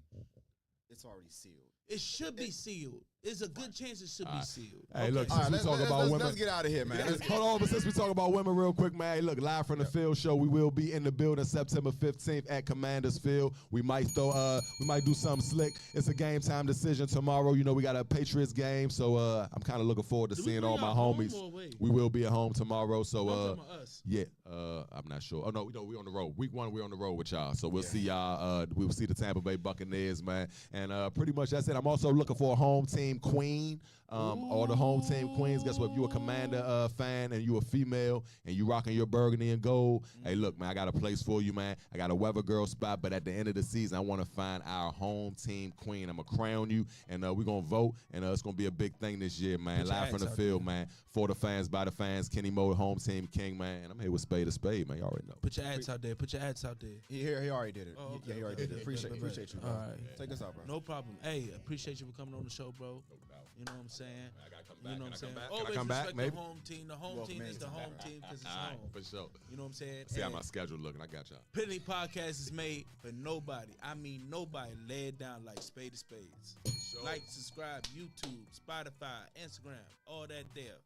it's already sealed. It should be sealed. There's a good chance it should be sealed. Hey, look, All right, since we talk about women. let's get out of here, man. Hold on, but since we talk about women real quick, man, hey, look, live from the field show, we will be in the building September 15th at Commanders Field. We might do something slick. It's a game time decision tomorrow. You know, we got a Patriots game, so I'm kind of looking forward to seeing all my homies. We will be at home tomorrow, so yeah, I'm not sure. Oh no, we on the road. Week 1, we're on the road with y'all, so we'll see y'all. We'll see the Tampa Bay Buccaneers, man, and pretty much that's it. I'm also looking for a home team queen. All the home team queens. Guess what? If you a Commander fan and you a female and you rocking your burgundy and gold, hey, look, man, I got a place for you, man. I got a Weather Girl spot, but at the end of the season, I want to find our home team queen. I'm going to crown you, and we're going to vote, and it's going to be a big thing this year, man. Live from the field, man. For the fans, by the fans, Kenny Moe, home team king, man. And I'm here with Spade to Spade, man. You already know. Put your ads out there. Put your ads out there. He already did it. Oh, okay. Yeah, he already did it. Appreciate you, bro. All right. Take us out, bro. No problem. Hey, appreciate you for coming on the show, bro. No doubt. You know what I'm saying? I gotta come back. You know what I'm saying? Can I Always come back, respect maybe? the home team. The home team is the home team because it's home. For sure. You know what I'm saying? See how And my schedule looking. I got y'all. Penny Podcast is made for nobody. I mean nobody laid down like Spade to Spades. Sure. Like, subscribe, YouTube, Spotify, Instagram, all that there.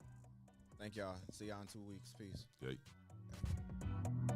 Thank y'all. See y'all in 2 weeks. Peace. Yeah.